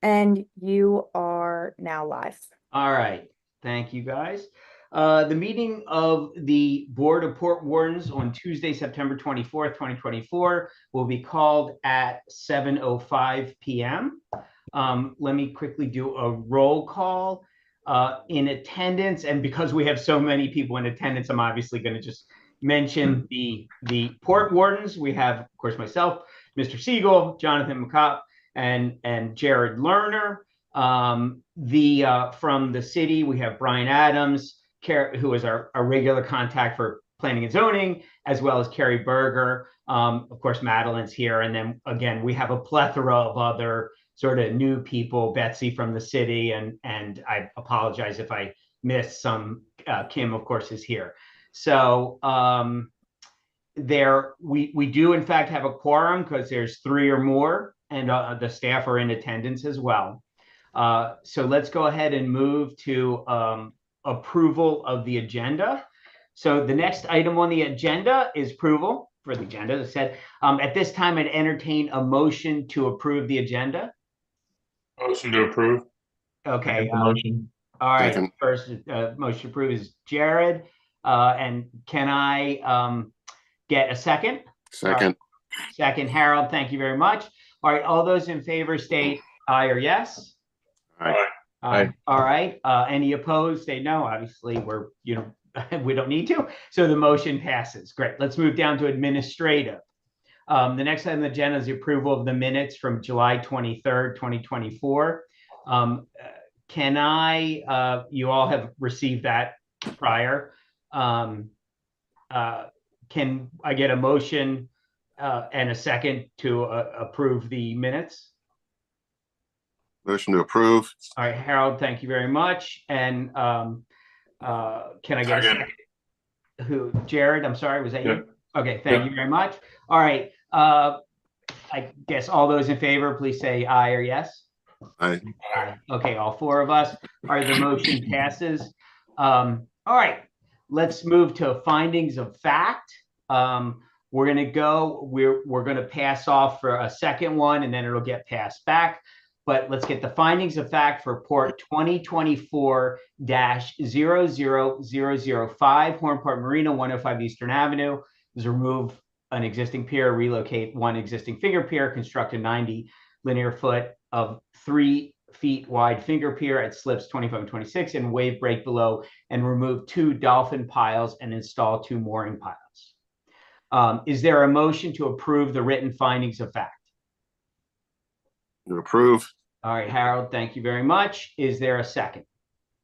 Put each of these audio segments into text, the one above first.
And you are now live. All right. Thank you, guys. The meeting of the Board of Port Wardens on Tuesday, September 24th, 2024 will be called at 7:05 p.m. Let me quickly do a roll call. In attendance, and because we have so many people in attendance, I'm obviously going to just mention the Port Wardens. We have, of course, myself, Mr. Siegel, Jonathan McCopp, and Jared Lerner. From the city, we have Brian Adams, who is our regular contact for planning and zoning, as well as Carrie Berger. Of course, Madeline's here. And then again, we have a plethora of other sort of new people, Betsy from the city, and I apologize if I missed some. Kim, of course, is here. So we do in fact have a quorum because there's 3 or more, and the staff are in attendance as well. So let's go ahead and move to approval of the agenda. So the next item on the agenda is approval for the agenda. As I said, at this time, I'd entertain a motion to approve the agenda. Motion to approve. Okay. Motion. All right. Second. First motion to approve is Jared. And can I get a second? Second. Second, Harold. Thank you very much. All right. All those in favor state aye or yes. Aye. All right. Any opposed? Say no. Obviously, we don't need to. So the motion passes. Great. Let's move down to administrative. The next item on the agenda is the approval of the minutes from July 23rd, 2024. Can you all have received that prior. Can I get a motion and a second to approve the minutes? Motion to approve. All right, Harold, thank you very much. And can I get a second? Jared, I'm sorry, was that you? Okay, thank you very much. All right, I guess all those in favor, please say aye or yes. Aye. Okay, all 4 of us. All right, the motion passes. All right, let's move to findings of fact. We're gonna pass off for a second one, and then it'll get passed back. But let's get the findings of fact for Port 2024-00005, Hornport Marina, 105 Eastern Avenue. Is remove an existing pier, relocate 1 existing finger pier, construct a 90 linear foot of 3 feet wide finger pier at slips 25 and 26 and wave break below, and remove 2 dolphin piles and install 2 mooring piles. Is there a motion to approve the written findings of fact? To approve. All right, Harold, thank you very much. Is there a second?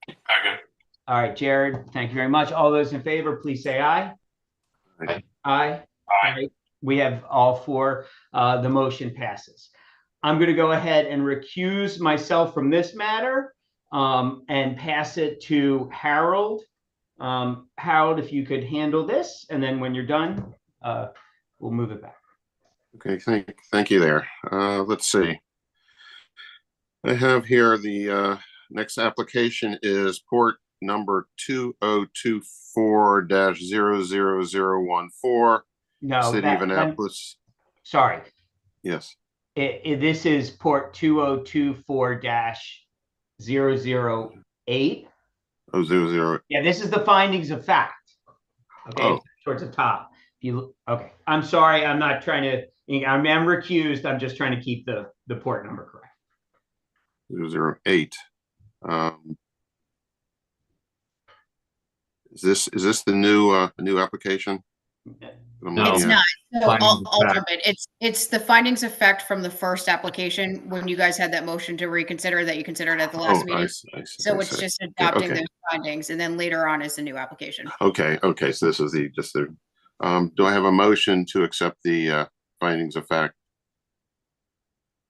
Second. All right, Jared, thank you very much. All those in favor, please say aye. Aye. Aye. Aye. Right. We have all 4. The motion passes. I'm going to go ahead and recuse myself from this matter and pass it to Harold. Harold, if you could handle this, and then when you're done, we'll move it back. Okay, thank you there. Let's see. I have here the next application is port number 2024-00014. No, City of Annapolis. Sorry. Yes. This is port 2024-008. Oh, 00. Yeah, this is the findings of fact. Okay, towards the top. Okay, I'm sorry. I'm not trying to. I'm recused. I'm just trying to keep the port number correct. 008. Is this the new application? No, it's not. So Alderman, it's the findings of fact from the first application when you guys had that motion to reconsider that you considered at the last meeting. So it's just adopting those findings, and then later on is the new application. Okay. So this is do I have a motion to accept the findings of fact?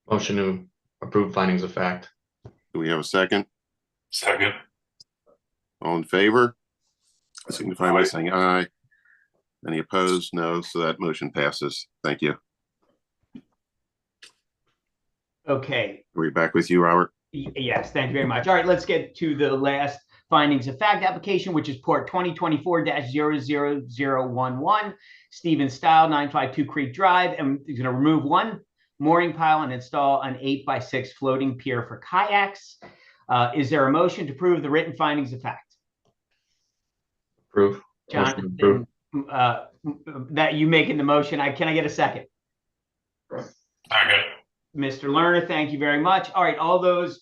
Motion to approve findings of fact. Do we have a second? Second. All in favor? Signify by saying aye. Any opposed? No. So that motion passes. Thank you. Okay. Are we back with you, Robert? Yes, thank you very much. All right, let's get to the last findings of fact application, which is port 2024-00011, Stephen Style, 952 Creek Drive, and he's going to remove 1 mooring pile and install an 8x6 floating pier for kayaks. Is there a motion to approve the written findings of fact? Approve. Jonathan, that you making the motion. Can I get a second? Second. Mr. Lerner, thank you very much. All right, all those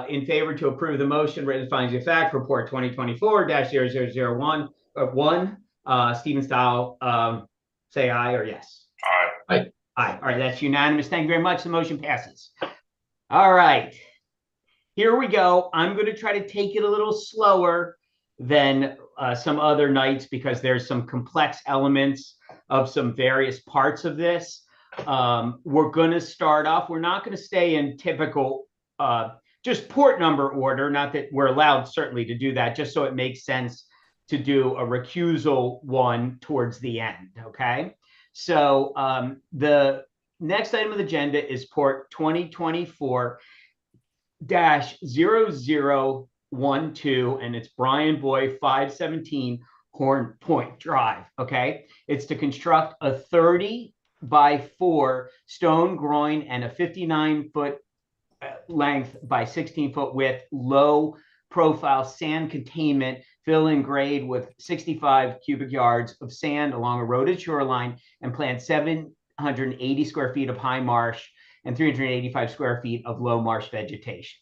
in favor to approve the motion, written findings of fact, report 2024-0001, Stephen Stahl, say aye or yes. Aye. Aye. All right, that's unanimous. Thank you very much. The motion passes. All right, here we go. I'm going to try to take it a little slower than some other nights because there's some complex elements of some various parts of this. We're going to start off. We're not going to stay in typical just port number order. Not that we're allowed certainly to do that, just so it makes sense to do a recusal one towards the end. Okay. So the next item of the agenda is port 2024-0012, and it's Brian Boy 517 Horn Point Drive. Okay. It's to construct a 30x4 stone groin and a 59-foot length by 16-foot width, low profile sand containment, fill in grade with 65 cubic yards of sand along a eroded shoreline, and plant 780 square feet of high marsh and 385 square feet of low marsh vegetation.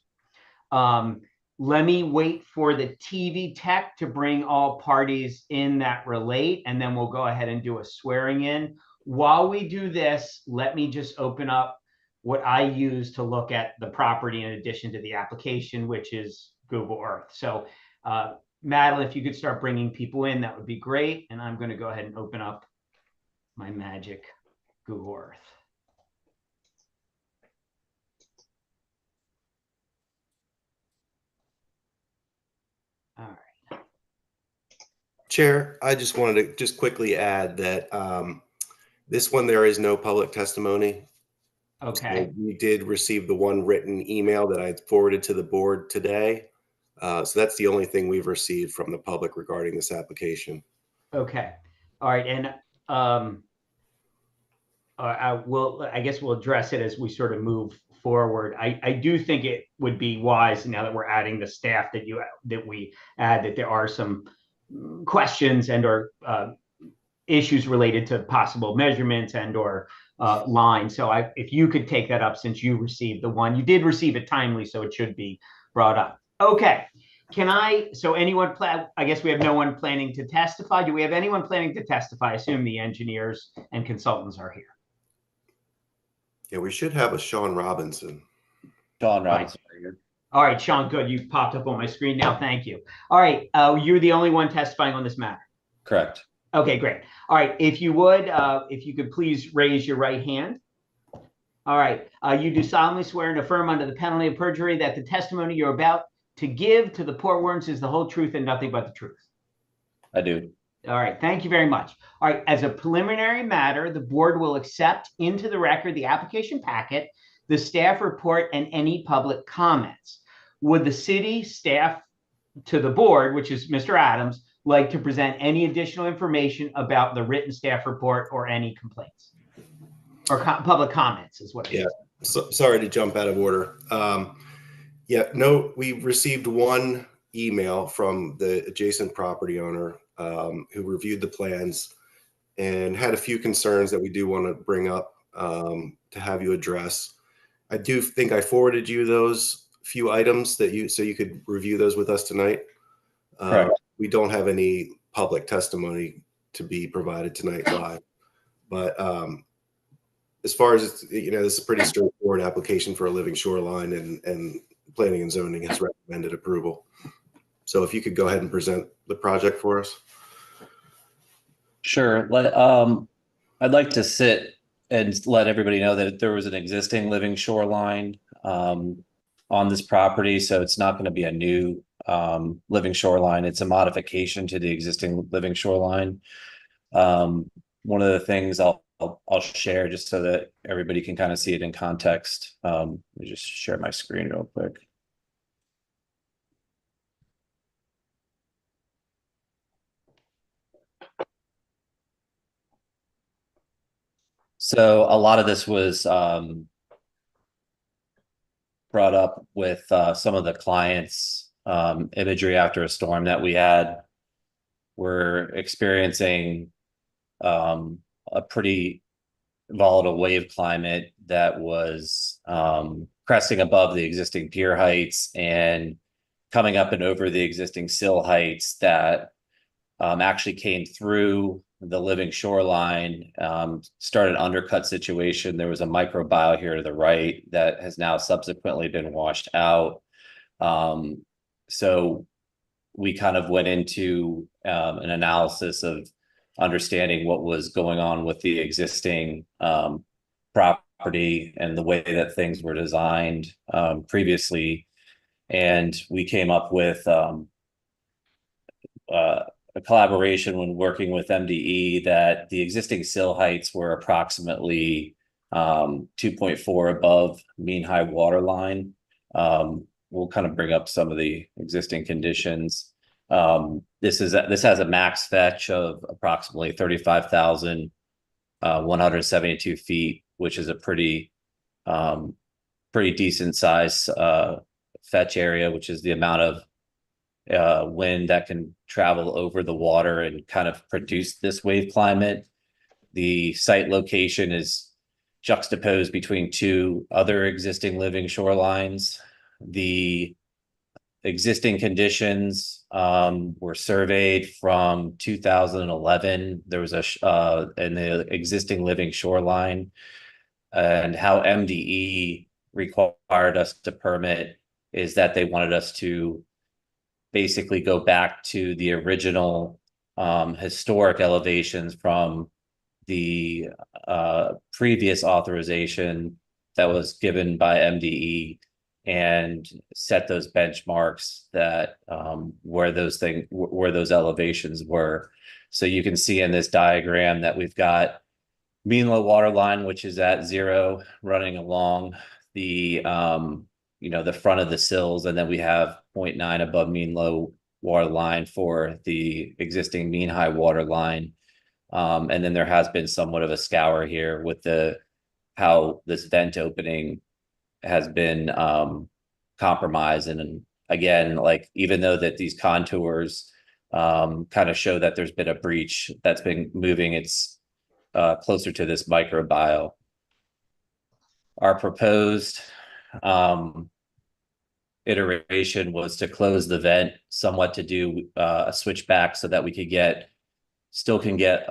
Let me wait for the TV tech to bring all parties in that relate, and then we'll go ahead and do a swearing in. While we do this, let me just open up what I use to look at the property in addition to the application, which is Google Earth. So Madeline, if you could start bringing people in, that would be great. And I'm going to go ahead and open up my magic Google Earth. All right. Chair, I just wanted to quickly add that this one, there is no public testimony. Okay. We did receive the one written email that I forwarded to the board today. So that's the only thing we've received from the public regarding this application. Okay. All right. And I guess we'll address it as we sort of move forward. I do think it would be wise, now that we're adding the staff that we add, that there are some questions and or issues related to possible measurements and or lines. So if you could take that up, since you received the one, you did receive it timely, so it should be brought up. Okay. So anyone I guess we have no one planning to testify. Do we have anyone planning to testify? I assume the engineers and consultants are here. Yeah, we should have a Sean Robinson. Sean Robinson. Right. All right, Sean, good. You popped up on my screen now. Thank you. All right. You're the only one testifying on this matter. Correct. Okay, great. All right. If you would, if you could please raise your right hand. All right. You do solemnly swear and affirm under the penalty of perjury that the testimony you're about to give to the Port Wardens is the whole truth and nothing but the truth. I do. All right. Thank you very much. All right. As a preliminary matter, the board will accept into the record the application packet, the staff report, and any public comments. Would the city staff to the board, which is Mr. Adams, like to present any additional information about the written staff report or any complaints or public comments is what it is. So, sorry to jump out of order. No, we received one email from the adjacent property owner who reviewed the plans and had a few concerns that we do want to bring up to have you address. I do think I forwarded you those few items so you could review those with us tonight. We don't have any public testimony to be provided tonight live, but as far as this is a pretty straightforward application for a living shoreline, and planning and zoning has recommended approval. So if you could go ahead and present the project for us. Sure. I'd like to sit and let everybody know that there was an existing living shoreline on this property, so it's not going to be a new living shoreline. It's a modification to the existing living shoreline. One of the things I'll share just so that everybody can kind of see it in context. Let me just share my screen real quick. So a lot of this was brought up with some of the clients' imagery after a storm that we had. We're experiencing a pretty volatile wave climate that was cresting above the existing pier heights and coming up and over the existing sill heights that actually came through the living shoreline, started undercut situation. There was a microbial here to the right that has now subsequently been washed out. So we kind of went into an analysis of understanding what was going on with the existing property and the way that things were designed previously. And we came up with a collaboration when working with MDE that the existing sill heights were approximately 2.4 above mean high water line. We'll kind of bring up some of the existing conditions. This has a max fetch of approximately 35,172 feet, which is a pretty decent size fetch area, which is the amount of wind that can travel over the water and kind of produce this wave climate. The site location is juxtaposed between two other existing living shorelines. The existing conditions were surveyed from 2011. There was in the existing living shoreline, and how MDE required us to permit is that they wanted us to basically go back to the original historic elevations from the previous authorization that was given by MDE and set those benchmarks that where those elevations were. So you can see in this diagram that we've got mean low water line, which is at 0, running along the the front of the sills, and then we have 0.9 above mean low water line for the existing mean high water line. And then there has been somewhat of a scour here with how this vent opening has been compromised. And again, like, even though that these contours kind of show that there's been a breach that's been moving its closer to this microbial. Our proposed iteration was to close the vent somewhat, to do a switchback so that we could still can get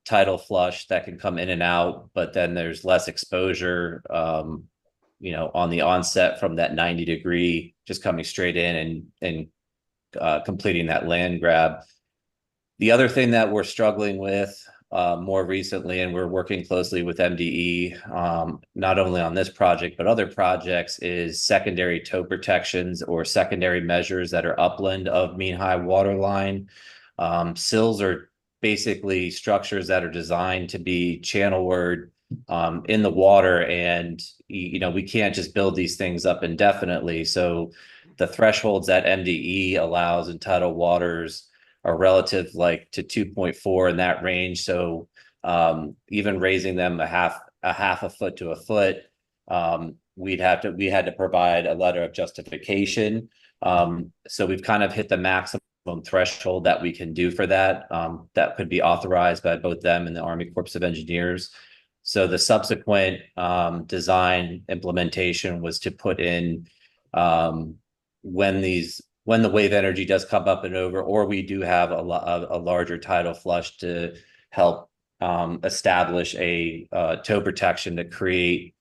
tidal flush that can come in and out, but then there's less exposure on the onset from that 90-degree just coming straight in and completing that land grab. The other thing that we're struggling with more recently, and we're working closely with MDE, not only on this project, but other projects, is secondary tow protections or secondary measures that are upland of mean high water line. Sills are basically structures that are designed to be channelward in the water, and we can't just build these things up indefinitely. So the thresholds that MDE allows in tidal waters are relative to 2.4 in that range. So even raising them a half a foot to a foot, we had to provide a letter of justification. So we've kind of hit the maximum threshold that we can do for that. That could be authorized by both them and the Army Corps of Engineers. So the subsequent design implementation was to put in when the wave energy does come up and over, or we do have a larger tidal flush, to help establish a tow protection to create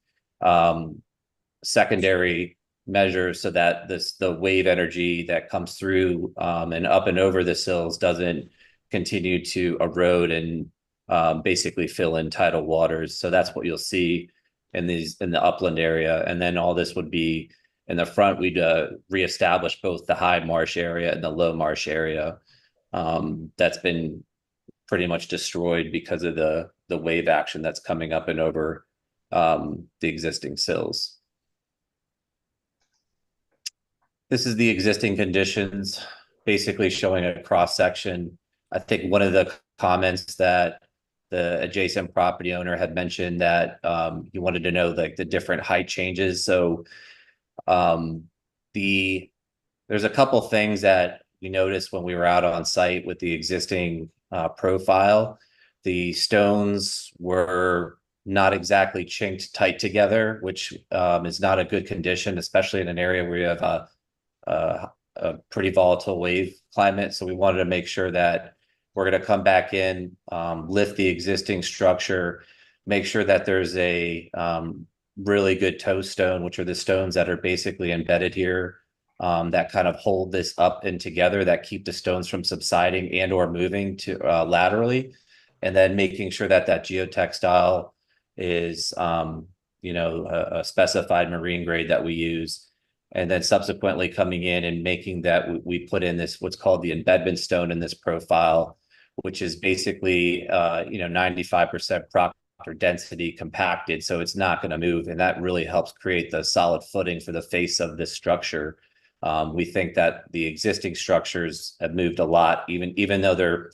secondary measures so that the wave energy that comes through and up and over the sills doesn't continue to erode and basically fill in tidal waters. So that's what you'll see in the upland area. And then all this would be in the front. We'd reestablish both the high marsh area and the low marsh area that's been pretty much destroyed because of the wave action that's coming up and over the existing sills. This is the existing conditions, basically showing a cross section. I think one of the comments that the adjacent property owner had mentioned that he wanted to know like the different height changes. So there's a couple things that we noticed when we were out on site with the existing profile. The stones were not exactly chinked tight together, which is not a good condition, especially in an area where you have a pretty volatile wave climate. So we wanted to make sure that we're going to come back in, lift the existing structure, make sure that there's a really good toe stone, which are the stones that are basically embedded here, that kind of hold this up and together, that keep the stones from subsiding and or moving to laterally. And then making sure that that geotextile is, a specified marine grade that we use. And then subsequently coming in and making that we put in this, what's called the embedment stone in this profile, which is basically, 95% proctor density compacted. So it's not going to move. And that really helps create the solid footing for the face of this structure. We think that the existing structures have moved a lot, even though they're,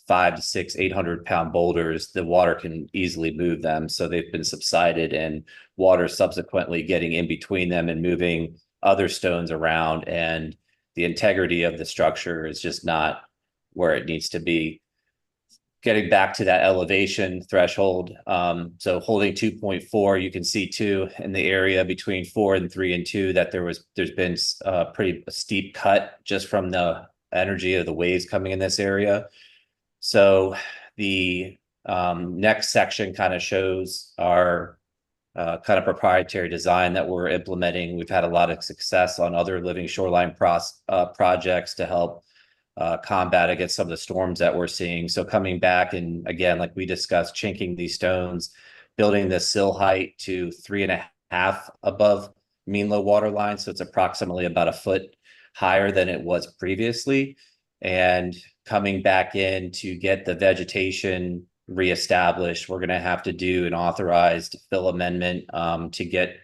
5 to 6, 800-pound boulders, the water can easily move them. So they've been subsided, and water subsequently getting in between them and moving other stones around. And the integrity of the structure is just not where it needs to be. Getting back to that elevation threshold. So holding 2.4, you can see too in the area between 4 and 3 and 2 that there's been a pretty steep cut just from the energy of the waves coming in this area. So the next section kind of shows our kind of proprietary design that we're implementing. We've had a lot of success on other living shoreline projects to help combat against some of the storms that we're seeing. So coming back and again, like we discussed, chinking these stones, building the sill height to 3.5 above mean low water line. So it's approximately about a foot higher than it was previously. And coming back in to get the vegetation reestablished, we're going to have to do an authorized fill amendment to get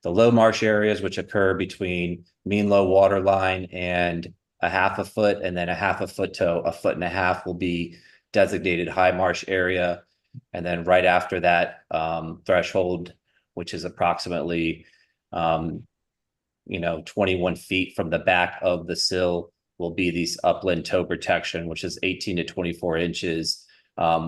the low marsh areas, which occur between mean low water line and 1/2 foot, and then 1/2 foot to 1.5 foot will be designated high marsh area. And then right after that threshold, which is approximately 21 feet from the back of the sill, will be these upland toe protection, which is 18 to 24 inches,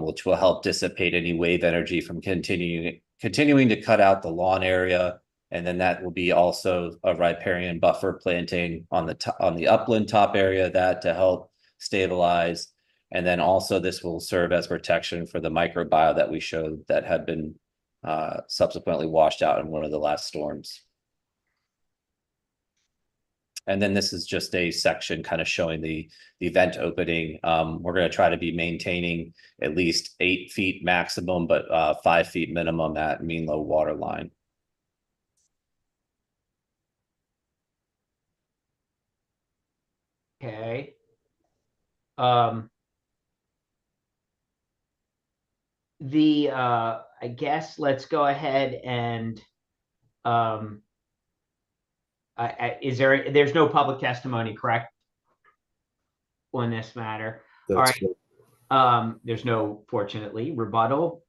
which will help dissipate any wave energy from continuing to cut out the lawn area. And then that will be also a riparian buffer planting on the upland top area, that to help stabilize. And then also this will serve as protection for the microbiota that we showed that had been subsequently washed out in one of the last storms. And then this is just a section kind of showing the vent opening. We're going to try to be maintaining at least 8 feet maximum, but 5 feet minimum at mean low water line. Okay. I guess let's go ahead and there's no public testimony, correct, on this matter? All right. There's no, fortunately, rebuttal.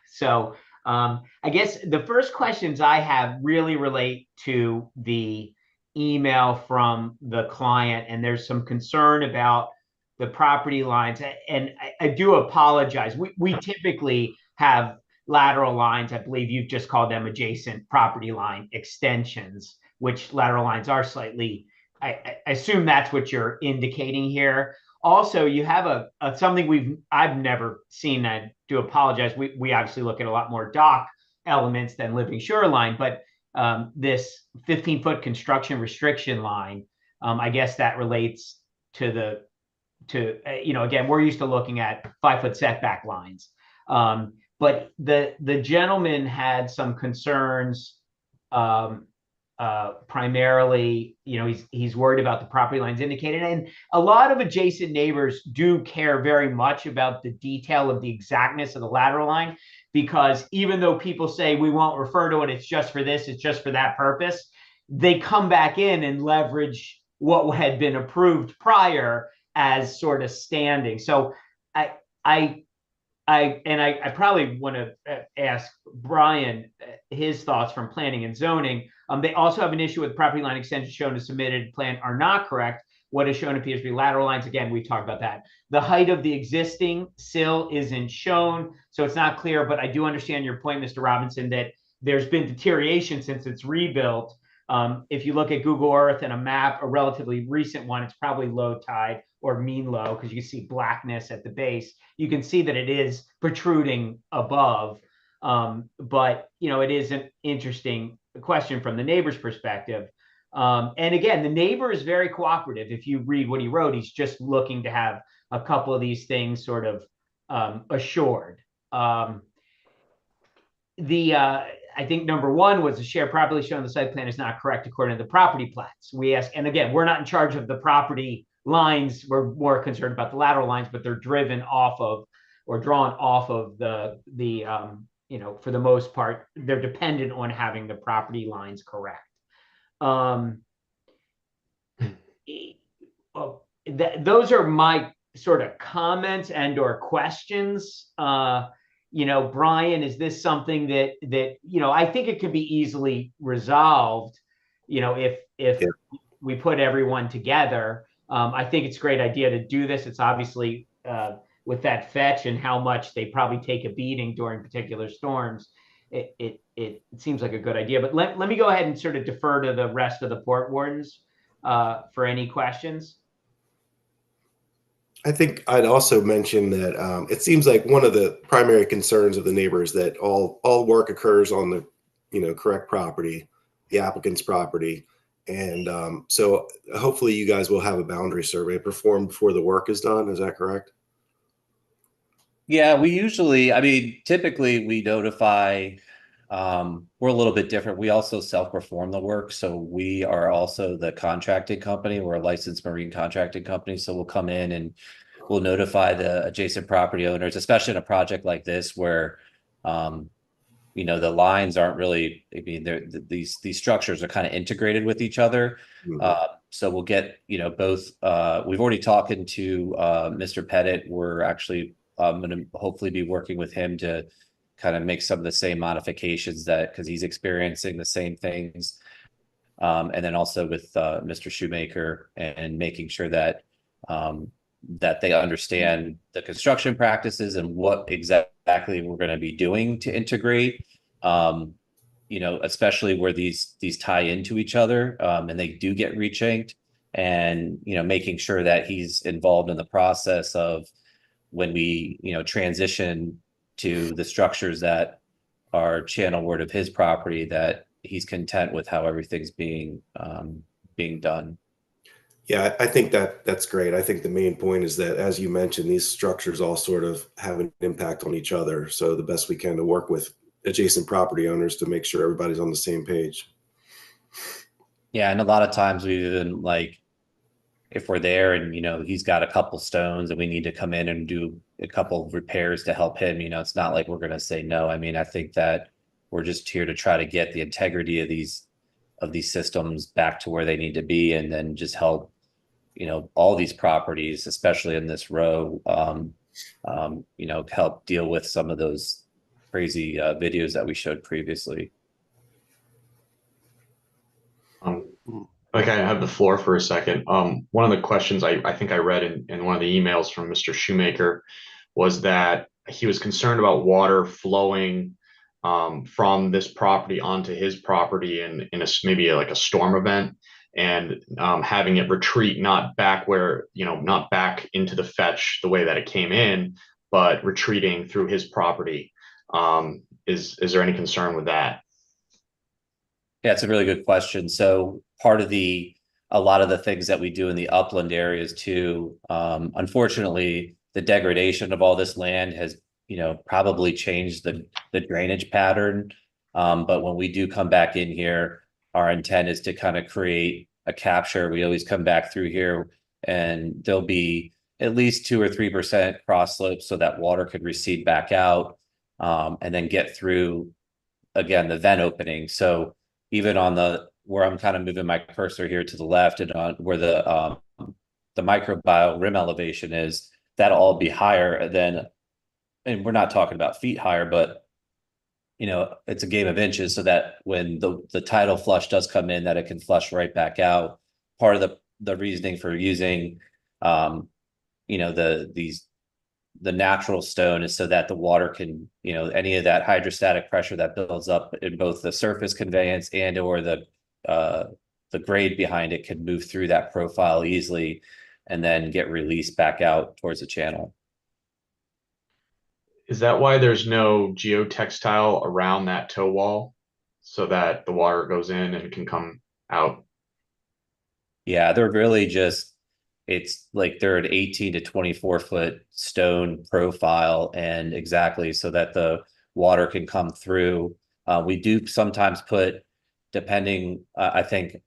So I guess the first questions I have really relate to the email from the client, and there's some concern about the property lines. And I do apologize. We typically have lateral lines. I believe you've just called them adjacent property line extensions, which lateral lines are slightly, I assume that's what you're indicating here. Also, you have something I've never seen. I do apologize. We obviously look at a lot more dock elements than living shoreline, but this 15-foot construction restriction line, I guess that relates to again, we're used to looking at 5-foot setback lines. But the gentleman had some concerns, primarily, he's worried about the property lines indicated. And a lot of adjacent neighbors do care very much about the detail of the exactness of the lateral line, because even though people say we won't refer to it, it's just for this, it's just for that purpose, they come back in and leverage what had been approved prior as sort of standing. So I I probably want to ask Brian his thoughts from planning and zoning. They also have an issue with property line extensions shown as submitted plan are not correct. What is shown appears to be lateral lines. Again, we talked about that. The height of the existing sill isn't shown, so it's not clear, but I do understand your point, Mr. Robinson, that there's been deterioration since it's rebuilt. If you look at Google Earth and a map, a relatively recent one, it's probably low tide or mean low, because you can see blackness at the base. You can see that it is protruding above. But, you know, it is an interesting question from the neighbor's perspective. And again, the neighbor is very cooperative. If you read what he wrote, he's just looking to have a couple of these things sort of assured. I think number one was the shared property shown on the site plan is not correct according to the property plats. We ask, and again, we're not in charge of the property lines. We're more concerned about the lateral lines, but they're driven off of or drawn off of the you know, for the most part, they're dependent on having the property lines correct. Those are my sort of comments and or questions. You know, Brian, is this something that you know, I think it could be easily resolved, you know, if we put everyone together. I think it's a great idea to do this. It's obviously with that fetch and how much they probably take a beating during particular storms, it seems like a good idea. But let me go ahead and sort of defer to the rest of the port wardens for any questions. I think I'd also mention that it seems like one of the primary concerns of the neighbors that all work occurs on the, you know, correct property, the applicant's property. And so hopefully you guys will have a boundary survey performed before the work is done. Is that correct? Yeah, we usually, I mean, typically we notify, we're a little bit different. We also self-perform the work. So we are also the contracting company. We're a licensed marine contracting company. So we'll come in and we'll notify the adjacent property owners, especially in a project like this where, you know, the lines aren't really, I mean, these structures are kind of integrated with each other. Mm-hmm. So we'll get, you know, both, we've already talked to Mr. Pettit. We're actually going to hopefully be working with him to kind of make some of the same modifications because he's experiencing the same things. And then also with Mr. Shoemaker and making sure that that they understand the construction practices and what exactly we're going to be doing to integrate, you know, especially where these tie into each other and they do get rechinked, and, you know, making sure that he's involved in the process of when we, you know, transition to the structures that are channelward of his property, that he's content with how everything's being done. Yeah, I think that's great. I think the main point is that, as you mentioned, these structures all sort of have an impact on each other. So the best we can to work with adjacent property owners to make sure everybody's on the same page. Yeah, and a lot of times we even, like, if we're there and, you know, he's got a couple stones and we need to come in and do a couple of repairs to help him, you know, it's not like we're going to say no. I mean, I think that we're just here to try to get the integrity of these systems back to where they need to be, and then just help, you know, all these properties, especially in this row, you know, help deal with some of those crazy videos that we showed previously. Like, I have the floor for a second. One of the questions I think I read in one of the emails from Mr. Shoemaker was that he was concerned about water flowing from this property onto his property in maybe like a storm event, and having it retreat not back where, you know, not back into the fetch the way that it came in, but retreating through his property. Is there any concern with that? Yeah, it's a really good question. So part of a lot of the things that we do in the upland areas too, unfortunately, the degradation of all this land has, you know, probably changed the drainage pattern. But when we do come back in here, our intent is to kind of create a capture. We always come back through here and there'll be at least 2 or 3% cross slopes so that water could recede back out, and then get through again the vent opening. So even on where I'm kind of moving my cursor here to the left, and on where the microbial rim elevation is, that'll all be higher than and we're not talking about feet higher, but it's a game of inches, so that when the tidal flush does come in, that it can flush right back out. Part of the reasoning for using, the natural stone is so that the water can, any of that hydrostatic pressure that builds up in both the surface conveyance and or the grade behind it can move through that profile easily and then get released back out towards the channel. Is that why there's no geotextile around that toe wall so that the water goes in and can come out? Yeah, they're really just, it's like they're an 18 to 24-foot stone profile, and exactly so that the water can come through. We do sometimes put, depending, I think,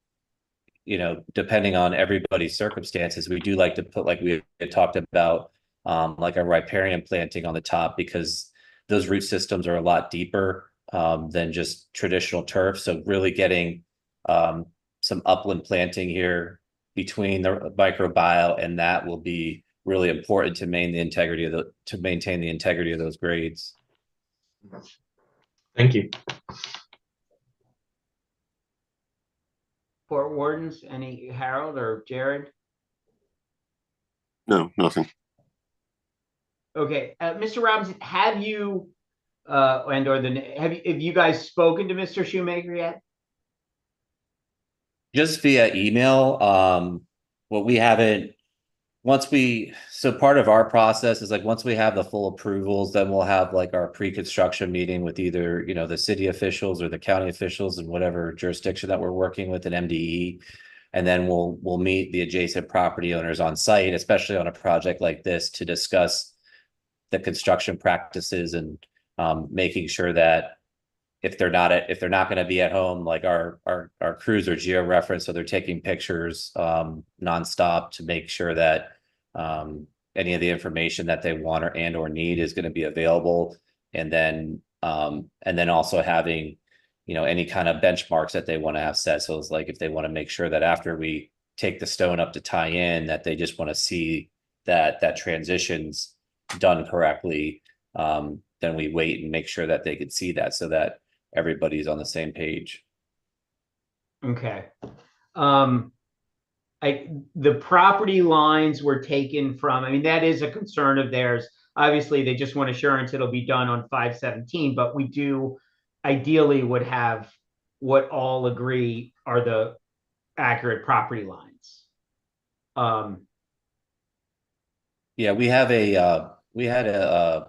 depending on everybody's circumstances, we do like to put, like we had talked about, like a riparian planting on the top, because those root systems are a lot deeper than just traditional turf. So really getting some upland planting here between the microbial, and that will be really important to maintain the integrity of those grades. Thank you. Port Wardens, any, Harold or Jared? No, nothing. Okay, Mr. Robinson, have you have you guys spoken to Mr. Shoemaker yet? Just via email. What we haven't, so part of our process is like, once we have the full approvals, then we'll have like our pre-construction meeting with either, the city officials or the county officials in whatever jurisdiction that we're working with, an MDE. And then we'll meet the adjacent property owners on site, especially on a project like this, to discuss the construction practices and making sure that if they're not going to be at home, like our crews are geo-referenced, so they're taking pictures nonstop to make sure that any of the information that they want or need is going to be available. And then also having, any kind of benchmarks that they want to have set. So it's like, if they want to make sure that after we take the stone up to tie in, that they just want to see that transition's done correctly, then we wait and make sure that they could see that, so that everybody's on the same page. Okay. The property lines were taken from, I mean, that is a concern of theirs. Obviously, they just want assurance it'll be done on 5/17, but we do ideally would have what all agree are the accurate property lines. Yeah, we had a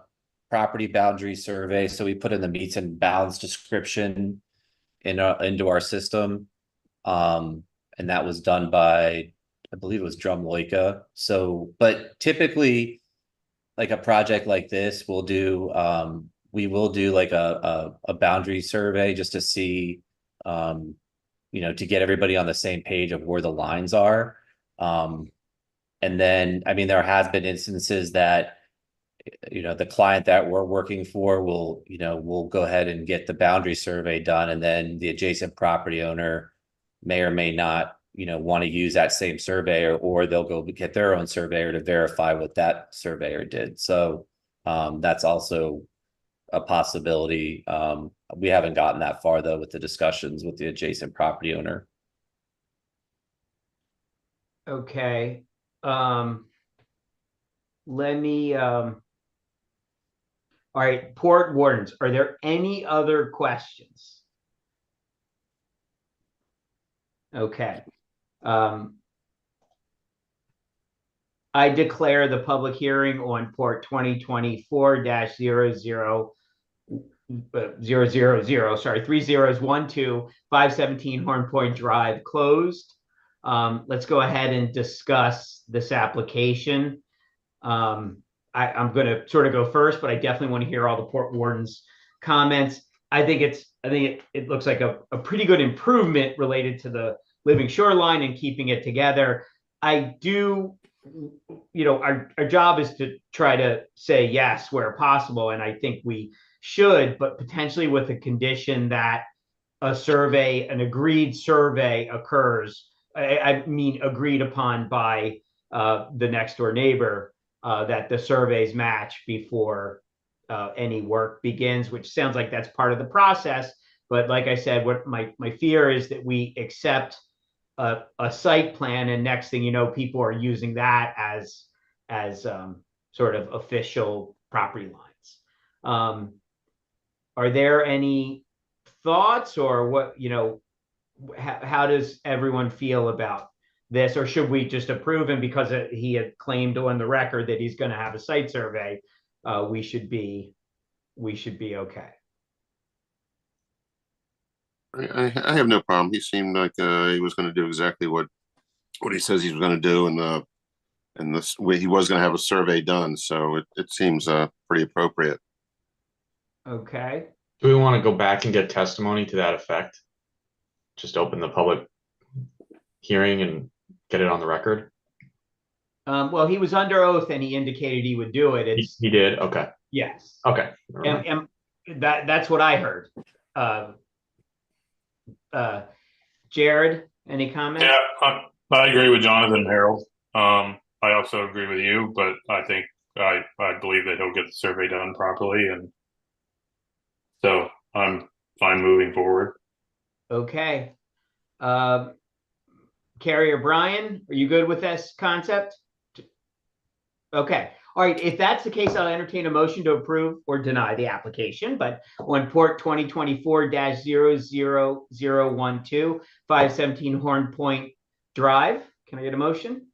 property boundary survey, so we put in the meets and bounds description into our system, and that was done by, I believe it was Drum Loika. So, but typically, like a project like this, we will do like a boundary survey just to see, to get everybody on the same page of where the lines are. And then, I mean, there have been instances that, the client that we're working for will go ahead and get the boundary survey done, and then the adjacent property owner may or may not, want to use that same surveyor, or they'll go get their own surveyor to verify what that surveyor did. So that's also a possibility. We haven't gotten that far though with the discussions with the adjacent property owner. Okay. Let me, all right, Port Wardens, are there any other questions? Okay. I declare the public hearing on Port 2024-00, 3012 517 Horn Point Drive closed. Let's go ahead and discuss this application. I'm going to sort of go first, but I definitely want to hear all the Port Wardens comments. I think it looks like a pretty good improvement related to the living shoreline and keeping it together. I do, our job is to try to say yes where possible, and I think we should, but potentially with a condition that an agreed survey occurs. I mean, agreed upon by the next door neighbor, that the surveys match before any work begins, which sounds like that's part of the process. But like I said, what my fear is that we accept a site plan, and next thing you know, people are using that as sort of official property lines. Are there any thoughts, or what, how does everyone feel about this? Or should we just approve him because he had claimed on the record that he's going to have a site survey? We should be okay. I have no problem. He seemed like he was going to do exactly what he says he's going to do, and this way he was going to have a survey done. So it seems pretty appropriate. Okay. Do we want to go back and get testimony to that effect? Just open the public hearing and get it on the record? Well, he was under oath and he indicated he would do it. He did? Okay. Yes. Okay. And that's what I heard. Jared, any comments? Yeah, I agree with Jonathan and Harold. I also agree with you, but I think I believe that he'll get the survey done properly, and so I'm fine moving forward. Okay. Carrie or Brian, are you good with this concept? Okay. All right. If that's the case, I'll entertain a motion to approve or deny the application. But on Port 2024-00012, 517 Horn Point Drive, can I get a motion?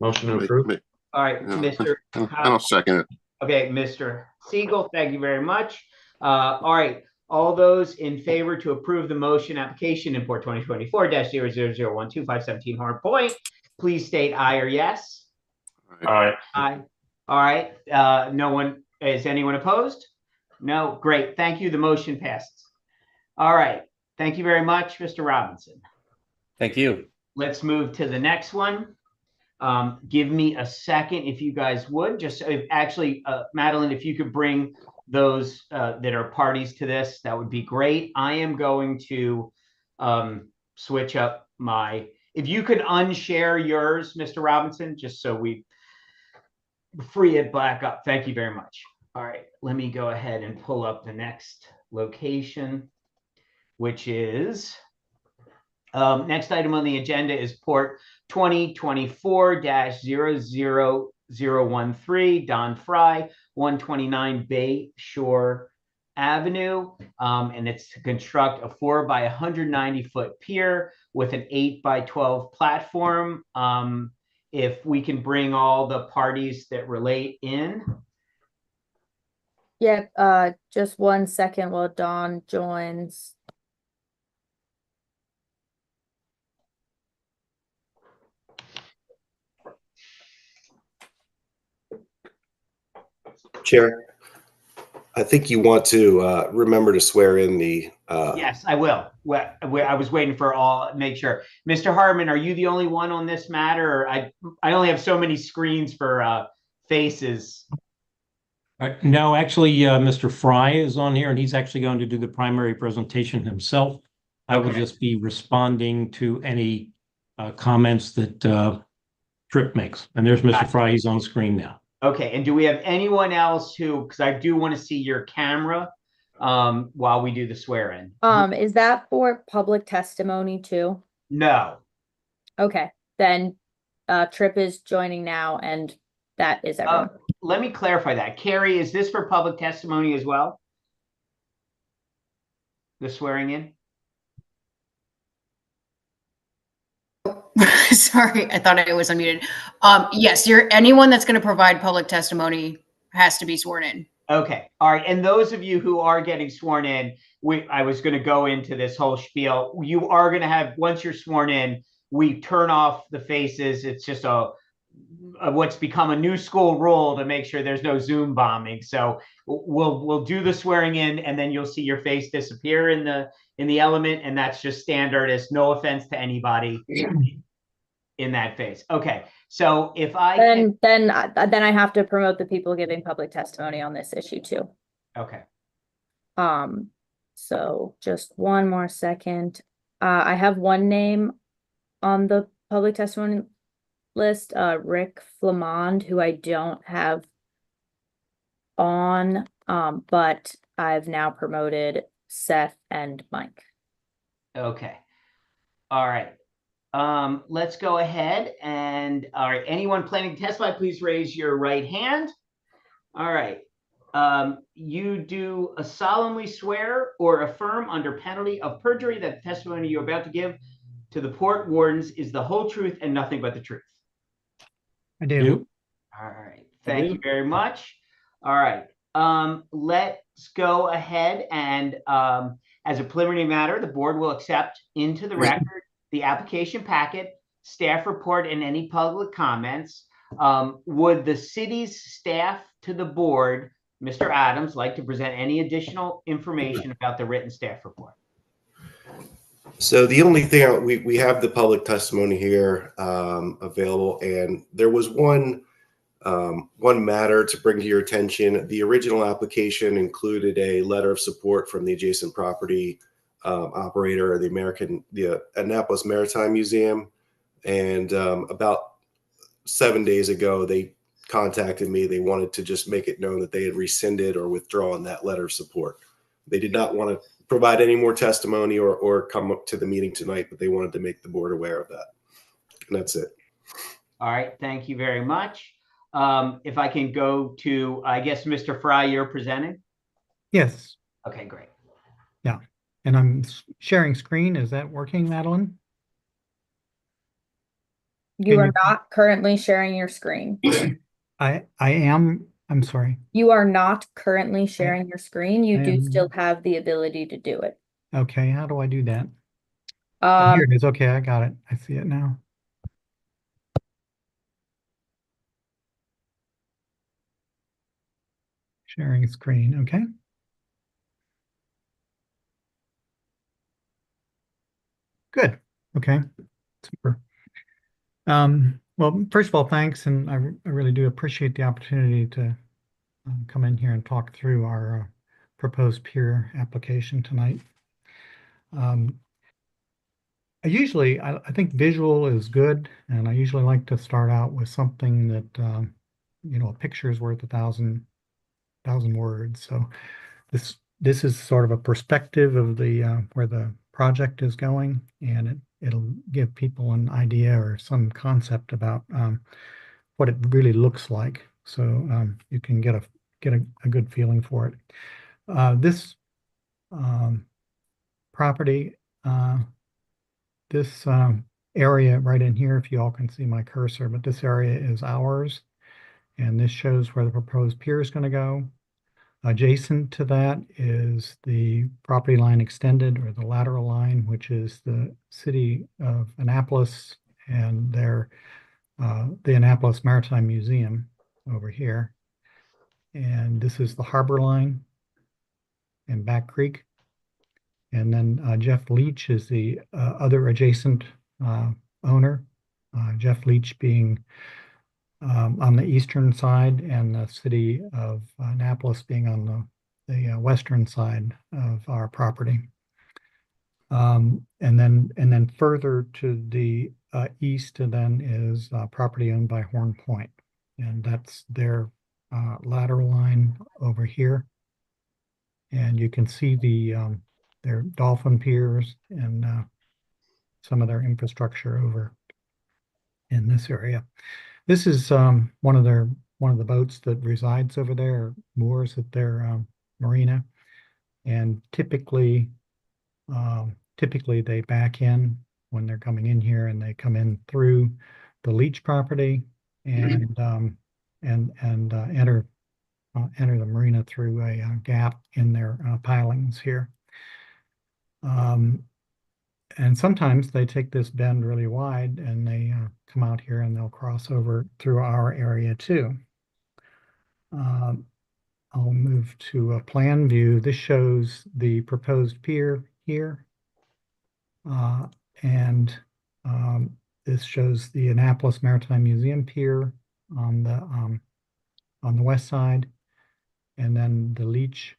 Motion to approve. All right, Yeah. Mr. I'll second it. Okay, Mr. Siegel, thank you very much. All right. All those in favor to approve the motion application in Port 2024-00012, 517 Horn Point, please state aye or yes. Aye. Aye. All right. No one, is anyone opposed? No. Great. Thank you. The motion passes. All right. Thank you very much, Mr. Robinson. Thank you. Let's move to the next one. Give me a second, if you guys would. Just actually, Madeline, if you could bring those that are parties to this, that would be great. I am going to switch up my, if you could unshare yours, Mr. Robinson, just so we free it back up. Thank you very much. All right, let me go ahead and pull up the next location, which is next item on the agenda is Port 2024-00013, Don Fry, 129 Bay Shore Avenue. And it's to construct a 4 by 190 foot pier with an 8 by 12 platform. If we can bring all the parties that relate in. Yeah, just 1 second while Dawn joins. Chair, I think you want to remember to swear in the. Yes, I will. Well, I was waiting for all, make sure. Mr. Harmon, are you the only one on this matter? Or I only have so many screens for faces. No, actually, Mr. Fry is on here, and he's actually going to do the primary presentation himself. I will just be responding to any comments that Tripp makes. And there's Mr. Fry. He's on the screen now. Okay, and do we have anyone else who, because I do want to see your camera while we do the swear-in. Is that for public testimony too? No. Okay, then Tripp is joining now, and that is everyone. Let me clarify that. Carrie, is this for public testimony as well? The swearing in? Sorry, I thought I was unmuted. Yes, anyone that's going to provide public testimony has to be sworn in. Okay. All right. And those of you who are getting sworn in, I was going to go into this whole spiel. You are going to have, once you're sworn in, we turn off the faces. It's just what's become a new school rule to make sure there's no Zoom bombing. So we'll do the swearing in, and then you'll see your face disappear in the element, and that's just standard. It's no offense to anybody in that phase. Okay. So if I then I have to promote the people giving public testimony on this issue too. Okay. So just 1 more second. I have one name on the public testimony list, Rick Flamond, who I don't have on, but I've now promoted Seth and Mike. Okay. All right. Let's go ahead and, all right, anyone planning to testify, please raise your right hand. All right. You do solemnly swear or affirm under penalty of perjury that the testimony you're about to give to the Port Wardens is the whole truth and nothing but the truth. I do. All right. Thank you very much. All right. Let's go ahead and, as a preliminary matter, the board will accept into the record the application packet, staff report, and any public comments. Would the city's staff to the board, Mr. Adams, like to present any additional information about the written staff report? So the only thing we have the public testimony here available, and there was one matter to bring to your attention. The original application included a letter of support from the adjacent property operator, the Annapolis Maritime Museum, and about 7 days ago they contacted me. They wanted to just make it known that they had rescinded or withdrawn that letter of support. They did not want to provide any more testimony or come up to the meeting tonight, but they wanted to make the board aware of that. And that's it. All right, thank you very much. If I can go to, I guess, Mr. Fry, you're presenting? Yes. Okay, great. Yeah. And I'm sharing screen. Is that working, Madeline? You are not currently sharing your screen. I am. I'm sorry. You are not currently sharing your screen. You do am. still have the ability to do it. Okay. How do I do that? Here it is. Okay. I got it. I see it now. Sharing screen. Okay. Good. Okay. Super. Well, first of all, thanks. And I really do appreciate the opportunity to come in here and talk through our proposed pier application tonight. I think visual is good, and I usually like to start out with something that, a picture is worth 1,000 words. So this is sort of a perspective of the where the project is going, and it'll give people an idea or some concept about what it really looks like. So you can get a good feeling for it. This property, this area right in here, if you all can see my cursor, but this area is ours, and this shows where the proposed pier is going to go. Adjacent to that is the property line extended, or the lateral line, which is the city of Annapolis and the Annapolis Maritime Museum over here. And this is the harbor line and Back Creek. And then Jeff Leach is the other adjacent owner. Jeff Leach being on the eastern side, and the city of Annapolis being on the western side of our property. And then further to the east then is property owned by Horn Point, and that's their lateral line over here. And you can see their dolphin piers and some of their infrastructure over in this area. This is one of the boats that resides over there, moors at their marina, and typically they back in when they're coming in here, and they come in through the Leach property and enter the marina through a gap in their pilings here. And sometimes they take this bend really wide, and they come out here and they'll cross over through our area too. I'll move to a plan view. This shows the proposed pier here. And this shows the Annapolis Maritime Museum pier on the west side, and then the Leach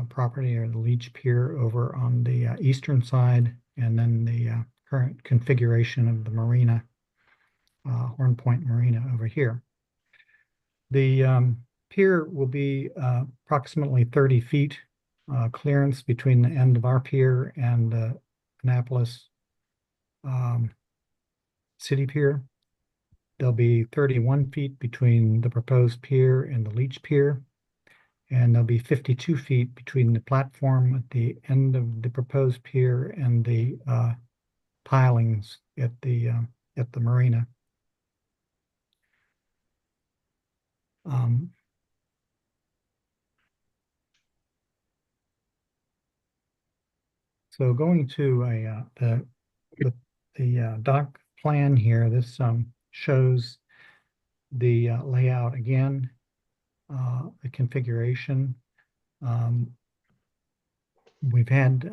property, or the Leach pier, over on the eastern side, and then the current configuration of the marina, Horn Point Marina, over here. The pier will be approximately 30 feet clearance between the end of our pier and the Annapolis City Pier. There'll be 31 feet between the proposed pier and the Leach Pier, and there'll be 52 feet between the platform at the end of the proposed pier and the pilings at the marina. So going to the dock plan here, this shows the layout again, the configuration. We've had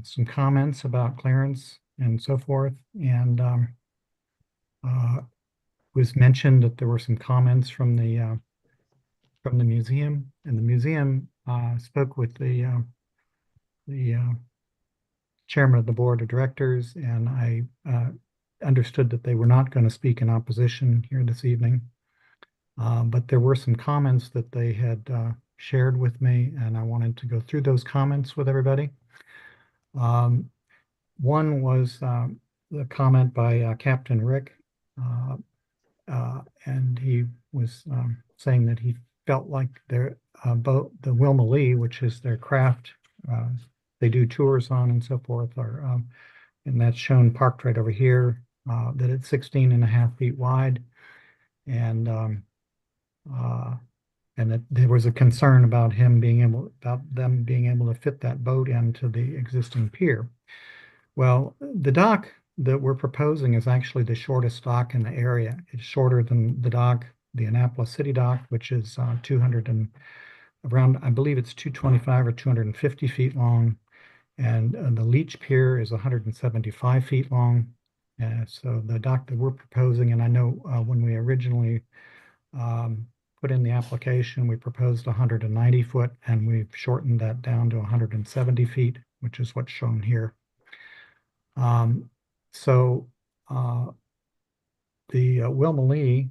some comments about clearance and so forth, and was mentioned that there were some comments from the museum, and the museum spoke with the chairman of the board of directors, and I understood that they were not going to speak in opposition here this evening. But there were some comments that they had shared with me, and I wanted to go through those comments with everybody. One was the comment by Captain Rick, and he was saying that he felt like their boat, the Wilma Lee, which is their craft, they do tours on and so forth, are, and that's shown parked right over here, that it's 16.5 feet wide, and that there was a concern about them being able to fit that boat into the existing pier. Well, the dock that we're proposing is actually the shortest dock in the area. It's shorter than the dock, the Annapolis City Dock, which is 200 and around, I believe it's 225 or 250 feet long. And the Leach Pier is 175 feet long. So the dock that we're proposing, and I know when we originally put in the application, we proposed 190 foot, and we've shortened that down to 170 feet, which is what's shown here. So the Wilma Lee,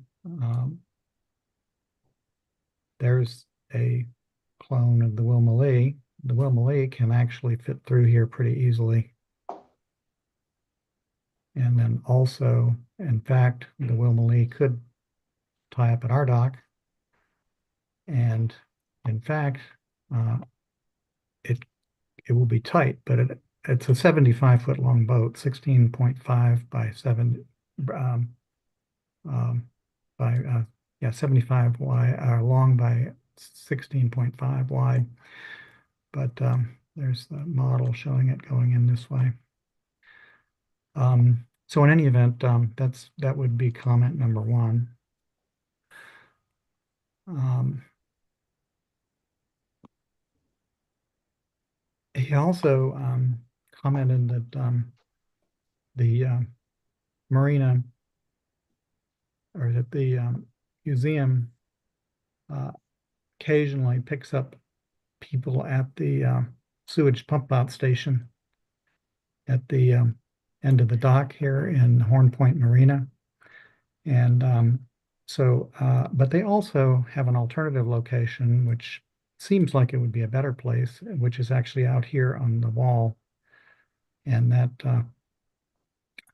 there's a clone of the Wilma Lee. The Wilma Lee can actually fit through here pretty easily. And then also, in fact, the Wilma Lee could tie up at our dock. And in fact, it will be tight, but it's a 75-foot long boat, 16.5 by 7 75 wide, long by 16.5 wide. But there's the model showing it going in this way. So in any event, that would be comment number one. He also commented that the marina, or that the museum occasionally picks up people at the sewage pump out station at the end of the dock here in Horn Point Marina. And but they also have an alternative location, which seems like it would be a better place, which is actually out here on the wall. And that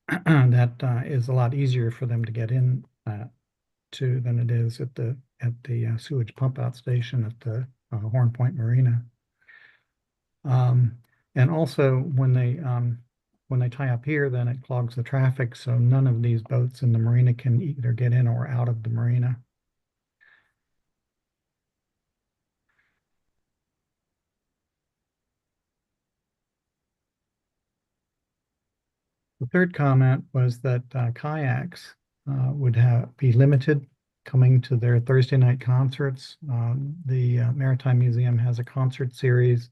that is a lot easier for them to get in to than it is at the sewage pump out station at the Horn Point Marina. And also when they tie up here, then it clogs the traffic, so none of these boats in the marina can either get in or out of the marina. The third comment was that kayaks would be limited coming to their Thursday night concerts. The Maritime Museum has a concert series,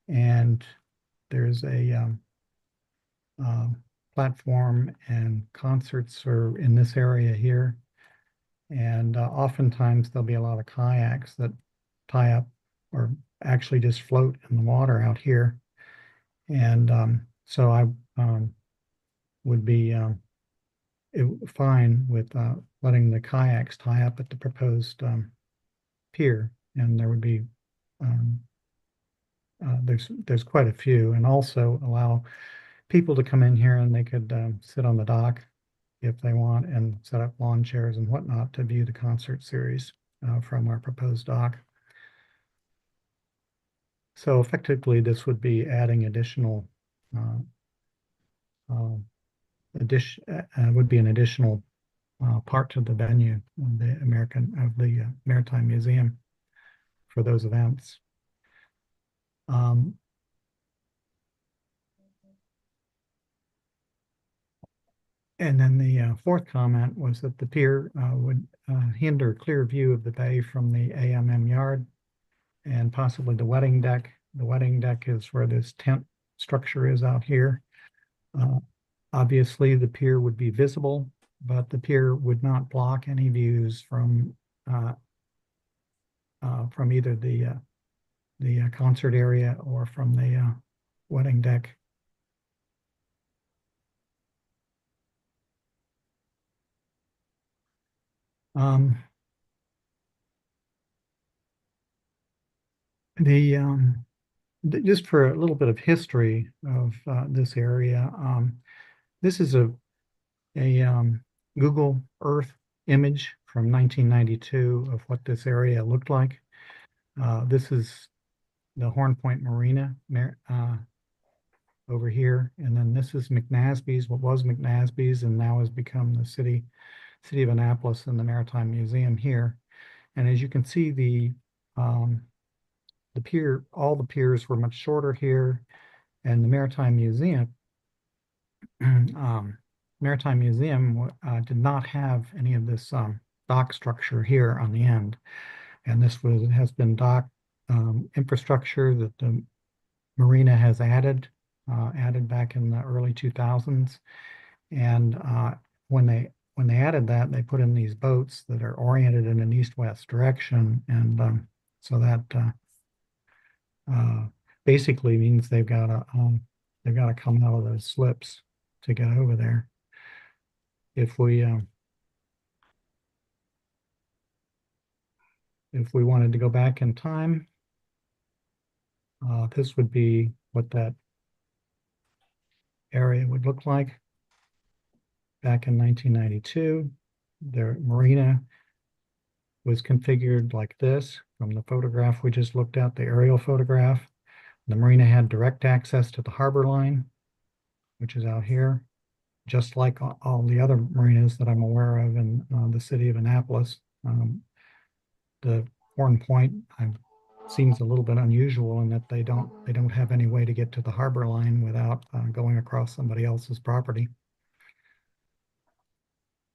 and there's a platform, and concerts are in this area here. And oftentimes there'll be a lot of kayaks that tie up or actually just float in the water out here. And so I would be fine with letting the kayaks tie up at the proposed pier, and there would be there's quite a few, and also allow people to come in here and they could sit on the dock if they want and set up lawn chairs and whatnot to view the concert series from our proposed dock. So effectively, this would be adding additional would be an additional part to the venue of the Maritime Museum for those events. And then the fourth comment was that the pier would hinder clear view of the bay from the AMM yard and possibly the wedding deck. The wedding deck is where this tent structure is out here. Obviously, the pier would be visible, but the pier would not block any views from either the concert area or from the wedding deck. Just for a little bit of history of this area, this is a Google Earth image from 1992 of what this area looked like. This is the Horn Point Marina over here, and then this is McNasby's, what was McNasby's, and now has become the city of Annapolis and the Maritime Museum here. And as you can see, the pier, all the piers were much shorter here, and the Maritime Museum did not have any of this dock structure here on the end, and this has been dock infrastructure that the marina has added back in the early 2000s, and when they added that, they put in these boats that are oriented in an east-west direction, and so that basically means they've got to come out of those slips to get over there. If we wanted to go back in time, this would be what that area would look like back in 1992. The marina was configured like this from the photograph we just looked at, the aerial photograph. The marina had direct access to the harbor line, which is out here, just like all the other marinas that I'm aware of in the city of Annapolis. The Horn Point seems a little bit unusual in that they don't have any way to get to the harbor line without going across somebody else's property.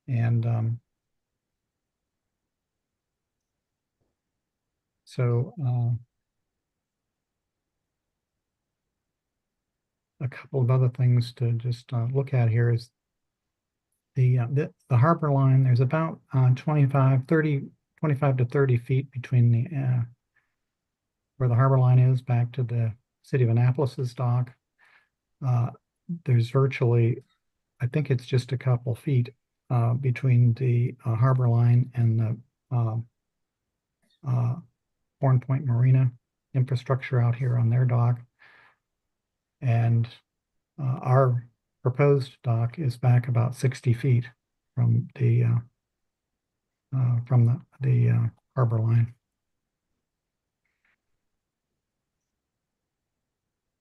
And so a couple of other things to just look at here is the harbor line. There's about 25 to 30 feet between the where the harbor line is back to the city of Annapolis's dock. There's virtually, I think it's just a couple feet between the harbor line and the Horn Point Marina infrastructure out here on their dock. And our proposed dock is back about 60 feet from the harbor line.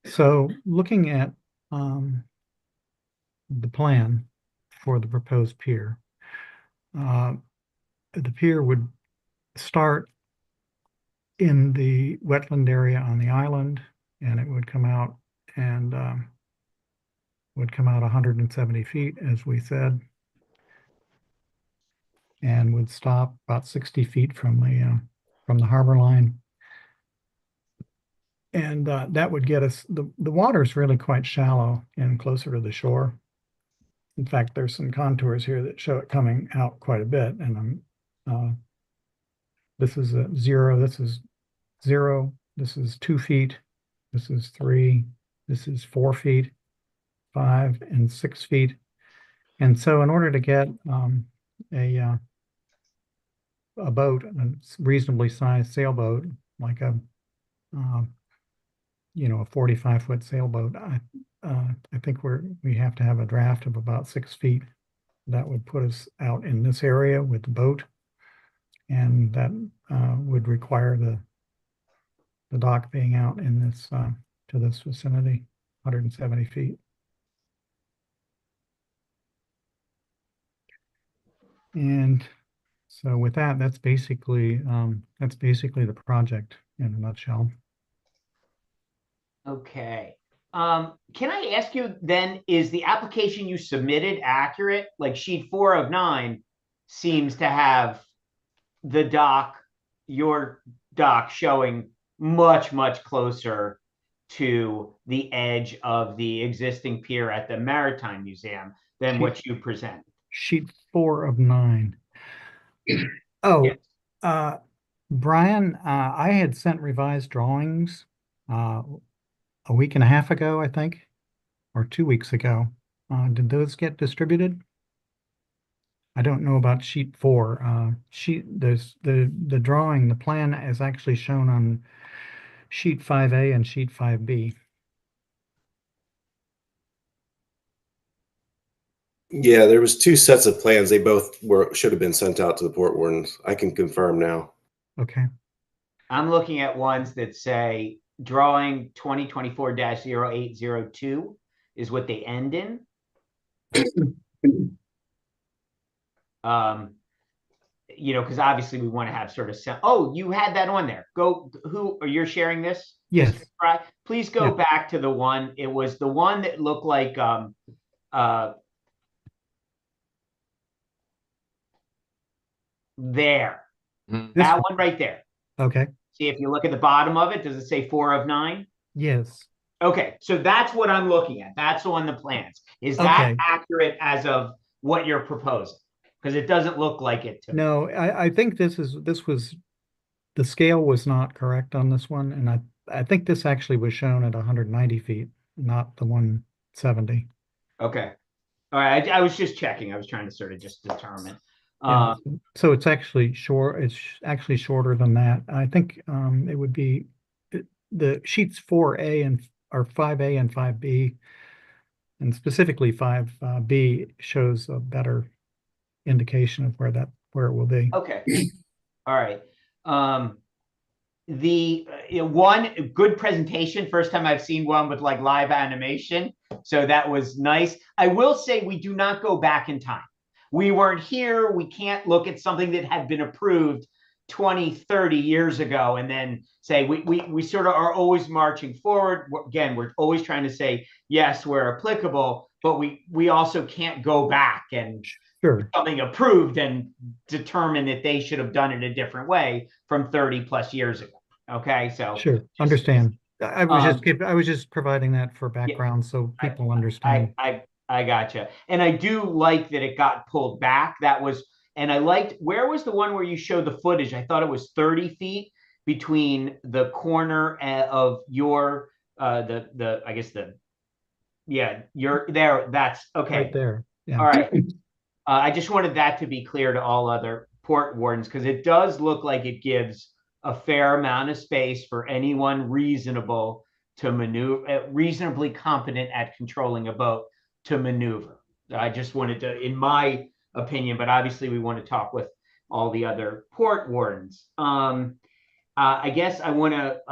So looking at the plan for the proposed pier, the pier would start in the wetland area on the island, and it would come out 170 feet, as we said, and would stop about 60 feet from the harbor line. And that would get us, the water is really quite shallow and closer to the shore. In fact, there's some contours here that show it coming out quite a bit. And this is 0, this is 0, this is 2 feet, this is 3, this is 4 feet, 5 and 6 feet. And so in order to get a boat, a reasonably sized sailboat, like a 45-foot sailboat, I think we have to have a draft of about 6 feet. That would put us out in this area with the boat, and that would require the dock being out in this to this vicinity, 170 feet. And so with that, that's basically the project in a nutshell. Okay. Can I ask you then, is the application you submitted accurate? Like sheet 4 of 9 seems to have the dock, your dock showing much, much closer to the edge of the existing pier at the Maritime Museum than what you presented. Sheet 4 of 9. Oh, yes. Brian, I had sent revised drawings a week and a half ago, I think, or 2 weeks ago. Did those get distributed? I don't know about sheet 4. The drawing, the plan is actually shown on sheet 5A and sheet 5B. Yeah, there was 2 sets of plans. They both should have been sent out to the port wardens. I can confirm now. Okay. I'm looking at ones that say drawing 2024-0802 is what they end in. Because obviously we want to have sort of oh, you had that on there. You're sharing this? Yes. Please go back to the one. It was the one that looked like there. That one right there. Okay. See, if you look at the bottom of it, does it say 4 of 9? Yes. Okay, so that's what I'm looking at. That's on the plans. Is that accurate as of what you're proposing? Because it doesn't look like it to me. No, I think this was the scale was not correct on this one, and I think this actually was shown at 190 feet, not the 170. Okay. All right. I was just checking. I was trying to sort of just determine. Yeah, so it's actually short. It's actually shorter than that. I think it would be the sheets 4A and 5A and 5B, and specifically 5B shows a better indication of where it will be. Okay. All right. The one good presentation, first time I've seen one with like live animation. So that was nice. I will say we do not go back in time. We weren't here. We can't look at something that had been approved 20, 30 years ago and then say we sort of are always marching forward. Again, we're always trying to say, yes, we're applicable, but we also can't go back and something approved and determine that they should have done it a different way from 30 plus years ago. Okay, so understand. I was just providing that for background so people understand. I gotcha. And I do like that it got pulled back. And I liked, where was the one where you showed the footage? I thought it was 30 feet between the corner of your, you're there. That's okay. Right there. Yeah. All right. I just wanted that to be clear to all other port wardens, because it does look like it gives a fair amount of space for anyone reasonable to maneuver, reasonably competent at controlling a boat to maneuver. I just wanted to, in my opinion, but obviously we want to talk with all the other port wardens. I guess I want to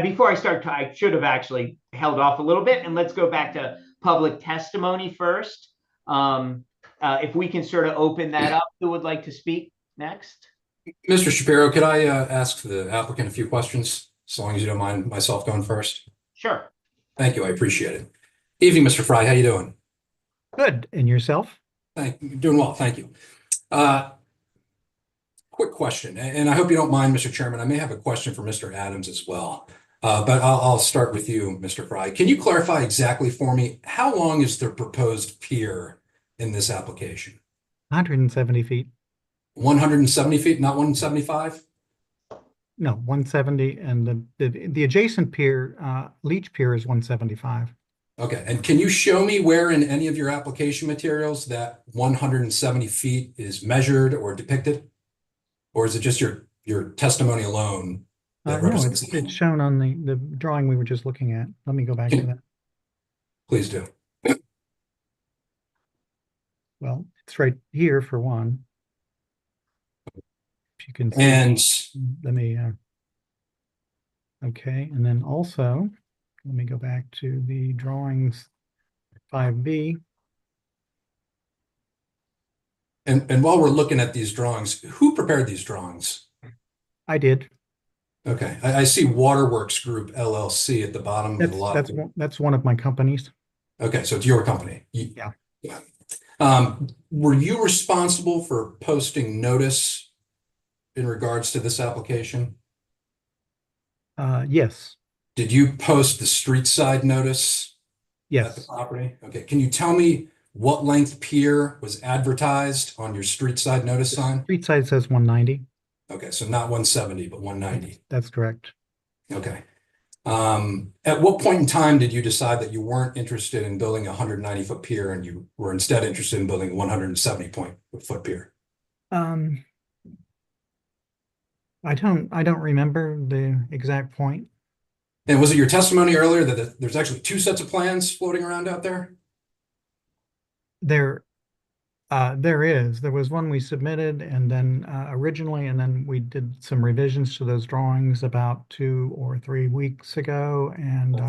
before I start, I should have actually held off a little bit, and let's go back to public testimony first. If we can sort of open that up, who would like to speak next? Mr. Shapiro, could I ask the applicant a few questions, as long as you don't mind myself going first? Sure. Thank you. I appreciate it. Evening, Mr. Fry. How you doing? Good. And yourself? Doing well. Thank you. Quick question, and I hope you don't mind, Mr. Chairman. I may have a question for Mr. Adams as well, but I'll start with you, Mr. Fry. Can you clarify exactly for me, how long is the proposed pier in this application? 170 feet. 170 feet, not 175? No, 170, and the adjacent pier, Leach Pier, is 175. Okay, and can you show me where in any of your application materials that 170 feet is measured or depicted? Or is it just your testimony alone that No, represents it's shown on the drawing we were just looking at. Let me go back to that. Please do. Well, it's right here for one. If you can see. And let me, okay, and then also, let me go back to the drawings 5B. And while we're looking at these drawings, who prepared these drawings? I did. Okay, I see Waterworks Group LLC at the bottom of the lot. That's one of my companies. Okay, so it's your company. Yeah. Were you responsible for posting notice in regards to this application? Yes. Did you post the street side notice? Yes. At the property? Okay, can you tell me what length pier was advertised on your street side notice sign? Street side says 190. Okay, so not 170, but 190. That's correct. Okay. At what point in time did you decide that you weren't interested in building a 190-foot pier and you were instead interested in building a 170-foot pier? I don't remember the exact point. And was it your testimony earlier that there's actually two sets of plans floating around out there? There was one we submitted and then originally, and then we did some revisions to those drawings about 2 or 3 weeks ago, and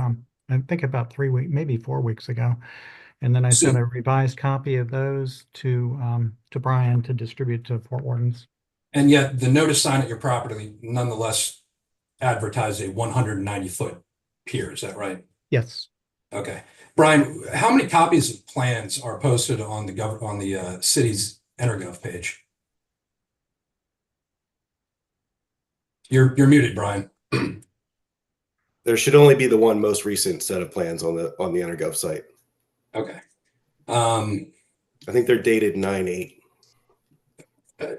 I think about 3 weeks, maybe 4 weeks ago, and then I sent a revised copy of those to Brian to distribute to Fort Wardens. And yet the notice sign at your property nonetheless advertised a 190-foot pier. Is that right? Yes. Okay. Brian, how many copies of plans are posted on the city's EnerGov page? You're muted, Brian. There should only be the one most recent set of plans on the EnerGov site. Okay. I think they're dated 9/8.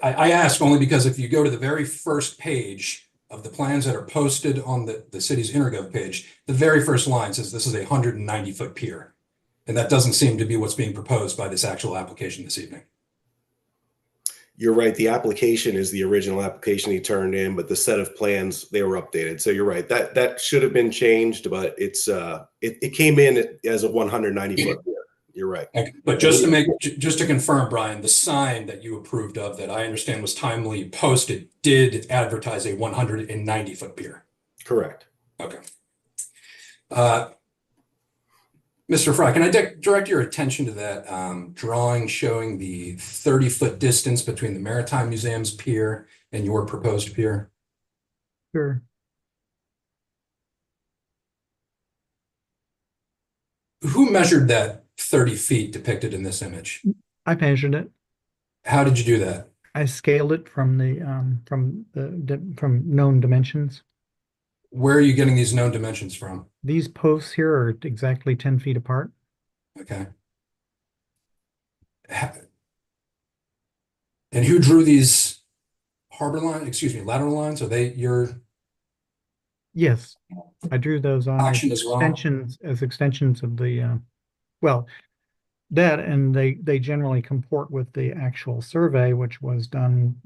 I ask only because if you go to the very first page of the plans that are posted on the city's EnerGov page, the very first line says this is a 190-foot pier. And that doesn't seem to be what's being proposed by this actual application this evening. You're right. The application is the original application he turned in, but the set of plans, they were updated. So you're right. That should have been changed, but it came in as a 190-foot pier. You're right. Okay. But just to confirm, Brian, the sign that you approved of that I understand was timely posted did advertise a 190-foot pier. Correct. Okay. Mr. Fry, can I direct your attention to that drawing showing the 30-foot distance between the Maritime Museum's pier and your proposed pier? Sure. Who measured that 30 feet depicted in this image? I measured it. How did you do that? I scaled it from known dimensions. Where are you getting these known dimensions from? These posts here are exactly 10 feet apart. Okay. And who drew these lateral lines? Are they your? Yes, I drew those on extensions as extensions of the, well, that, and they generally comport with the actual survey, which was done,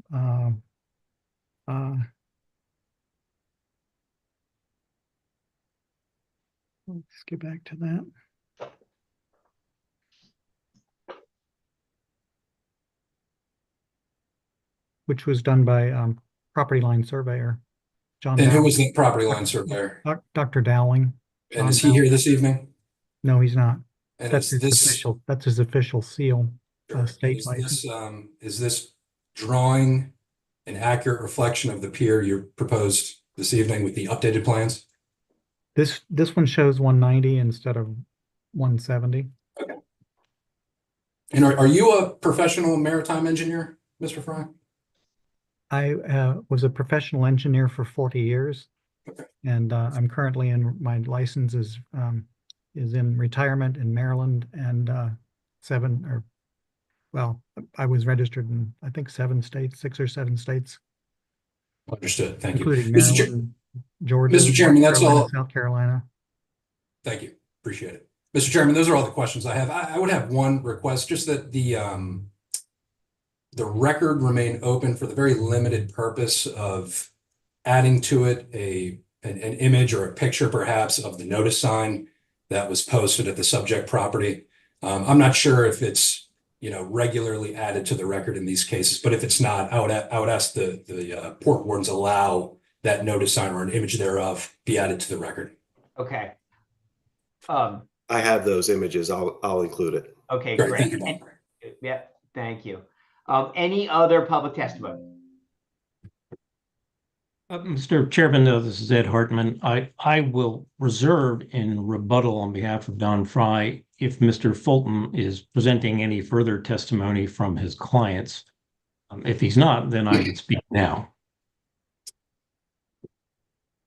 let's get back to that. Which was done by property line surveyor, John. And who was the property line surveyor? Dr. Dowling. And is he here this evening? No, he's not. And that's his official seal. State license. Is this drawing an accurate reflection of the pier you proposed this evening with the updated plans? This one shows 190 instead of 170. Okay. And are you a professional maritime engineer, Mr. Fry? I was a professional engineer for 40 years. Okay. And I'm currently my license is in retirement in Maryland, and I was registered in, I think, 7 states, 6 or 7 states. Understood. Thank including you. Maryland, Georgia, Mr. Chairman, that's all. South Carolina. Thank you. Appreciate it. Mr. Chairman, those are all the questions I have. I would have one request, just that the record remain open for the very limited purpose of adding to it an image or a picture perhaps of the notice sign that was posted at the subject property. I'm not sure if it's, regularly added to the record in these cases, but if it's not, I would ask the port wardens allow that notice sign or an image thereof be added to the record. Okay. I have those images. I'll include it. Okay, Great. great. Thank you, Bob. Yeah, thank you. Any other public testimony? Mr. Chairman, this is Ed Hartman. I will reserve in rebuttal on behalf of Don Fry if Mr. Fulton is presenting any further testimony from his clients. If he's not, then I would speak now.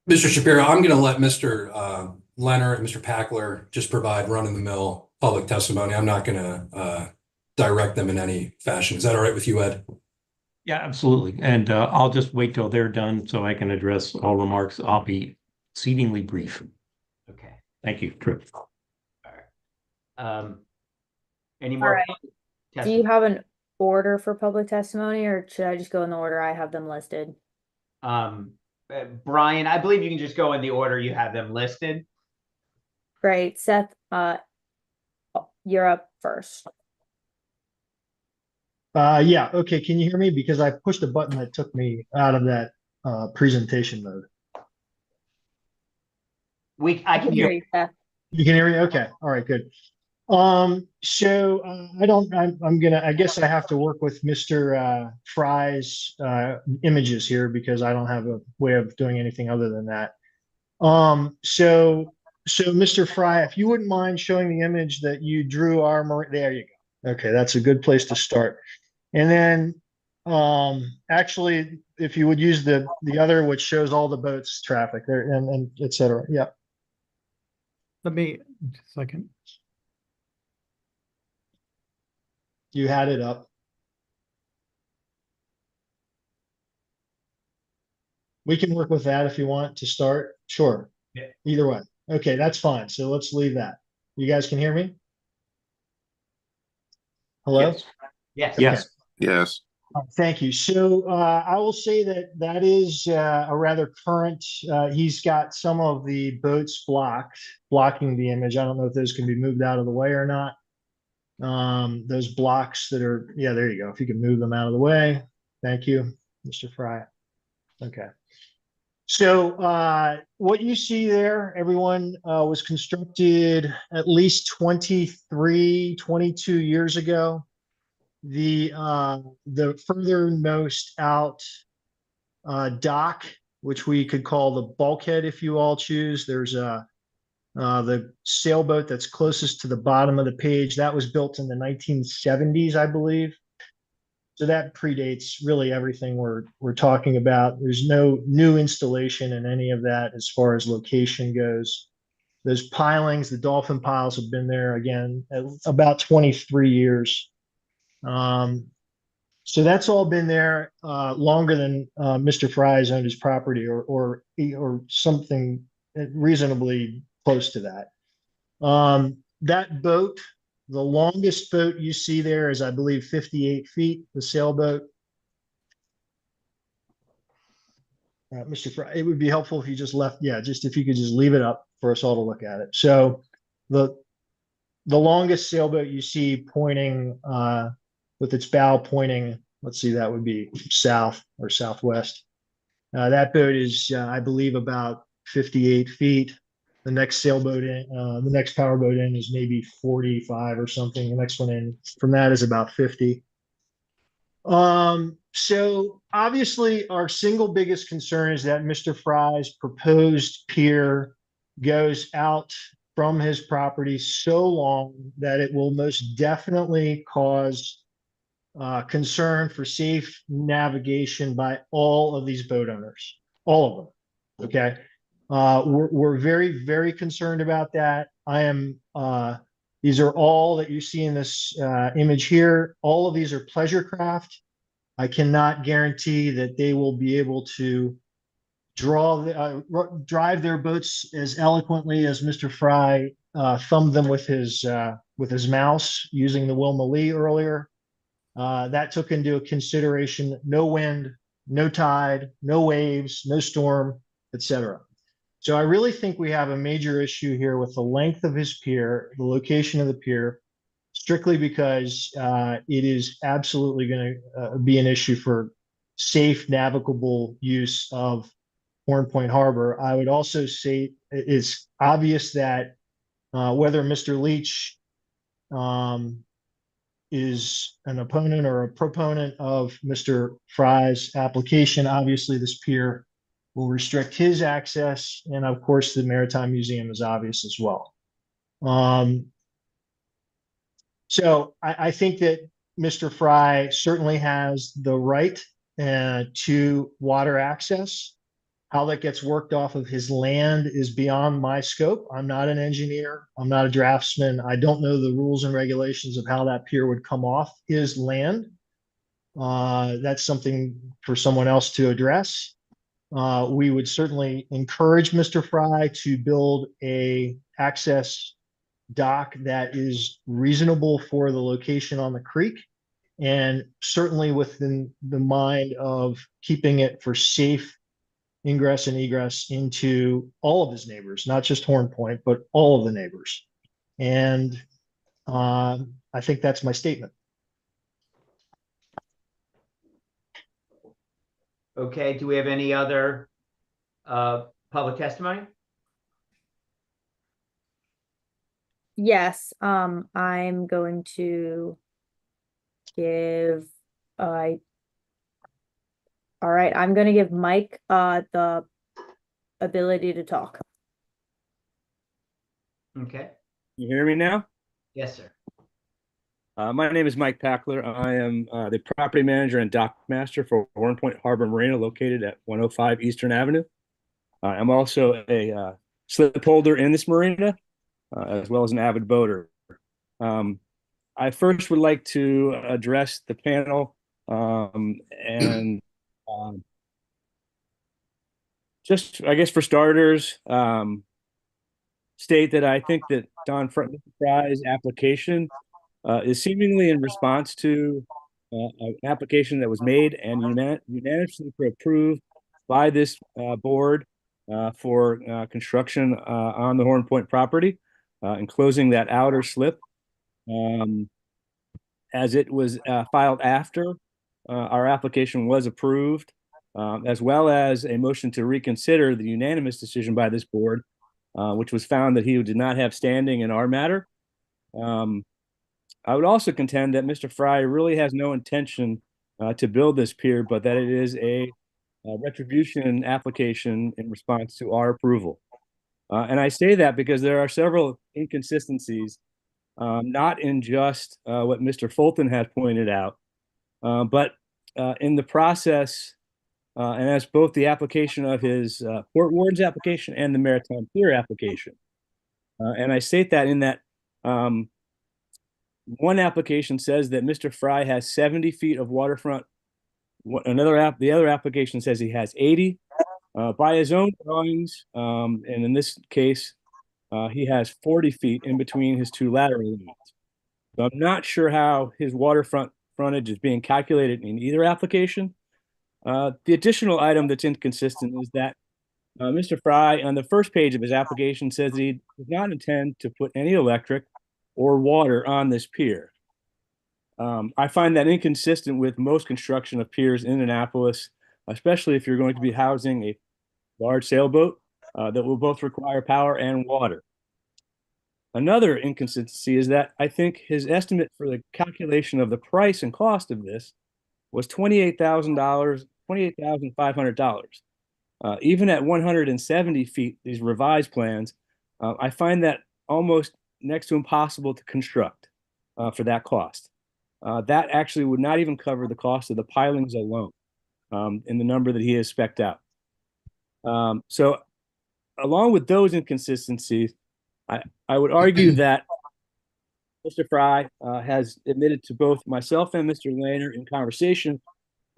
Mr. Shapiro, I'm going to let Mr. Leonard and Mr. Packler just provide run-of-the-mill public testimony. I'm not going to direct them in any fashion. Is that all right with you, Ed? Yeah, absolutely. And I'll just wait till they're done so I can address all remarks. I'll be exceedingly brief. Okay. Thank you, Trip. All right. Any more? All right. Do you have an order for public testimony, or should I just go in the order I have them listed? Brian, I believe you can just go in the order you have them listed. Great. Seth, you're up first. Yeah, okay, can you hear me? Because I pushed a button that took me out of that presentation mode. I can hear you. Seth. You can hear me? Okay, all right, good. So I guess I have to work with Mr. Fry's images here because I don't have a way of doing anything other than that. So Mr. Fry, if you wouldn't mind showing the image that you drew there you go. Okay, that's a good place to start. And then actually, if you would use the other, which shows all the boats traffic there and et cetera. Yeah. Let me just a second. You had it up. We can work with that if you want to start. Sure. Yeah. Either way. Okay, that's fine. So let's leave that. You guys can hear me? Hello? Yes. Okay. Yes. Yes. Thank you. So I will say that is a rather current, he's got some of the boats blocking the image. I don't know if those can be moved out of the way or not. Those blocks that are, yeah, there you go. If you can move them out of the way. Thank you, Mr. Fry. Okay. So what you see there, everyone, was constructed at least 23, 22 years ago. The furthermost out dock, which we could call the bulkhead if you all choose. There's the sailboat that's closest to the bottom of the page. That was built in the 1970s, I believe. So that predates really everything we're talking about. There's no new installation in any of that as far as location goes. Those pilings, the dolphin piles, have been there again about 23 years. So that's all been there longer than Mr. Fry's owned his property or something reasonably close to that. That boat, the longest boat you see there is, I believe, 58 feet, the sailboat. Mr. Fry, it would be helpful if you just left, just if you could just leave it up for us all to look at it. So the longest sailboat you see pointing with its bow pointing, let's see, that would be south or southwest. That boat is, I believe, about 58 feet. The next sailboat in, the next powerboat in is maybe 45 or something. The next one in from that is about 50. So obviously our single biggest concern is that Mr. Fry's proposed pier goes out from his property so long that it will most definitely cause concern for safe navigation by all of these boat owners, all of them. Okay. We're very, very concerned about that. These are all that you see in this image here. All of these are pleasure craft. I cannot guarantee that they will be able to drive their boats as eloquently as Mr. Fry thumbed them with his mouse using the Wilma Lee earlier. That took into consideration no wind, no tide, no waves, no storm, etc. So I really think we have a major issue here with the length of his pier, the location of the pier, strictly because it is absolutely going to be an issue for safe navigable use of Horn Point Harbor. I would also say it's obvious that whether Mr. Leach is an opponent or a proponent of Mr. Fry's application, obviously this pier will restrict his access, and of course the Maritime Museum is obvious as well. So I think that Mr. Fry certainly has the right to water access. How that gets worked off of his land is beyond my scope. I'm not an engineer. I'm not a draftsman. I don't know the rules and regulations of how that pier would come off his land. That's something for someone else to address. We would certainly encourage Mr. Fry to build a access dock that is reasonable for the location on the creek, and certainly within the mind of keeping it for safe ingress and egress into all of his neighbors, not just Horn Point, but all of the neighbors. And I think that's my statement. Okay, do we have any other public testimony? Yes, I'm going to give all right, I'm going to give Mike the ability to talk. Okay. You hear me now? Yes, sir. My name is Mike Packler. I am the property manager and dock master for Horn Point Harbor Marina, located at 105 Eastern Avenue. I'm also a slip holder in this marina, as well as an avid boater. I first would like to address the panel and just, I guess, for starters, state that I think that Don Fry's application is seemingly in response to an application that was made and unanimously approved by this board for construction on the Horn Point property, enclosing that outer slip. As it was filed after our application was approved, as well as a motion to reconsider the unanimous decision by this board, which was found that he did not have standing in our matter. I would also contend that Mr. Fry really has no intention to build this pier, but that it is a retribution application in response to our approval. And I say that because there are several inconsistencies, not in just what Mr. Fulton has pointed out, but in the process, and as both the application of his Port Wardens application and the Maritime Pier application. And I state that in that one application says that Mr. Fry has 70 feet of waterfront. The other application says he has 80. By his own drawings, and in this case, he has 40 feet in between his two lateral lines. So I'm not sure how his waterfront frontage is being calculated in either application. The additional item that's inconsistent is that Mr. Fry, on the first page of his application, says that he does not intend to put any electric or water on this pier. I find that inconsistent with most construction of piers in Annapolis, especially if you're going to be housing a large sailboat that will both require power and water. Another inconsistency is that I think his estimate for the calculation of the price and cost of this was $28,500. Even at 170 feet, these revised plans, I find that almost next to impossible to construct for that cost. That actually would not even cover the cost of the pilings alone in the number that he has spec'd out. So along with those inconsistencies, I would argue that Mr. Fry has admitted to both myself and Mr. Lehner in conversation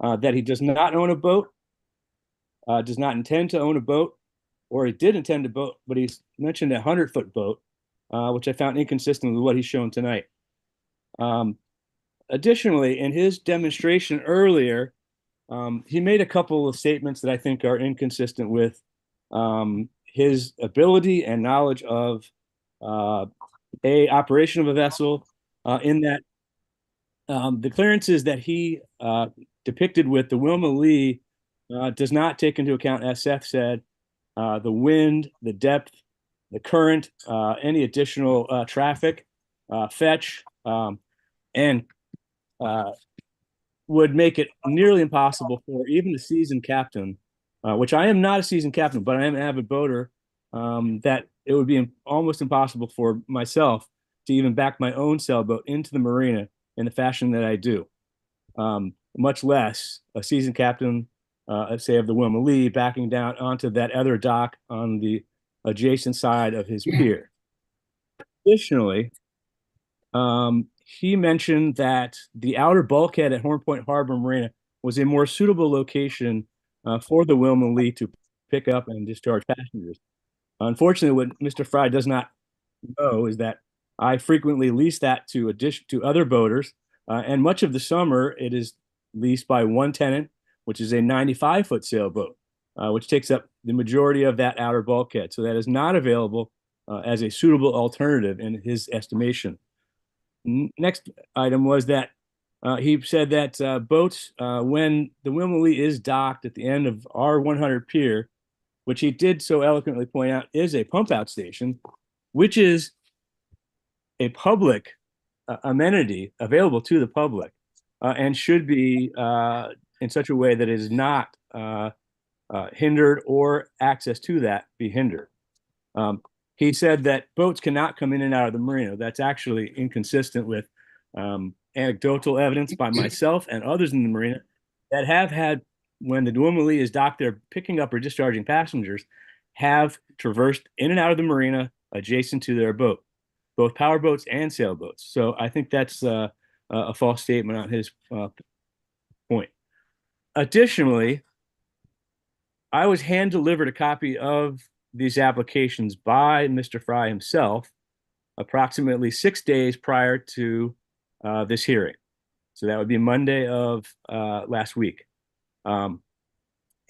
that he does not own a boat. does not intend to own a boat, or he did intend to boat, but he's mentioned a 100-foot boat, which I found inconsistent with what he's shown tonight. Additionally, in his demonstration earlier, he made a couple of statements that I think are inconsistent with his ability and knowledge of operation of a vessel, in that the clearances that he depicted with the Wilma Lee does not take into account, as Seth said, the wind, the depth, the current, any additional traffic, fetch, and would make it nearly impossible for even a seasoned captain, which I am not a seasoned captain, but I am an avid boater, that it would be almost impossible for myself to even back my own sailboat into the marina in the fashion that I do, much less a seasoned captain, say of the Wilma Lee, backing down onto that other dock on the adjacent side of his pier. Additionally, he mentioned that the outer bulkhead at Horn Point Harbor Marina was a more suitable location for the Wilma Lee to pick up and discharge passengers. Unfortunately, what Mr. Fry does not know is that I frequently lease that to other boaters, and much of the summer it is leased by one tenant, which is a 95-foot sailboat, which takes up the majority of that outer bulkhead. So that is not available as a suitable alternative in his estimation. Next item was that he said that boats, when the Wilma Lee is docked at the end of R100 Pier, which he did so eloquently point out is a pump out station, which is a public amenity available to the public, and should be in such a way that it is not hindered or access to that be hindered. He said that boats cannot come in and out of the marina. That's actually inconsistent with anecdotal evidence by myself and others in the marina that have had, when the Wilma Lee is docked there picking up or discharging passengers, have traversed in and out of the marina adjacent to their boat, both power boats and sailboats. So I think that's a false statement on his point. Additionally, I was hand delivered a copy of these applications by Mr. Fry himself approximately 6 days prior to this hearing. So that would be Monday of last week. So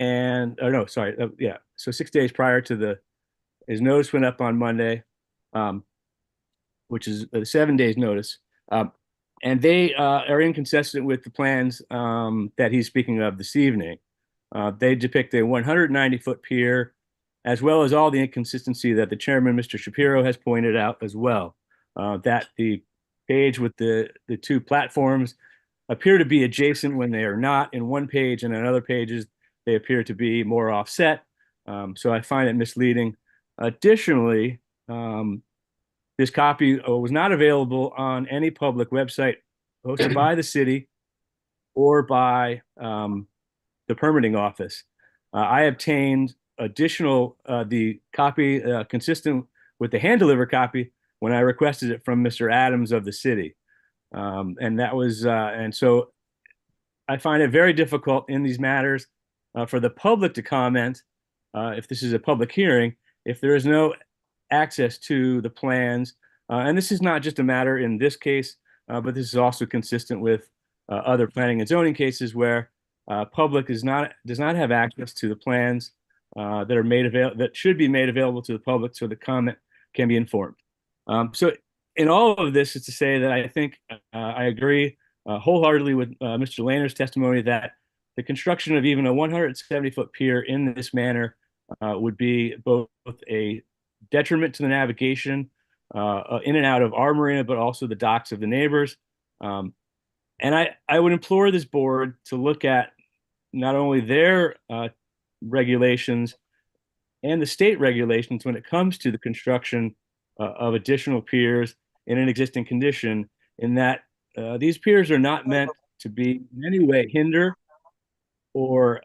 6 days prior to his notice went up on Monday, which is 7 days notice. And they are inconsistent with the plans that he's speaking of this evening. They depict a 190-foot pier, as well as all the inconsistency that the chairman, Mr. Shapiro, has pointed out as well. That the page with the two platforms appear to be adjacent when they are not in one page, and in other pages they appear to be more offset. So I find it misleading. Additionally, this copy was not available on any public website hosted by the city or by the permitting office. I obtained additional the copy consistent with the hand delivered copy when I requested it from Mr. Adams of the city, and that was and so I find it very difficult in these matters for the public to comment if this is a public hearing, if there is no access to the plans. And this is not just a matter in this case, but this is also consistent with other planning and zoning cases where public does not have access to the plans that are made available, that should be made available to the public, so the comment can be informed. So in all of this is to say that I think I agree wholeheartedly with Mr. Lehner's testimony that the construction of even a 170-foot pier in this manner would be both a detriment to the navigation in and out of our marina, but also the docks of the neighbors. And I would implore this board to look at not only their regulations and the state regulations when it comes to the construction of additional piers in an existing condition, in that these piers are not meant to be in any way hinder or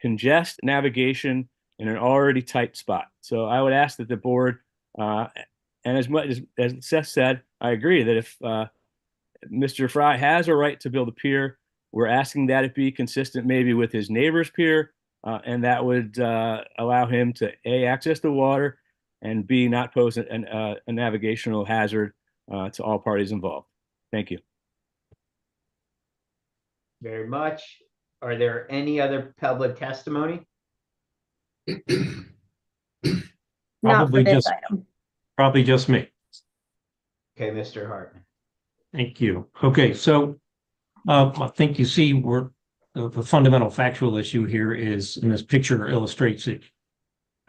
congest navigation in an already tight spot. So I would ask that the board, and as much as Seth said, I agree that if Mr. Fry has a right to build a pier, we're asking that it be consistent maybe with his neighbor's pier, and that would allow him to A, access the water, and B, not pose a navigational hazard to all parties involved. Thank you. Very much. Are there any other public testimony? Not for this item. Probably just me. Okay, Mr. Hartman. Thank you. Okay, so I think you see where the fundamental factual issue here is, and this picture illustrates it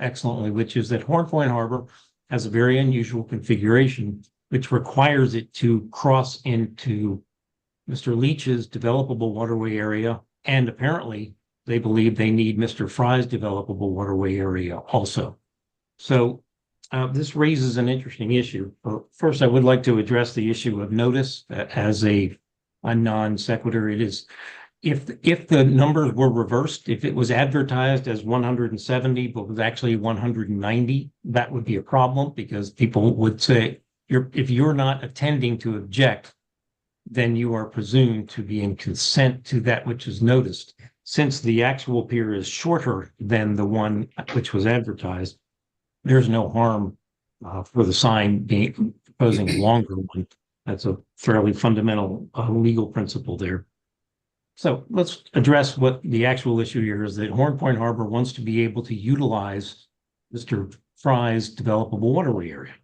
excellently, which is that Horn Point Harbor has a very unusual configuration, which requires it to cross into Mr. Leach's developable waterway area, and apparently they believe they need Mr. Fry's developable waterway area also. So this raises an interesting issue. First, I would like to address the issue of notice as a non sequitur. It is, if the numbers were reversed, if it was advertised as 170 but was actually 190, that would be a problem, because people would say, if you're not attending to object, then you are presumed to be in consent to that which is noticed. Since the actual pier is shorter than the one which was advertised, there's no harm for the sign being proposing a longer one. That's a fairly fundamental legal principle there. So let's address what the actual issue here is, that Horn Point Harbor wants to be able to utilize Mr. Fry's developable waterway area.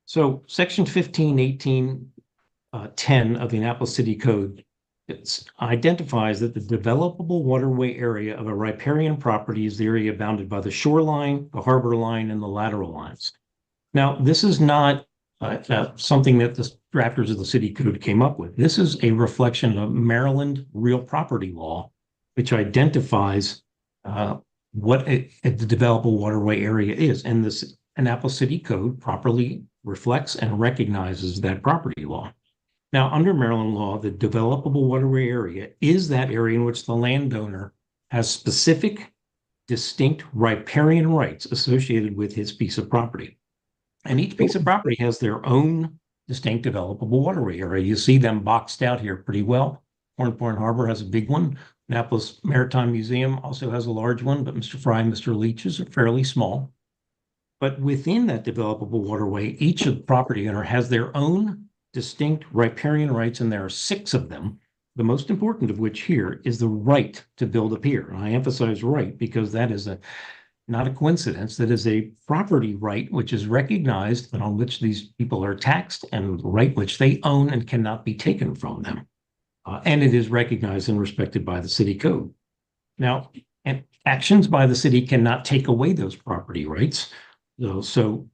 So section 151810 of the Annapolis City Code, it identifies that the developable waterway area of a riparian property is the area bounded by the shoreline, the harbor line, and the lateral lines. Now, this is not something that the drafters of the city code came up with. This is a reflection of Maryland real property law, which identifies what the developable waterway area is. And this Annapolis City Code properly reflects and recognizes that property law. Now, under Maryland law, the developable waterway area is that area in which the landowner has specific, distinct riparian rights associated with his piece of property. And each piece of property has their own distinct developable waterway area. You see them boxed out here pretty well. Horn Point Harbor has a big one. Annapolis Maritime Museum also has a large one, but Mr. Fry and Mr. Leach's are fairly small. But within that developable waterway, each of the property owner has their own distinct riparian rights, and there are 6 of them, the most important of which here is the right to build a pier. And I emphasize right because that is not a coincidence. That is a property right which is recognized and on which these people are taxed, and right which they own and cannot be taken from them. And it is recognized and respected by the city code. Now, and actions by the city cannot take away those property rights. So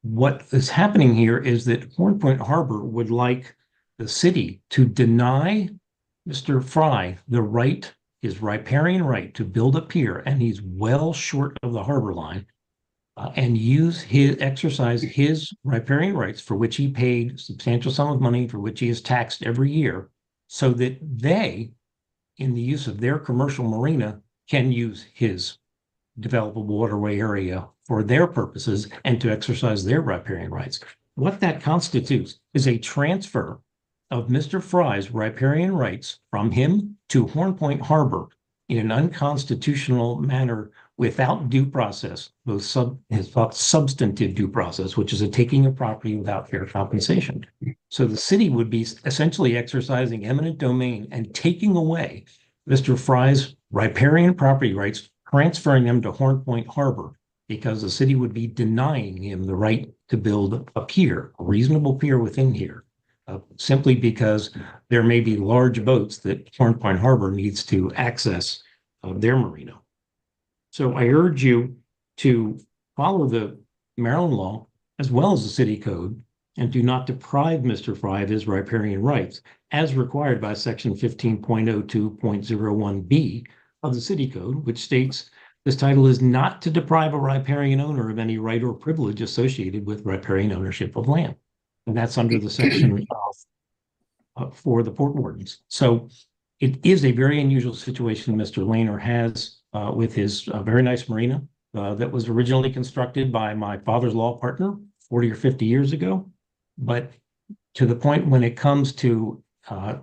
what is happening here is that Horn Point Harbor would like the city to deny Mr. Fry the right, his riparian right, to build a pier, and he's well short of the harbor line, and exercise his riparian rights, for which he paid a substantial sum of money, for which he is taxed every year, so that they, in the use of their commercial marina, can use his developable waterway area for their purposes and to exercise their riparian rights. What that constitutes is a transfer of Mr. Fry's riparian rights from him to Horn Point Harbor in an unconstitutional manner without due process, both substantive due process, which is a taking of property without fair compensation. So the city would be essentially exercising eminent domain and taking away Mr. Fry's riparian property rights, transferring them to Horn Point Harbor, because the city would be denying him the right to build a pier, a reasonable pier within here, simply because there may be large boats that Horn Point Harbor needs to access their marina. So I urge you to follow the Maryland law as well as the city code, and do not deprive Mr. Fry of his riparian rights as required by section 15.02.01B of the city code, which states this title is not to deprive a riparian owner of any right or privilege associated with riparian ownership of land. And that's under the section for the port wardens. So it is a very unusual situation Mr. Lehner has with his very nice marina that was originally constructed by my father's law partner 40 or 50 years ago. But to the point when it comes to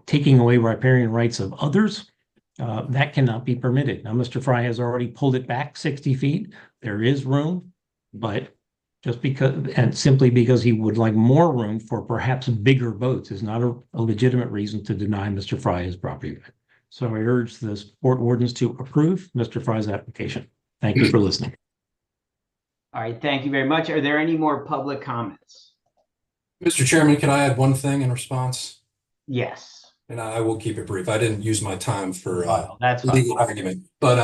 taking away riparian rights of others, that cannot be permitted. Now, Mr. Fry has already pulled it back 60 feet. There is room, but just because, and simply because he would like more room for perhaps bigger boats is not a legitimate reason to deny Mr. Fry his property right. So I urge the Port Wardens to approve Mr. Fry's application. Thank you for listening. All right, thank you very much. Are there any more public comments? Mr. Chairman, can I add one thing in response? Yes. And I will keep it brief. I didn't use my time for that's legal argument, but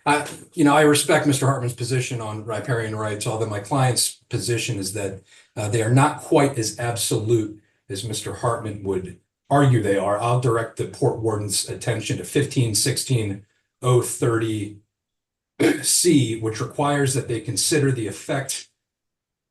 I respect Mr. Hartman's position on riparian rights, although my client's position is that they are not quite as absolute as Mr. Hartman would argue they are. I'll direct the Port Warden's attention to 15-16-030C, which requires that they consider the effect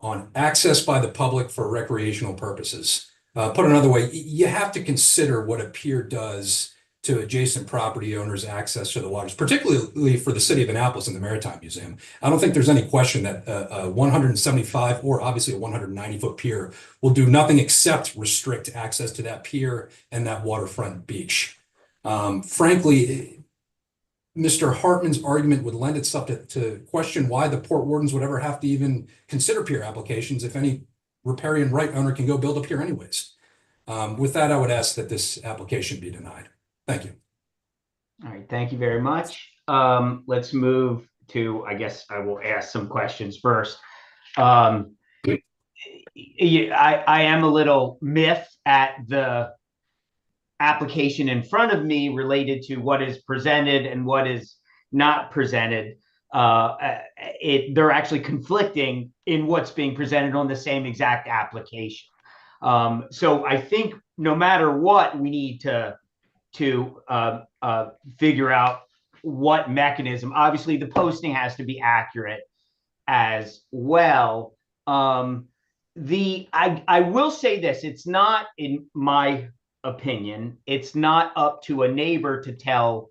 on access by the public for recreational purposes. Put another way, you have to consider what a pier does to adjacent property owners' access to the waters, particularly for the city of Annapolis and the Maritime Museum. I don't think there's any question that a 175 or obviously a 190-foot pier will do nothing except restrict access to that pier and that waterfront beach. Frankly, Mr. Hartman's argument would lend itself to question why the Port Wardens would ever have to even consider pier applications if any riparian right owner can go build a pier anyways. With that, I would ask that this application be denied. Thank you. All right, thank you very much. Let's move to, I guess I will ask some questions first. I am a little miffed at the application in front of me related to what is presented and what is not presented. They're actually conflicting in what's being presented on the same exact application. So I think no matter what, we need to figure out what mechanism. Obviously, the posting has to be accurate as well. I will say this: it's not, in my opinion, it's not up to a neighbor to tell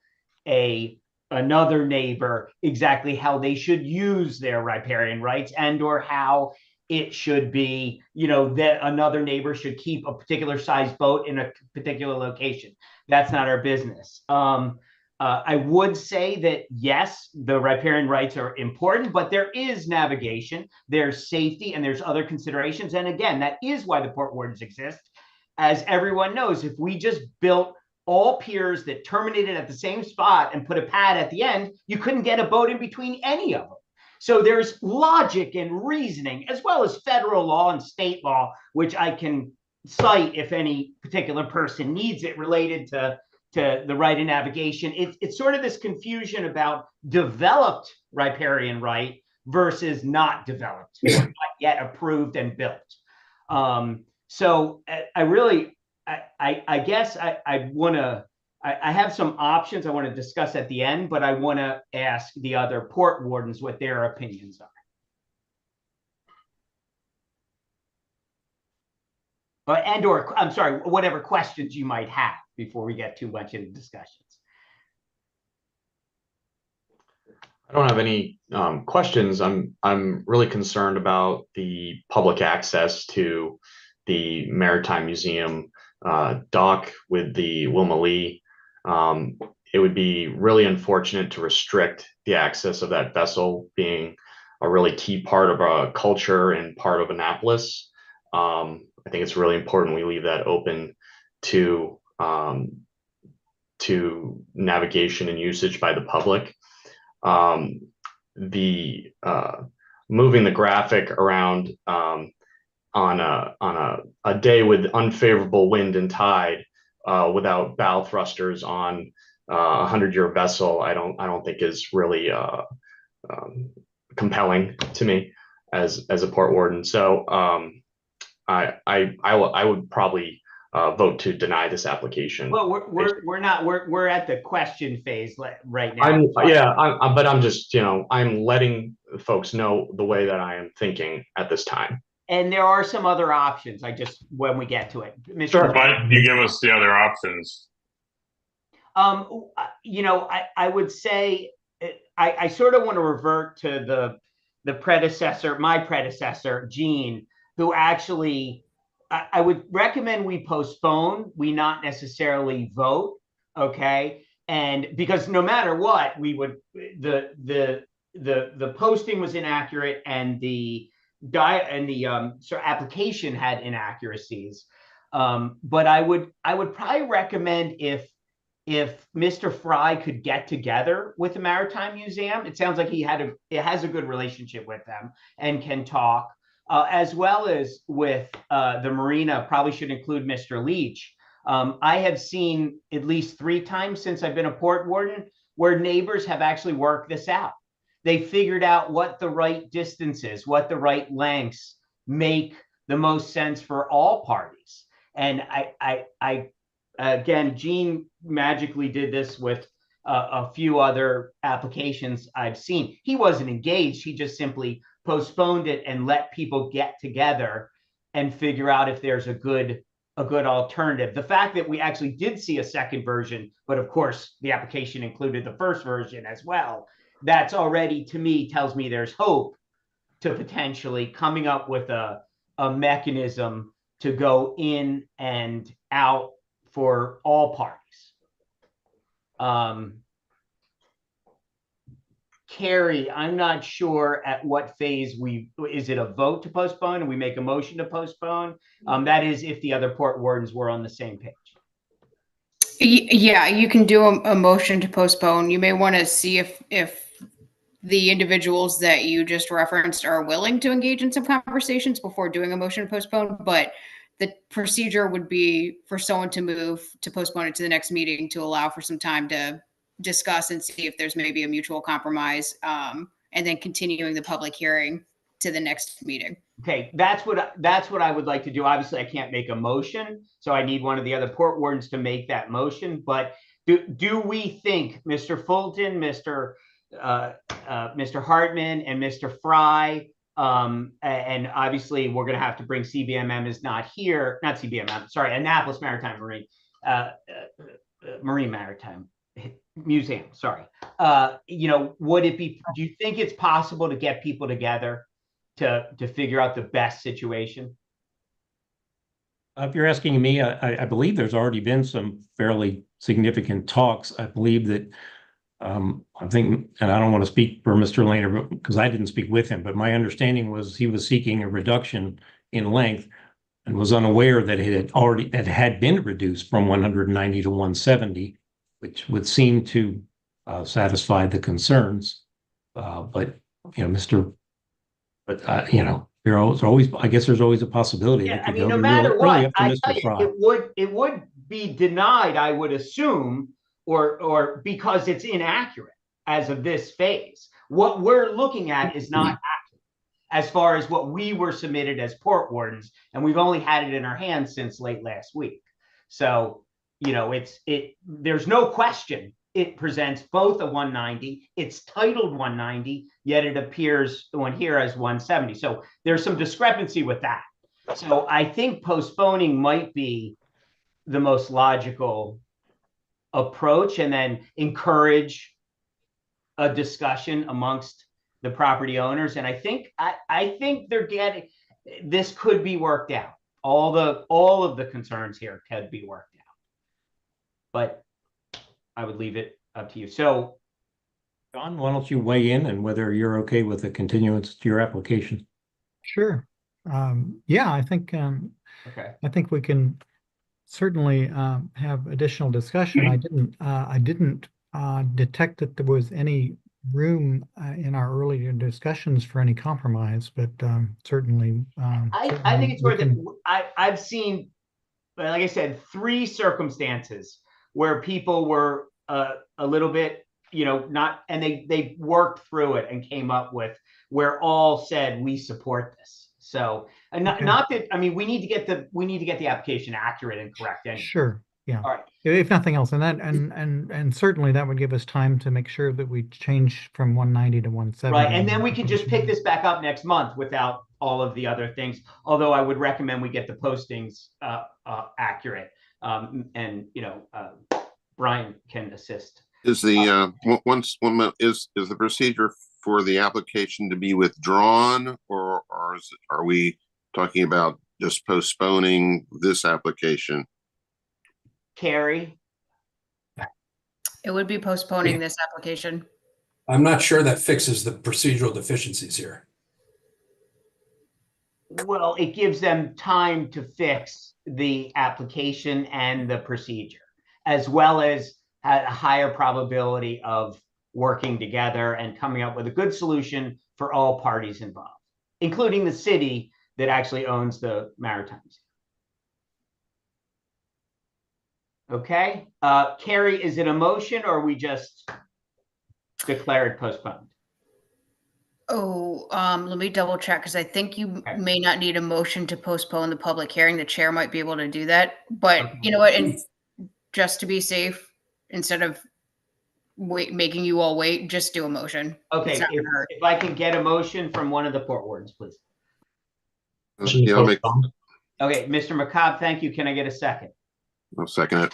another neighbor exactly how they should use their riparian rights and or how it should be, that another neighbor should keep a particular size boat in a particular location. That's not our business. I would say that, yes, the riparian rights are important, but there is navigation, there's safety, and there's other considerations. And again, that is why the Port Wardens exist. As everyone knows, if we just built all piers that terminated at the same spot and put a pad at the end, you couldn't get a boat in between any of them. So there's logic and reasoning, as well as federal law and state law, which I can cite if any particular person needs it, related to the right of navigation. It's sort of this confusion about developed riparian right versus not developed, or not yet approved and built. So I guess I want to, I have some options I want to discuss at the end, but I want to ask the other Port Wardens what their opinions are. And/or, I'm sorry, whatever questions you might have before we get too much into discussions. I don't have any questions. I'm really concerned about the public access to the Maritime Museum dock with the Wilma Lee. It would be really unfortunate to restrict the access of that vessel, being a really key part of our culture and part of Annapolis. I think it's really important we leave that open to navigation and usage by the public. Moving the graphic around on a day with unfavorable wind and tide without bow thrusters on a 100-year vessel, I don't think is really compelling to me as a Port Warden. So I would probably vote to deny this application. Well, we're at the question phase right now. But I'm just, I'm letting folks know the way that I am thinking at this time. And there are some other options. When we get to it, Sure. Why don't you give us the other options? I would say I sort of want to revert to the predecessor, my predecessor, Gene, who actually, I would recommend we postpone, we not necessarily vote, okay? And because no matter what, we would, the posting was inaccurate, and the application had inaccuracies. But I would probably recommend if Mr. Fry could get together with the Maritime Museum. It sounds like it has a good relationship with them and can talk, as well as with the marina. Probably should include Mr. Leach. I have seen at least 3 times since I've been a port warden where neighbors have actually worked this out. They figured out what the right distance is, what the right lengths make the most sense for all parties. And I again, Gene magically did this with a few other applications I've seen. He wasn't engaged. He just simply postponed it and let people get together and figure out if there's a good alternative. The fact that we actually did see a second version, but of course the application included the first version as well, that's already, to me, tells me there's hope to potentially coming up with a mechanism to go in and out for all parties. Carrie, I'm not sure at what phase is it a vote to postpone and we make a motion to postpone? That is if the other port wardens were on the same page. Yeah, you can do a motion to postpone. You may want to see if the individuals that you just referenced are willing to engage in some conversations before doing a motion to postpone. But the procedure would be for someone to move to postpone it to the next meeting to allow for some time to discuss and see if there's maybe a mutual compromise, and then continuing the public hearing to the next meeting. Okay, that's what I would like to do. Obviously, I can't make a motion, so I need one of the other port wardens to make that motion. But do we think Mr. Fulton, Mr. Hartman, and Mr. Fry, and obviously we're going to have to bring CBMM is not here, not CBMM, sorry, Annapolis Maritime Marine, Marine Maritime Museum, sorry. Would it be, do you think it's possible to get people together to figure out the best situation? If you're asking me, I believe there's already been some fairly significant talks. I believe that I think, and I don't want to speak for Mr. Lehner because I didn't speak with him, but my understanding was he was seeking a reduction in length and was unaware that it had been reduced from 190 to 170, which would seem to satisfy the concerns. But there's always, I guess there's always a possibility. Yeah, I mean, no matter what, I tell you, it would be denied, I would assume, or because it's inaccurate as of this phase. What we're looking at is not accurate as far as what we were submitted as port wardens, and we've only had it in our hands since late last week. So, there's no question it presents both a 190. It's titled 190, yet it appears on here as 170. So there's some discrepancy with that. So I think postponing might be the most logical approach, and then encourage a discussion amongst the property owners. And I think they're getting, this could be worked out. All of the concerns here could be worked out. But I would leave it up to you. So, John, why don't you weigh in and whether you're okay with the continuance to your application? Sure. Yeah, I think okay. I think we can certainly have additional discussion. I didn't detect that there was any room in our earlier discussions for any compromise, but certainly. I think it's worth it. I've seen, like I said, 3 circumstances where people were a little bit, not, and they worked through it and came up with where all said we support this. So, and not that, I mean, we need to get the application accurate and correct anyway. Sure. Yeah. All right. If nothing else, and certainly that would give us time to make sure that we change from 190 to 170. Right, and then we can just pick this back up next month without all of the other things. Although I would recommend we get the postings accurate, and Brian can assist. Is the is the procedure for the application to be withdrawn, or are we talking about just postponing this application? Carrie? It would be postponing this application. I'm not sure that fixes the procedural deficiencies here. Well, it gives them time to fix the application and the procedure, as well as a higher probability of working together and coming up with a good solution for all parties involved, including the city that actually owns the Maritimes. Okay, Carrie, is it a motion or we just declare it postponed? Oh, let me double check because I think you may not need a motion to postpone the public hearing. The chair might be able to do that, but you know what? And just to be safe, instead of making you all wait, just do a motion. Okay, if I can get a motion from one of the port wardens, please. Yeah, I'll make. Okay, Mr. McCobb, thank you. Can I get a second? I'll second it.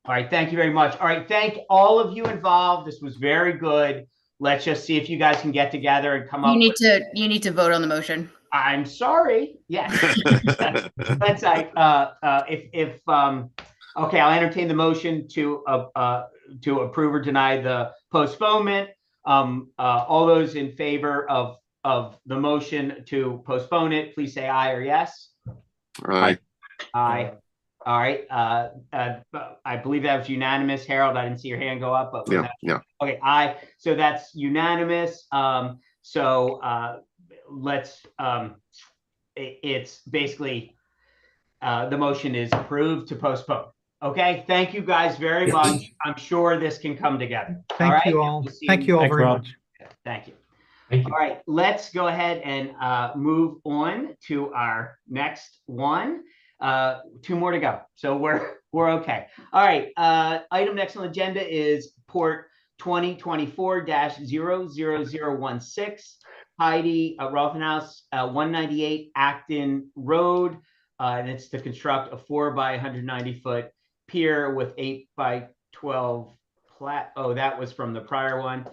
All right, thank you very much. All right, thank all of you involved. This was very good. Let's just see if you guys can get together and come up. You need to vote on the motion. I'm sorry. Yes. Let's okay, I'll entertain the motion to approve or deny the postponement. All those in favor of the motion to postpone it, please say aye or yes. Aye. Aye. All right. I believe that was unanimous. Harold, I didn't see your hand go up, but yeah. Okay. Aye. So that's unanimous. Let's. It's basically the motion is approved to postpone. Okay. Thank you guys very much. I'm sure this can come together. Thank you all. Thank you all very much. Thank you. All right. Let's go ahead and move on to our next one. 2 more to go, so we're okay. All right, item next on the agenda is Port 2024-00016 Heidi Rothenhaus, 198 Acton Road, and it's to construct a 4 by 190 foot pier with 8 by 12 plat. Oh, that was from the prior one.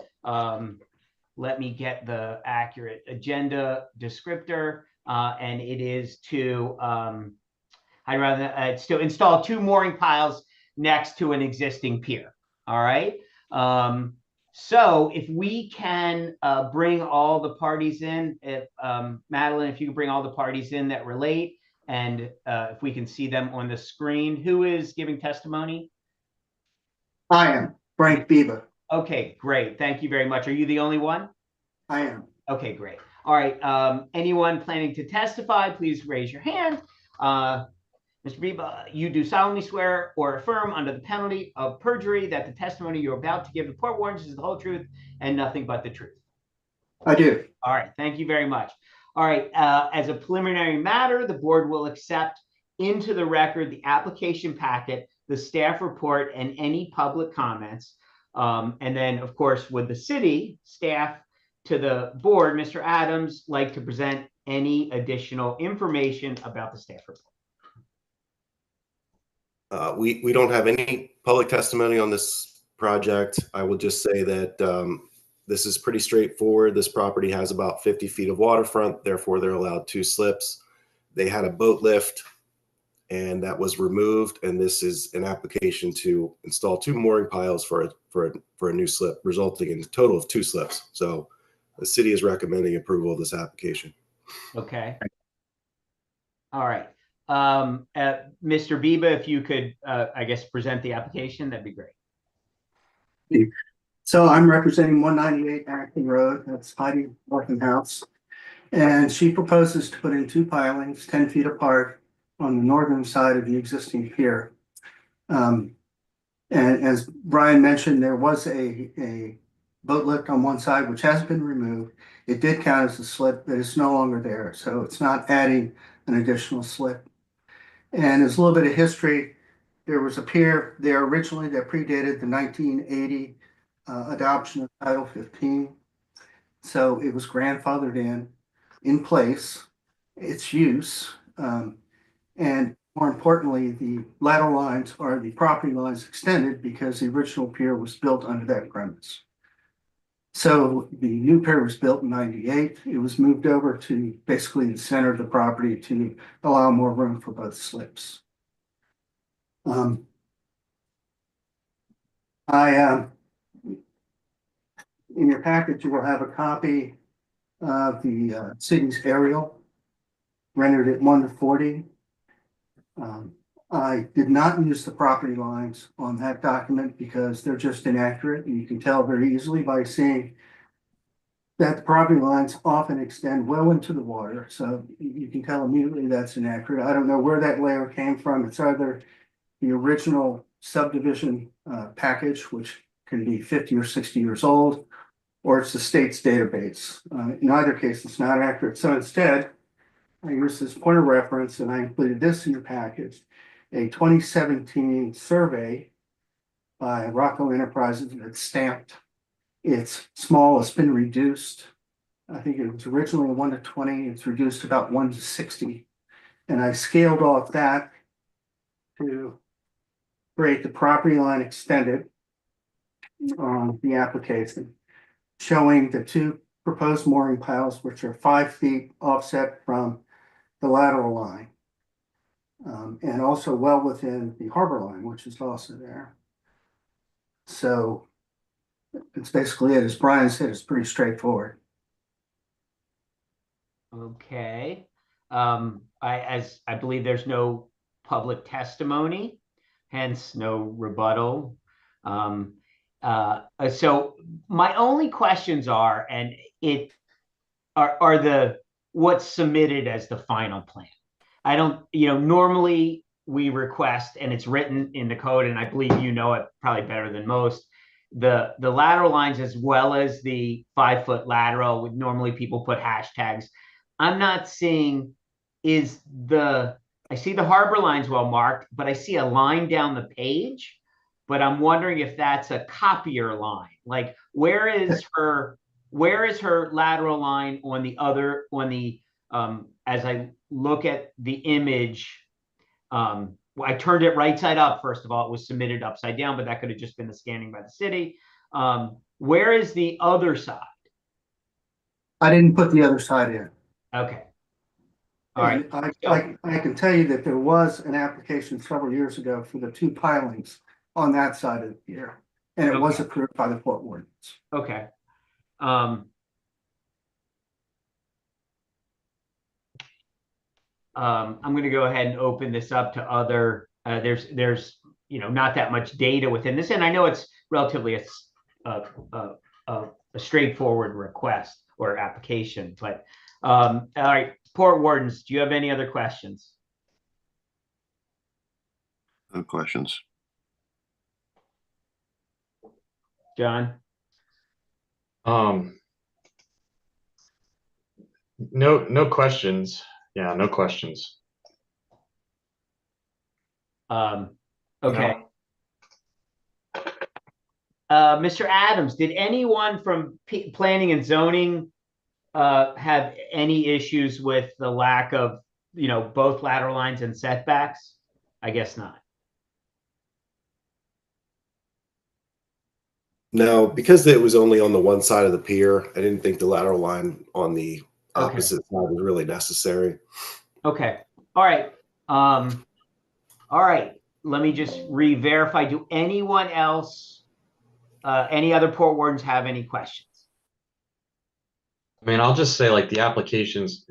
Let me get the accurate agenda descriptor, and it is to it's to install 2 mooring piles next to an existing pier. All right. So if we can bring all the parties in, Madeline, if you can bring all the parties in that relate, and if we can see them on the screen. Who is giving testimony? I am Frank Bieber. Okay, great. Thank you very much. Are you the only one? I am. Okay, great. All right. Anyone planning to testify, please raise your hand. Mr. Biba, you do solemnly swear or affirm under the penalty of perjury that the testimony you're about to give to Port Wardens is the whole truth and nothing but the truth? I do. All right. Thank you very much. All right. As a preliminary matter, the board will accept into the record the application packet, the staff report, and any public comments. And then, of course, would the city staff to the board, Mr. Adams, like to present any additional information about the staff report? We don't have any public testimony on this project. I will just say that this is pretty straightforward. This property has about 50 feet of waterfront, therefore they're allowed 2 slips. They had a boat lift and that was removed, and this is an application to install 2 mooring piles for a new slip, resulting in a total of 2 slips. So the city is recommending approval of this application. Okay. All right. Mr. Biba, if you could, I guess, present the application, that'd be great. So I'm representing 198 Acton Road. That's Heidi Rothenhaus. And she proposes to put in 2 pilings 10 feet apart on the northern side of the existing pier. And as Brian mentioned, there was a boat lift on one side, which has been removed. It did count as a slip, but it's no longer there. So it's not adding an additional slip. And as a little bit of history, there was a pier there originally that predated the 1980 adoption of Title 15. So it was grandfathered in place, its use, and more importantly, the lateral lines or the property lines extended because the original pier was built under that premise. So the new pier was built in '98. It was moved over to basically the center of the property to allow more room for both slips. In your package, you will have a copy of the city's aerial rendered at 1:40. I did not use the property lines on that document because they're just inaccurate. And you can tell very easily by seeing that the property lines often extend well into the water. So you can tell immediately that's inaccurate. I don't know where that layer came from. It's either the original subdivision package, which can be 50 or 60 years old, or it's the state's database. In either case, it's not accurate. So instead, I used this point of reference and I included this in your package, a 2017 survey by Rocco Enterprises that's stamped. It's small, it's been reduced. I think it was originally 1:20, it's reduced to about 1:60. And I scaled off that to create the property line extended on the application, showing the two proposed mooring piles, which are 5 feet offset from the lateral line. And also well within the harbor line, which is also there. So it's basically it. As Brian said, it's pretty straightforward. Okay. I believe there's no public testimony, hence no rebuttal. So my only questions are, and are what's submitted as the final plan. I don't, normally we request, and it's written in the code, and I believe you know it probably better than most, the lateral lines as well as the 5-foot lateral. Normally people put hashtags. I'm not seeing, I see the harbor lines well marked, but I see a line down the page, but I'm wondering if that's a copier line. Like where is her lateral line as I look at the image, I turned it right side up. First of all, it was submitted upside down, but that could have just been the scanning by the city. Where is the other side? I didn't put the other side in. Okay. All right. I can tell you that there was an application several years ago for the 2 pilings on that side of the pier, and it was approved by the Port Wardens. Okay. I'm going to go ahead and open this up to other. There's not that much data within this, and I know it's relatively a straightforward request or application. But all right, Port Wardens, do you have any other questions? No questions. John? No questions. Yeah, no questions. Okay. Mr. Adams, did anyone from planning and zoning have any issues with the lack of, both lateral lines and setbacks? I guess not. No, because it was only on the one side of the pier, I didn't think the lateral line on the opposite side was really necessary. Okay. All right. All right. Let me just re-verify. Do anyone else, any other Port Wardens have any questions? I mean, I'll just say, like, the applications,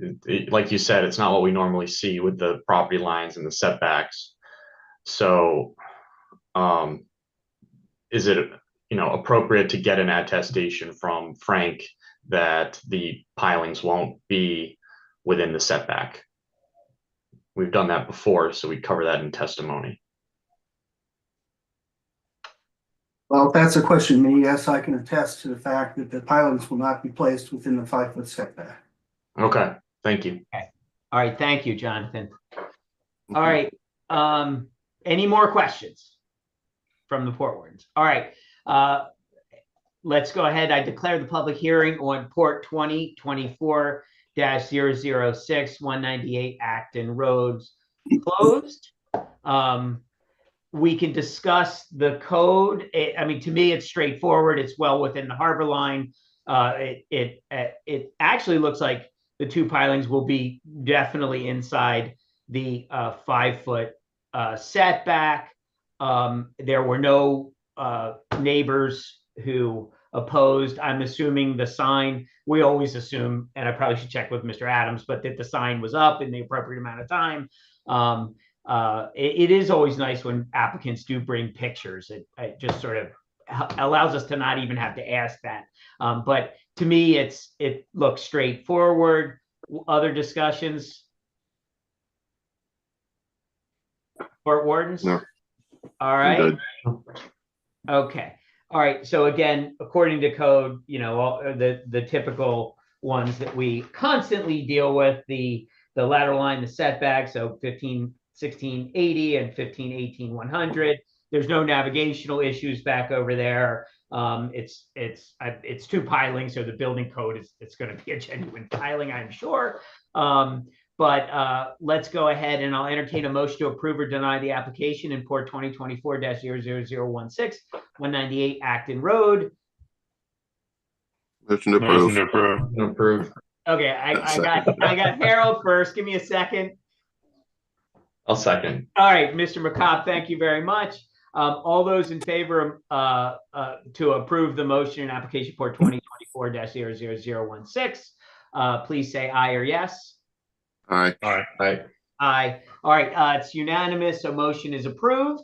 like you said, it's not what we normally see with the property lines and the setbacks. So, is it, appropriate to get an attestation from Frank that the pilings won't be within the setback? We've done that before, so we cover that in testimony. Well, if that's a question to me, yes, I can attest to the fact that the pilings will not be placed within the 5-foot setback. Okay, thank you. Okay. All right, thank you, Jonathan. All right, any more questions from the Port Wardens? All right, let's go ahead. I declare the public hearing on Port 2024-006 198 Acton Roads closed. We can discuss the code. I mean, to me, it's straightforward. It's well within the harbor line. It actually looks like the 2 pilings will be definitely inside the 5-foot setback. There were no neighbors who opposed. I'm assuming the sign, we always assume, and I probably should check with Mr. Adams, but that the sign was up in the appropriate amount of time. It is always nice when applicants do bring pictures. It just sort of allows us to not even have to ask that. But to me, it looks straightforward. Other discussions? Court wardens? No. All right. Okay. All right. So again, according to code, all the typical ones that we constantly deal with, the lateral line, the setback, so 15/16/80 and 15/18/100. There's no navigational issues back over there. It's two pilings, so the building code it's going to be a genuine piling, I'm sure. But let's go ahead and I'll entertain a motion to approve or deny the application in Port 2024-00016, 198 Acton Road. Motion to approve. Motion to approve. Okay, I got Harold first. Give me a second. I'll second. All right, Mr. McCobb, thank you very much. All those in favor to approve the motion in application Port 2024-00016, please say aye or yes. Aye. Aye. Aye. All right. It's unanimous. So motion is approved.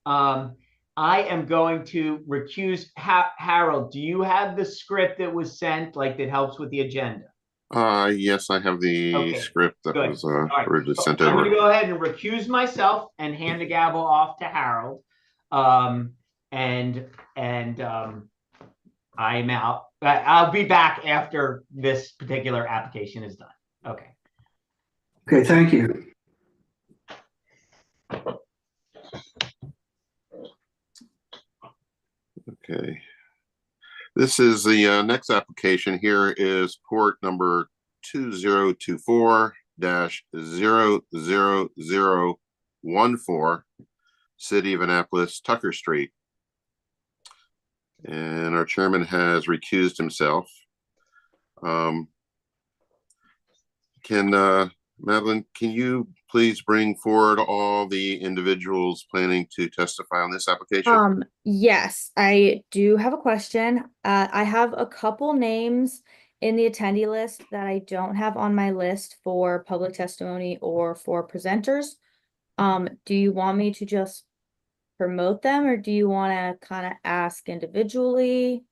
I am going to recuse. Harold, do you have the script that was sent, like that helps with the agenda? Yes, I have the script that Good. was Right. originally sent I'm over. going to go ahead and recuse myself and hand the gavel off to Harold. I'm out. I'll be back after this particular application is done. Okay. Okay, thank you. Okay. This is the next application. Here is port number 2024-00014, City of Annapolis, Tucker Street. And our chairman has recused himself. Madeline, can you please bring forward all the individuals planning to testify on this application? Yes, I do have a question. I have a couple names in the attendee list that I don't have on my list for public testimony or for presenters. Do you want me to just promote them, or do you want to kind of ask individually?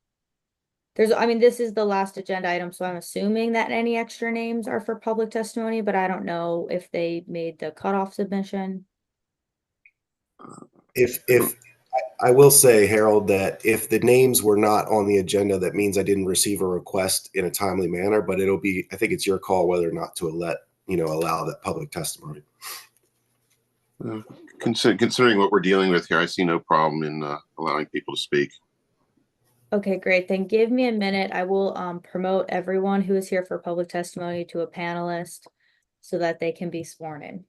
This is the last agenda item, so I'm assuming that any extra names are for public testimony, but I don't know if they made the cutoff submission. If I will say, Harold, that if the names were not on the agenda, that means I didn't receive a request in a timely manner, but I think it's your call whether or not to allow that public testimony. Considering what we're dealing with here, I see no problem in allowing people to speak. Okay, great. Then give me a minute. I will promote everyone who is here for public testimony to a panelist so that they can be sworn in.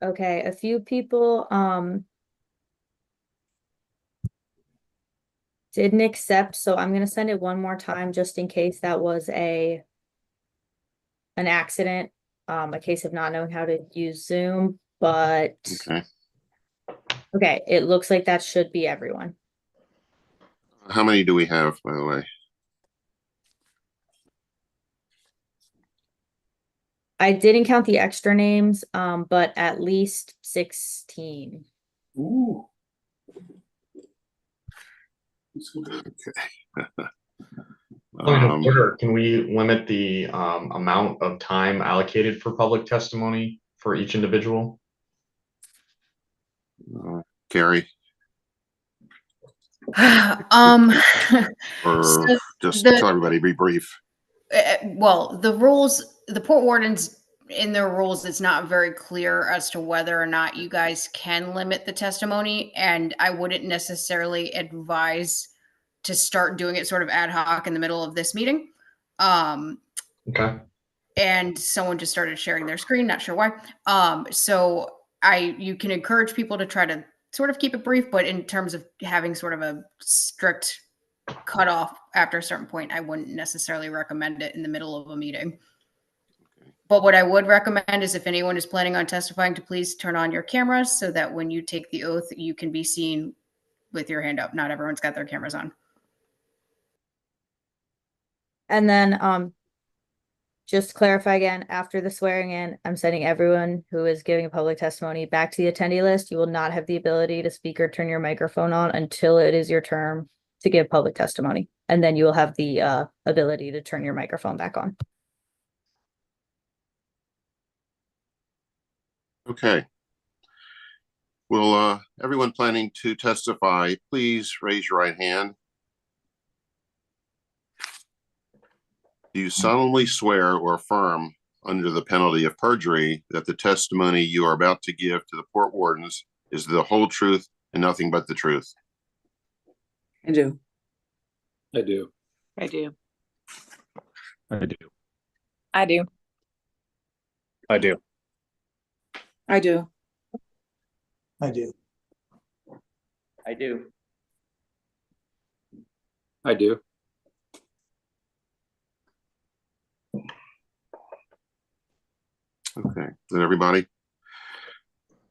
Okay, a few people didn't accept, so I'm gonna send it one more time just in case that was an accident, a case of not knowing how to use Zoom, but okay, it looks like that should be everyone. How many do we have, by the way? I didn't count the extra names, but at least 16. Ooh. Okay. Point of order, can we limit the amount of time allocated for public testimony for each individual? Carrie? Or So just tell everybody, be brief. Well, the rules, the Port Wardens, in their rules, it's not very clear as to whether or not you guys can limit the testimony, and I wouldn't necessarily advise to start doing it sort of ad hoc in the middle of this meeting. Okay. And someone just started sharing their screen, not sure why. So you can encourage people to try to sort of keep it brief, but in terms of having sort of a strict cutoff after a certain point, I wouldn't necessarily recommend it in the middle of a meeting. But what I would recommend is if anyone is planning on testifying, to please turn on your cameras so that when you take the oath, you can be seen with your hand up. Not everyone's got their cameras on. And then just to clarify again, after the swearing in, I'm sending everyone who is giving a public testimony back to the attendee list. You will not have the ability to speak or turn your microphone on until it is your turn to give public testimony. And then you will have the ability to turn your microphone back on. Okay. Will everyone planning to testify, please raise your right hand. Do you solemnly swear or affirm under the penalty of perjury that the testimony you are about to give to the Port Wardens is the whole truth and nothing but the truth? I do. I do. I do. I do. I do. I do. I do. I do. I do. I do. Okay, is that everybody?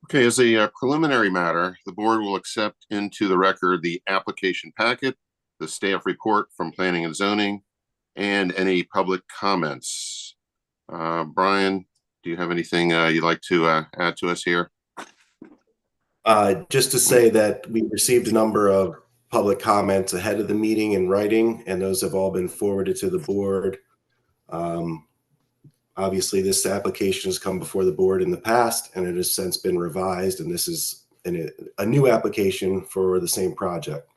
Okay, as a preliminary matter, the board will accept into the record the application packet, the staff report from planning and zoning, and any public comments. Brian, do you have anything you'd like to add to us here? Just to say that we received a number of public comments ahead of the meeting in writing, and those have all been forwarded to the board. Obviously, this application has come before the board in the past, and it has since been revised, and this is a new application for the same project.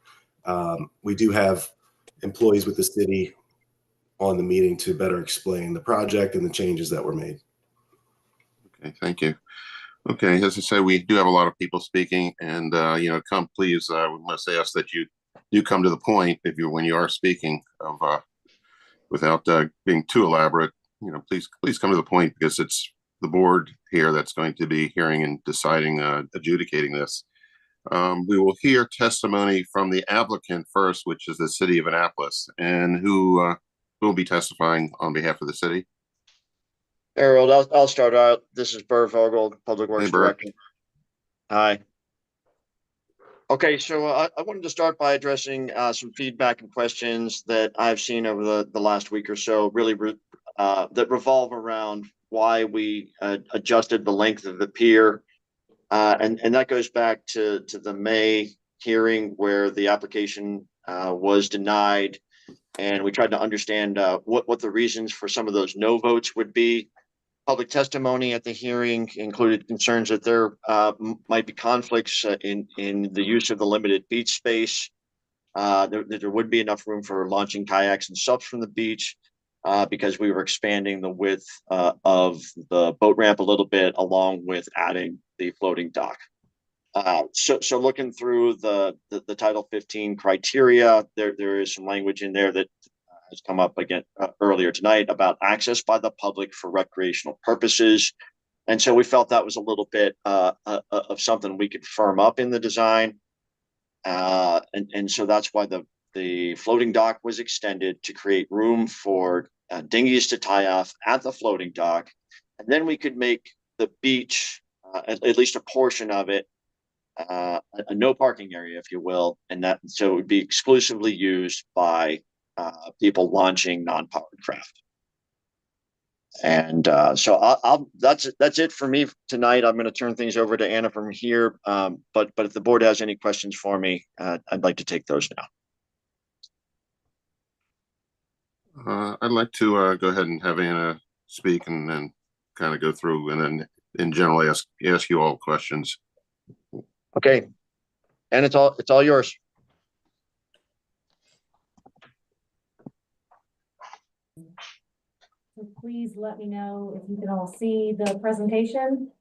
We do have employees with the city on the meeting to better explain the project and the changes that were made. Okay, thank you. Okay, as I said, we do have a lot of people speaking, and come please, we must ask that you do come to the point when you are speaking of without being too elaborate. Please come to the point, because it's the board here that's going to be hearing and deciding, adjudicating this. We will hear testimony from the applicant first, which is the city of Annapolis, and who will be testifying on behalf of the city. Harold, I'll start out. This is Bert Vogel, Public Works Director. Hi. Okay, so I wanted to start by addressing some feedback and questions that I've seen over the last week or so, really that revolve around why we adjusted the length of the pier. And that goes back to the May hearing where the application was denied. And we tried to understand what the reasons for some of those no votes would be. Public testimony at the hearing included concerns that there might be conflicts in the use of the limited beach space. There would be enough room for launching kayaks and subs from the beach because we were expanding the width of the boat ramp a little bit, along with adding the floating dock. So looking through the Title 15 criteria, there is some language in there that has come up again earlier tonight about access by the public for recreational purposes. And so we felt that was a little bit of something we could firm up in the design. And so that's why the floating dock was extended to create room for dinghies to tie off at the floating dock. And then we could make the beach, at least a portion of it, a no parking area, if you will. And that, so it would be exclusively used by people launching non-powered craft. And so that's it for me tonight. I'm going to turn things over to Anna from here. But if the board has any questions for me, I'd like to take those now. I'd like to go ahead and have Anna speak and then kind of go through and then in general ask you all questions. Okay. And it's all yours. So please let me know if you can all see the presentation.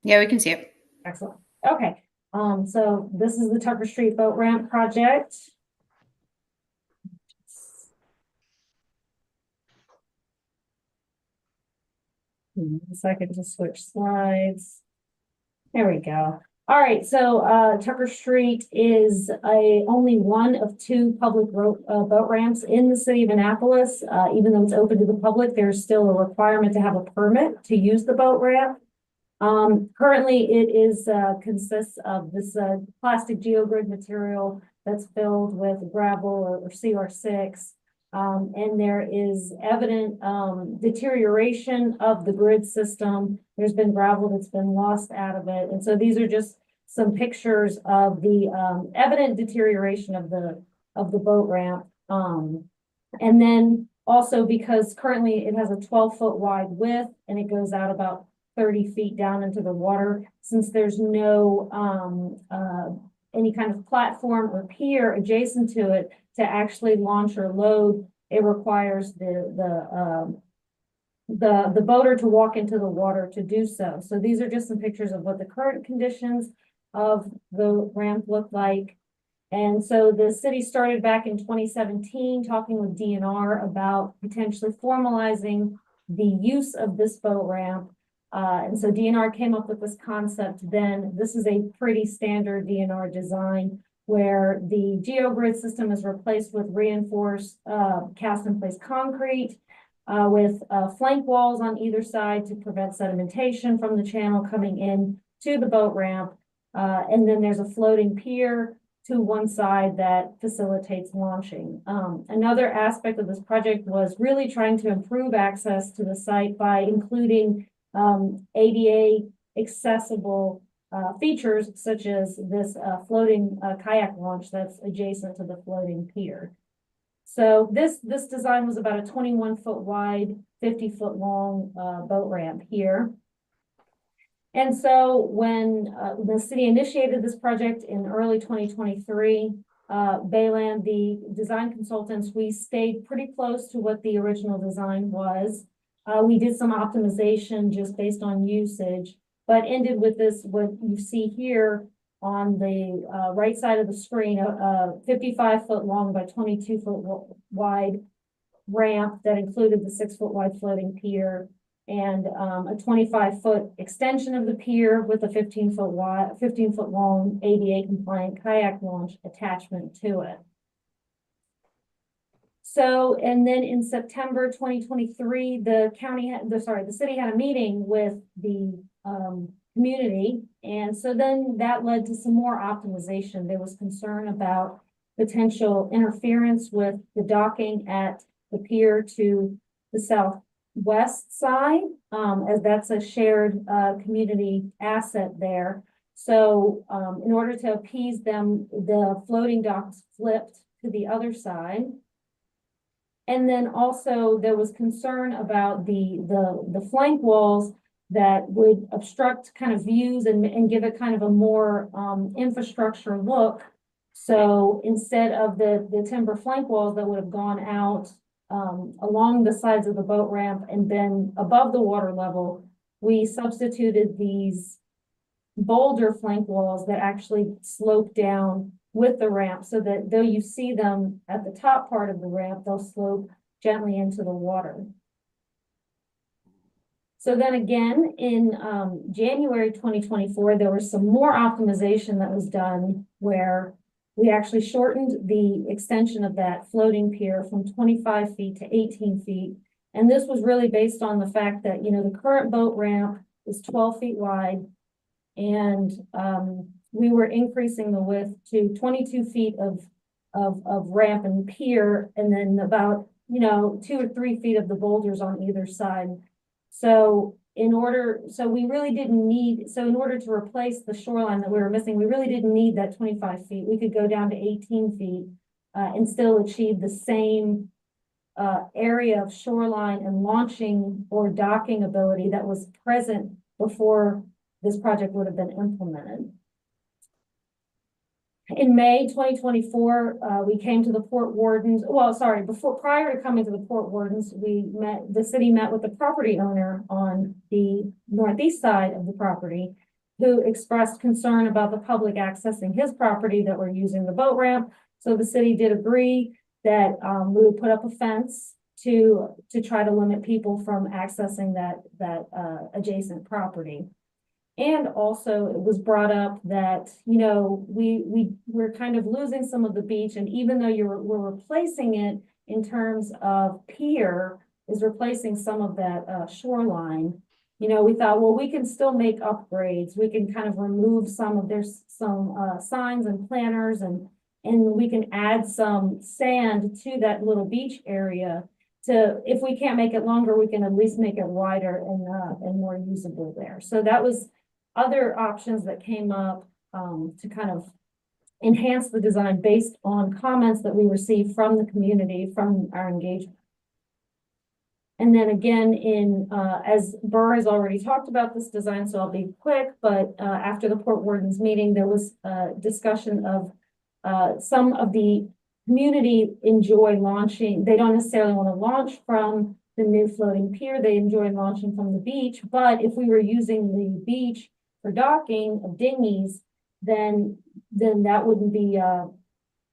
Yeah, we can see it. Excellent. Okay. So this is the Tucker Street Boat Ramp project. A second to switch slides. There we go. All right, so Tucker Street is only one of two public boat ramps in the city of Annapolis. Even though it's open to the public, there's still a requirement to have a permit to use the boat ramp. Currently, it consists of this plastic geogrid material that's filled with gravel or CR6. And there is evident deterioration of the grid system. There's been gravel that's been lost out of it. And so these are just some pictures of the evident deterioration of the boat ramp. And then also because currently it has a 12-foot wide width and it goes out about 30 feet down into the water, since there's no any kind of platform or pier adjacent to it to actually launch or load, it requires the boater to walk into the water to do so. So these are just some pictures of what the current conditions of the ramp look like. And so the city started back in 2017 talking with DNR about potentially formalizing the use of this boat ramp. And so DNR came up with this concept then. This is a pretty standard DNR design where the geogrid system is replaced with reinforced cast in place concrete with flank walls on either side to prevent sedimentation from the channel coming in to the boat ramp. And then there's a floating pier to one side that facilitates launching. Another aspect of this project was really trying to improve access to the site by including ADA accessible features such as this floating kayak launch that's adjacent to the floating pier. So this design was about a 21-foot wide, 50-foot long boat ramp here. And so when the city initiated this project in early 2023, Bayland, the design consultants, we stayed pretty close to what the original design was. We did some optimization just based on usage, but ended with this, what you see here on the right side of the screen, a 55-foot long by 22-foot wide ramp that included the 6-foot wide floating pier and a 25-foot extension of the pier with a 15-foot long ADA compliant kayak launch attachment to it. So, and then in September 2023, the city had a meeting with the community. And so then that led to some more optimization. There was concern about potential interference with the docking at the pier to the southwest side, as that's a shared community asset there. So in order to appease them, the floating docks flipped to the other side. And then also there was concern about the flank walls that would obstruct kind of views and give it kind of a more infrastructure look. So instead of the timber flank walls that would have gone out along the sides of the boat ramp and then above the water level, we substituted these boulder flank walls that actually slope down with the ramp so that though you see them at the top part of the ramp, they'll slope gently into the water. So then again, in January 2024, there was some more optimization that was done where we actually shortened the extension of that floating pier from 25 feet to 18 feet. And this was really based on the fact that, you know, the current boat ramp is 12 feet wide and we were increasing the width to 22 feet of ramp and pier, and then about, you know, 2 or 3 feet of the boulders on either side. So in order to replace the shoreline that we were missing, we really didn't need that 25 feet. We could go down to 18 feet and still achieve the same area of shoreline and launching or docking ability that was present before this project would have been implemented. In May 2024, we came to the Port Wardens. Well, sorry, prior to coming to the Port Wardens, the city met with the property owner on the northeast side of the property, who expressed concern about the public accessing his property that were using the boat ramp. So the city did agree that we would put up a fence to try to limit people from accessing that adjacent property. And also it was brought up that, you know, we're kind of losing some of the beach, and even though we're replacing it in terms of pier is replacing some of that shoreline, you know, we thought, well, we can still make upgrades. We can kind of remove there's some signs and planters, and we can add some sand to that little beach area if we can't make it longer, we can at least make it wider and more usable there. So that was other options that came up to kind of enhance the design based on comments that we received from the community, from our engagement. And then again, as Burr has already talked about this design, so I'll be quick, but after the Port Wardens meeting, there was a discussion of some of the community enjoy launching. They don't necessarily want to launch from the new floating pier. They enjoy launching from the beach, but if we were using the beach for docking of dinghies, then that wouldn't be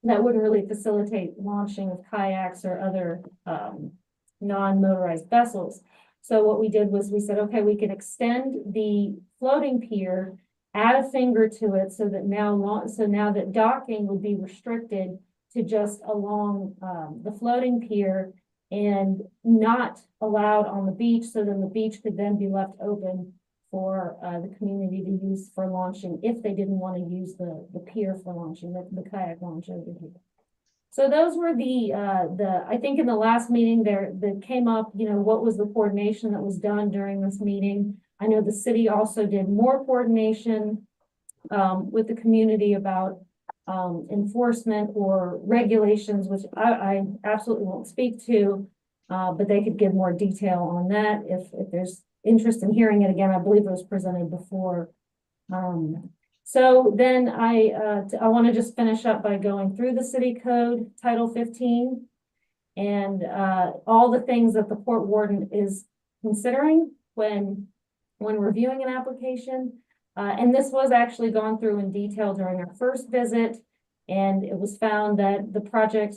that wouldn't really facilitate launching of kayaks or other non-motorized vessels. So what we did was we said, okay, we can extend the floating pier, add a finger to it, so that now that docking would be restricted to just along the floating pier and not allowed on the beach. So then the beach could then be left open for the community to use for launching if they didn't want to use the pier for launching, the kayak launch over here. So those were I think in the last meeting that came up, you know, what was the coordination that was done during this meeting. I know the city also did more coordination with the community about enforcement or regulations, which I absolutely won't speak to, but they could give more detail on that if there's interest in hearing it again. I believe it was presented before. So then I want to just finish up by going through the city code, Title 15, and all the things that the Port Warden is considering when reviewing an application. And this was actually gone through in detail during our first visit, and it was found that the project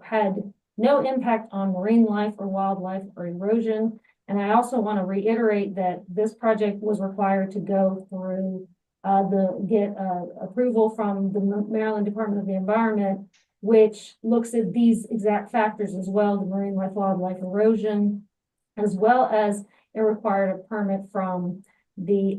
had no impact on marine life or wildlife or erosion. And I also want to reiterate that this project was required to go through get approval from the Maryland Department of the Environment, which looks at these exact factors as well, the marine life, wildlife, erosion, as well as it required a permit from the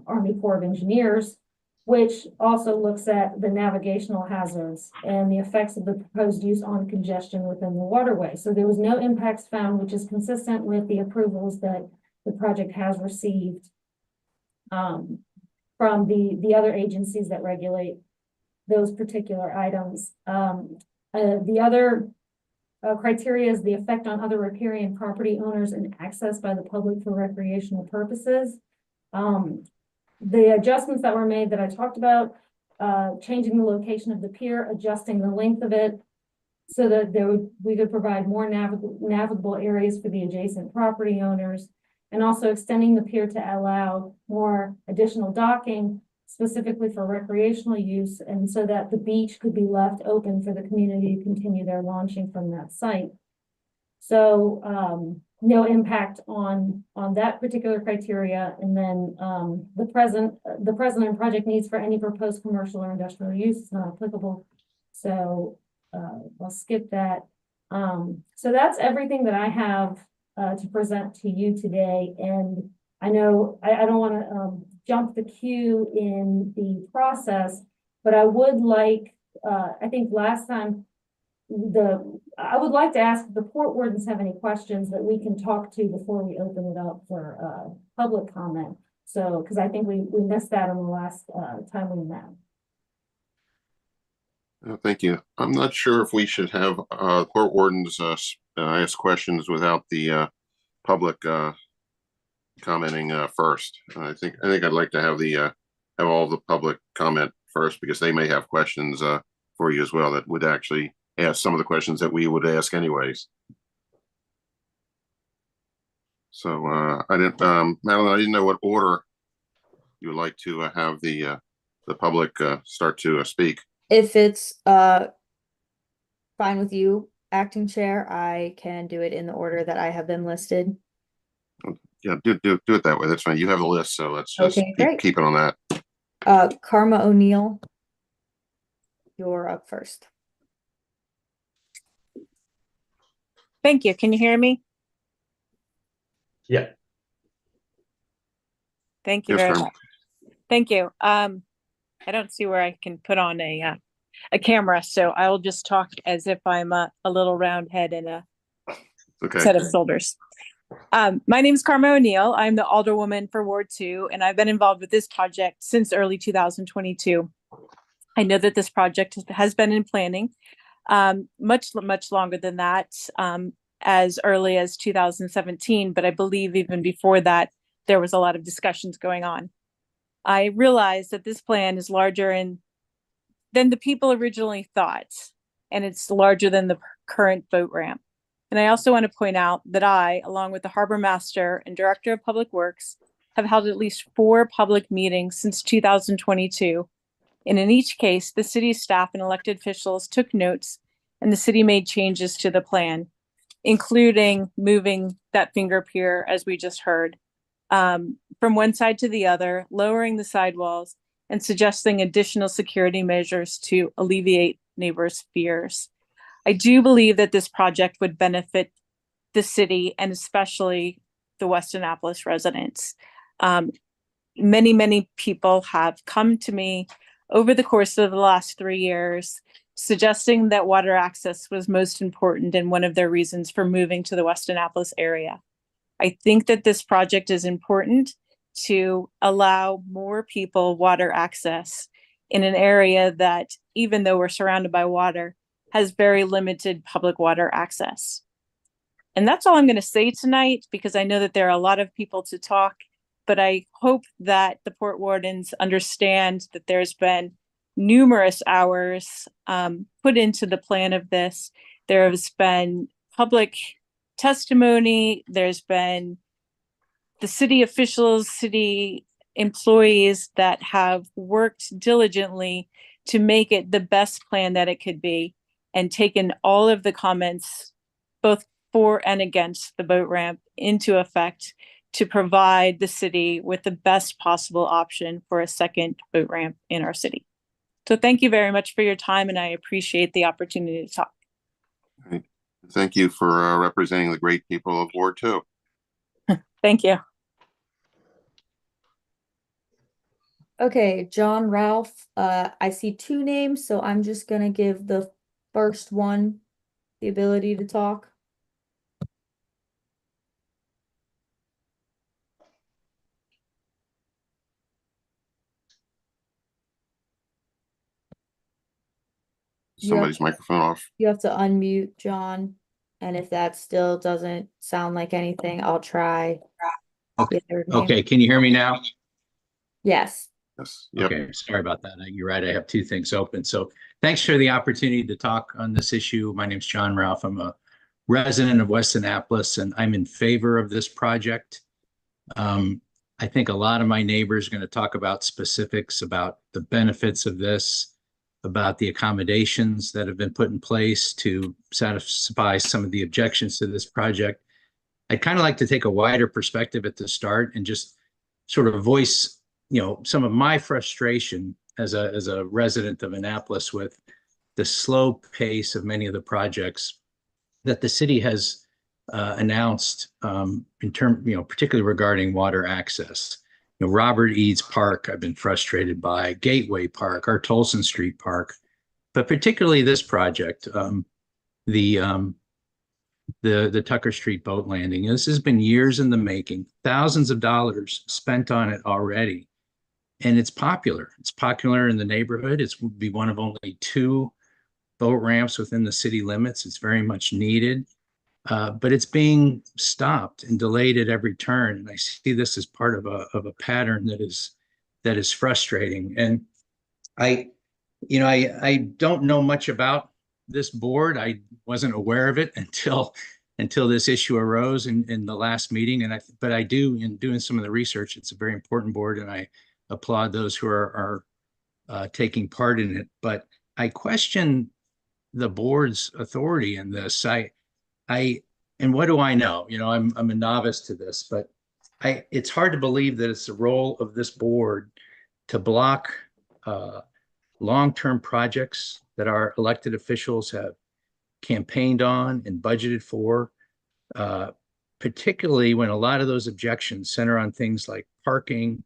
Army Corps of Engineers, which also looks at the navigational hazards and the effects of the proposed use on congestion within the waterway. So there was no impacts found, which is consistent with the approvals that the project has received from the other agencies that regulate those particular items. The other criteria is the effect on other riparian property owners and access by the public for recreational purposes. The adjustments that were made that I talked about, changing the location of the pier, adjusting the length of it so that we could provide more navigable areas for the adjacent property owners, and also extending the pier to allow more additional docking specifically for recreational use, and so that the beach could be left open for the community to continue their launching from that site. So no impact on that particular criteria. And then the present and project needs for any proposed commercial or industrial use is not applicable. So I'll skip that. So that's everything that I have to present to you today. And I know I don't want to jump the queue in the process, but I would like, I think last time, I would like to ask if the Port Wardens have any questions that we can talk to before we open it up for public comment. So, because I think we missed that on the last time we met. Thank you. I'm not sure if we should have court wardens ask questions without the public commenting first. I think I'd like to have have all the public comment first, because they may have questions for you as well that would actually ask some of the questions that we would ask anyways. So I didn't, Madeline, I didn't know what order you would like to have the public start to speak. If it's fine with you, acting chair, I can do it in the order that I have them listed. Yeah, do it that way. That's fine. You have a list, so let's just keep it on that. Karma O'Neill, you're up first. Thank you. Can you hear me? Yeah. Thank you very much. Thank you. I don't see where I can put on a camera, so I will just talk as if I'm a little round head and a set of shoulders. My name is Karma O'Neill. I'm the Alderwoman for Ward 2, and I've been involved with this project since early 2022. I know that this project has been in planning much longer than that, as early as 2017, but I believe even before that, there was a lot of discussions going on. I realize that this plan is larger than the people originally thought, and it's larger than the current boat ramp. And I also want to point out that I, along with the Harbor Master and Director of Public Works, have held at least 4 public meetings since 2022. And in each case, the city staff and elected officials took notes, and the city made changes to the plan, including moving that finger pier, as we just heard, from one side to the other, lowering the sidewalls, and suggesting additional security measures to alleviate neighbors' fears. I do believe that this project would benefit the city and especially the West Annapolis residents. Many people have come to me over the course of the last 3 years suggesting that water access was most important and one of their reasons for moving to the West Annapolis area. I think that this project is important to allow more people water access in an area that, even though we're surrounded by water, has very limited public water access. And that's all I'm going to say tonight, because I know that there are a lot of people to talk, but I hope that the Port Wardens understand that there's been numerous hours put into the plan of this. There has been public testimony. There's been the city officials, city employees that have worked diligently to make it the best plan that it could be, and taken all of the comments, both for and against the boat ramp, into effect to provide the city with the best possible option for a second boat ramp in our city. So thank you very much for your time, and I appreciate the opportunity to talk. Thank you for representing the great people of Ward 2. Thank you. Okay, John Ralph, I see 2 names, so I'm just gonna give the first one the ability to talk. Somebody's microphone off. You have to unmute, John, and if that still doesn't sound like anything, I'll try. Okay, can you hear me now? Yes. Yes. Yep. Okay, sorry about that. You're right, I have 2 things open. So thanks for the opportunity to talk on this issue. My name's John Ralph. I'm a resident of West Annapolis, and I'm in favor of this project. I think a lot of my neighbors are going to talk about specifics about the benefits of this, about the accommodations that have been put in place to satisfy some of the objections to this project. I'd kind of like to take a wider perspective at the start and just sort of voice, some of my frustration as a resident of Annapolis with the slow pace of many of the projects that the city has announced in terms, particularly regarding water access. Robert Eads Park, I've been frustrated by, Gateway Park, our Tolson Street Park, but particularly this project, the Tucker Street boat landing. This has been years in the making, thousands of dollars spent on it already. And it's popular. It's popular in the neighborhood. It's would be one of only 2 boat ramps within the city limits. It's very much needed, but it's being stopped and delayed at every turn. And I see this as part of a pattern that is frustrating. And I don't know much about this board. I wasn't aware of it until this issue arose in the last meeting. But I do, in doing some of the research, it's a very important board, and I applaud those who are taking part in it. But I question the board's authority in this. And what do I know? I'm a novice to this, but it's hard to believe that it's the role of this board to block long-term projects that our elected officials have campaigned on and budgeted for, particularly when a lot of those objections center on things like parking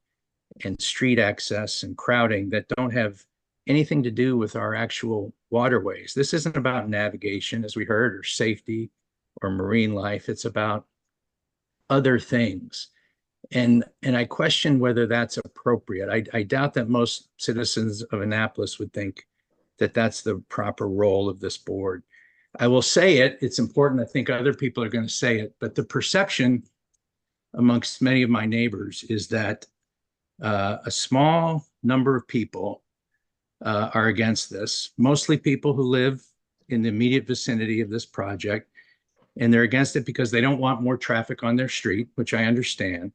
and street access and crowding that don't have anything to do with our actual waterways. This isn't about navigation, as we heard, or safety or marine life. It's about other things. And I question whether that's appropriate. I doubt that most citizens of Annapolis would think that that's the proper role of this board. I will say it. It's important. I think other people are going to say it. But the perception amongst many of my neighbors is that a small number of people are against this, mostly people who live in the immediate vicinity of this project. And they're against it because they don't want more traffic on their street, which I understand.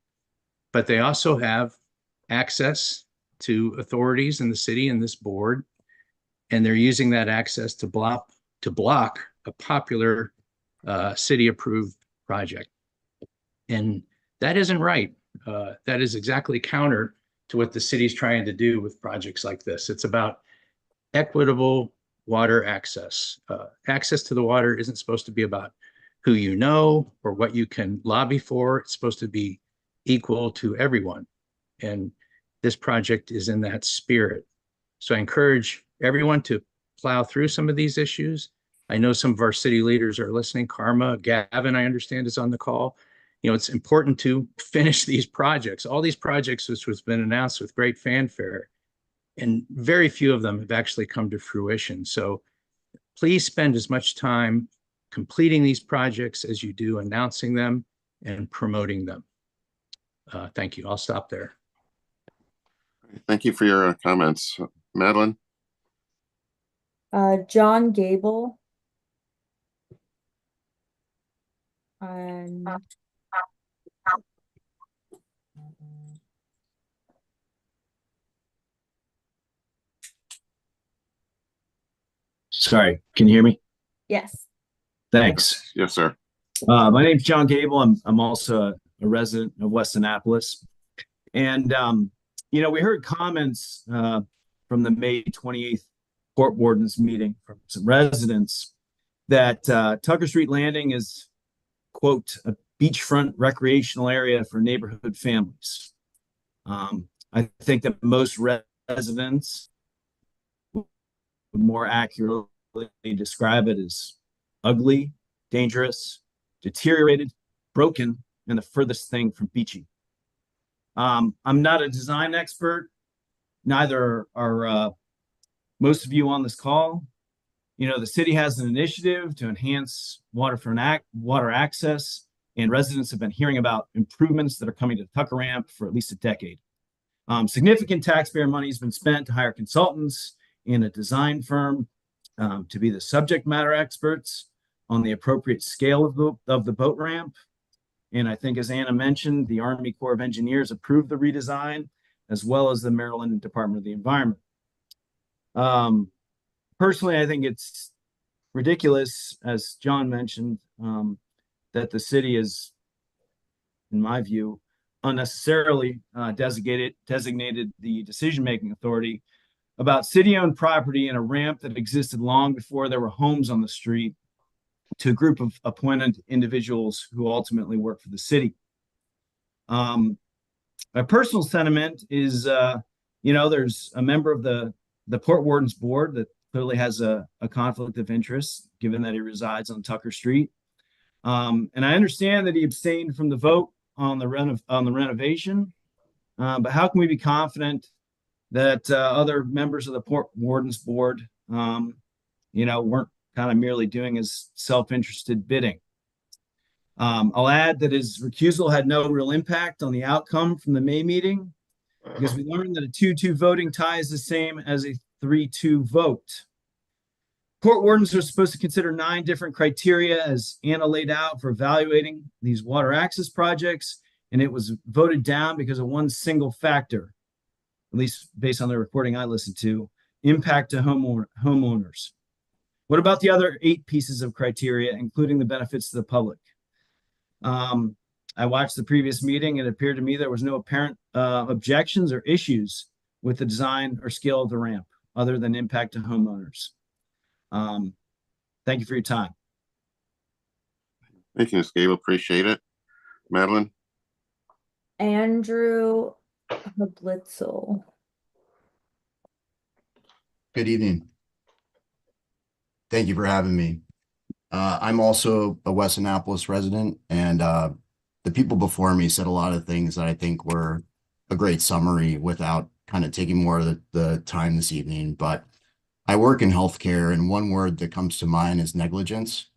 But they also have access to authorities in the city and this board, and they're using that access to block a popular city-approved project. And that isn't right. That is exactly counter to what the city's trying to do with projects like this. It's about equitable water access. Access to the water isn't supposed to be about who you know or what you can lobby for. It's supposed to be equal to everyone. And this project is in that spirit. So I encourage everyone to plow through some of these issues. I know some of our city leaders are listening. Karma, Gavin, I understand, is on the call. It's important to finish these projects. All these projects, which has been announced with great fanfare, and very few of them have actually come to fruition. So please spend as much time completing these projects as you do announcing them and promoting them. Thank you. I'll stop there. Thank you for your comments. Madeline? John Gable. Sorry, can you hear me? Yes. Thanks. Yes, sir. My name's John Gable. I'm also a resident of West Annapolis. And, we heard comments from the May 28th Port Wardens meeting from some residents that Tucker Street Landing is, quote, a beachfront recreational area for neighborhood families. I think that most residents would more accurately describe it as ugly, dangerous, deteriorated, broken, and the furthest thing from beachy. I'm not a design expert. Neither are most of you on this call. The city has an initiative to enhance water access, and residents have been hearing about improvements that are coming to the Tucker Ramp for at least a decade. Significant taxpayer money has been spent to hire consultants and a design firm to be the subject matter experts on the appropriate scale of the boat ramp. And I think, as Anna mentioned, the Army Corps of Engineers approved the redesign, as well as the Maryland Department of the Environment. Personally, I think it's ridiculous, as John mentioned, that the city is, in my view, unnecessarily designated the decision-making authority about city-owned property in a ramp that existed long before there were homes on the street to a group of appointed individuals who ultimately work for the city. My personal sentiment is, there's a member of the Port Wardens board that clearly has a conflict of interest, given that he resides on Tucker Street. And I understand that he abstained from the vote on the renovation, but how can we be confident that other members of the Port Wardens board weren't kind of merely doing his self-interested bidding. I'll add that his recusal had no real impact on the outcome from the May meeting, because we learned that a 2-2 voting tie is the same as a 3-2 vote. Court wardens are supposed to consider 9 different criteria, as Anna laid out, for evaluating these water access projects, and it was voted down because of one single factor, at least based on the recording I listened to: impact to homeowners. What about the other 8 pieces of criteria, including the benefits to the public? I watched the previous meeting. It appeared to me there was no apparent objections or issues with the design or scale of the ramp, other than impact to homeowners. Thank you for your time. Thank you, Ms. Gable. Appreciate it. Madeline? Andrew Blitzel. Good evening. Thank you for having me. I'm also a West Annapolis resident, and the people before me said a lot of things that I think were a great summary without kind of taking more of the time this evening. But I work in healthcare, and one word that comes to mind is negligence.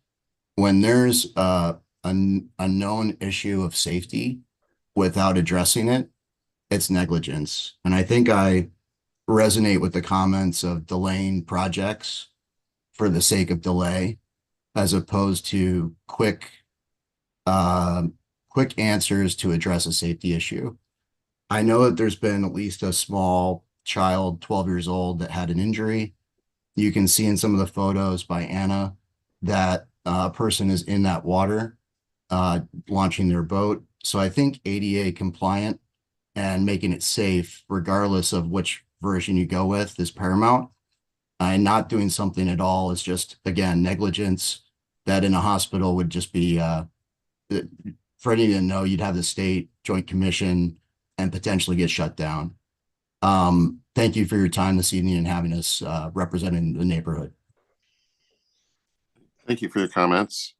When there's a known issue of safety without addressing it, it's negligence. And I think I resonate with the comments of delaying projects for the sake of delay, as opposed to quick answers to address a safety issue. I know that there's been at least a small child, 12 years old, that had an injury. You can see in some of the photos by Anna that a person is in that water launching their boat. So I think ADA compliant and making it safe, regardless of which version you go with, is paramount. And not doing something at all is just, again, negligence that in a hospital would just be, for any to know, you'd have the state joint commission and potentially get shut down. Thank you for your time this evening and having us representing the neighborhood. Thank you for your comments.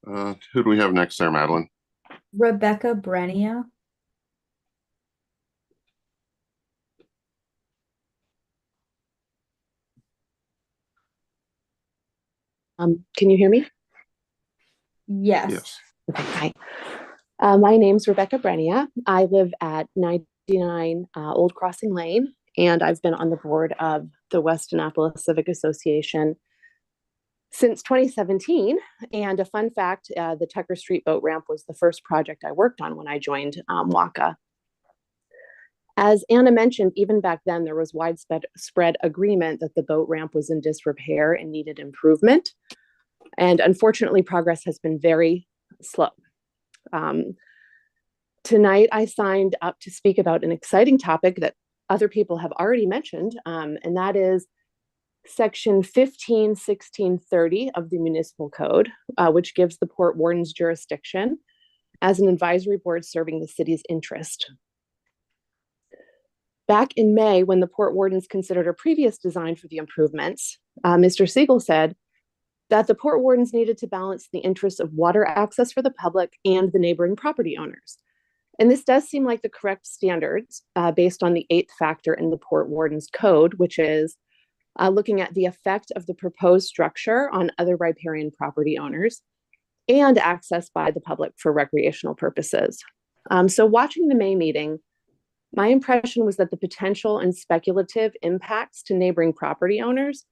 Who do we have next there, Madeline? Rebecca Brenia. Can you hear me? Yes. Okay, hi. My name's Rebecca Brenia. I live at 99 Old Crossing Lane, and I've been on the board of the West Annapolis Civic Association since 2017. And a fun fact, the Tucker Street boat ramp was the first project I worked on when I joined WACA. As Anna mentioned, even back then, there was widespread agreement that the boat ramp was in disrepair and needed improvement. And unfortunately, progress has been very slow. Tonight, I signed up to speak about an exciting topic that other people have already mentioned, and that is Section 151630 of the Municipal Code, which gives the Port Wardens jurisdiction as an advisory board serving the city's interest. Back in May, when the Port Wardens considered a previous design for the improvements, Mr. Siegel said that the Port Wardens needed to balance the interests of water access for the public and the neighboring property owners. And this does seem like the correct standards based on the 8th factor in the Port Wardens Code, which is looking at the effect of the proposed structure on other riparian property owners and access by the public for recreational purposes. So watching the May meeting, my impression was that the potential and speculative impacts to neighboring property owners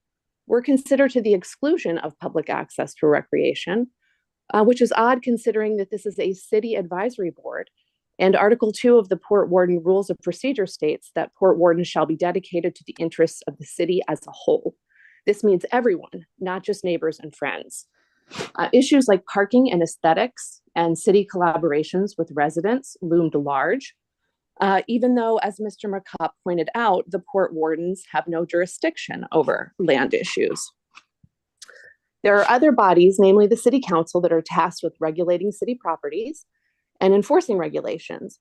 were considered to the exclusion of public access for recreation, which is odd considering that this is a city advisory board. And Article 2 of the Port Warden Rules of Procedure states that Port Wardens shall be dedicated to the interests of the city as a whole. This means everyone, not just neighbors and friends. Issues like parking and aesthetics and city collaborations with residents loomed large, even though, as Mr. McCup pointed out, the Port Wardens have no jurisdiction over land issues. There are other bodies, namely the City Council, that are tasked with regulating city properties and enforcing regulations.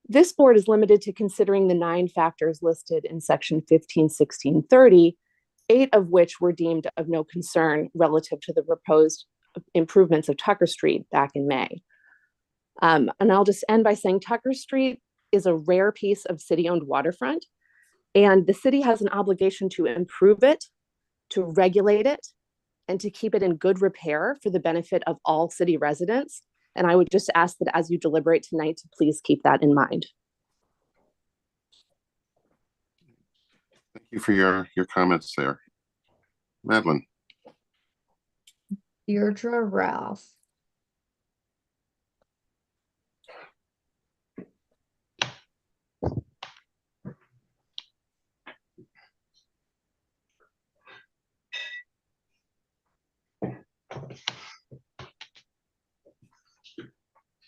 This board is limited to considering the 9 factors listed in Section 151630, 8 of which were deemed of no concern relative to the proposed improvements of Tucker Street back in May. And I'll just end by saying Tucker Street is a rare piece of city-owned waterfront, and the city has an obligation to improve it to regulate it and to keep it in good repair for the benefit of all city residents. And I would just ask that as you deliberate tonight, to please keep that in mind. Thank you for your comments there. Madeline. Deirdre Ralph.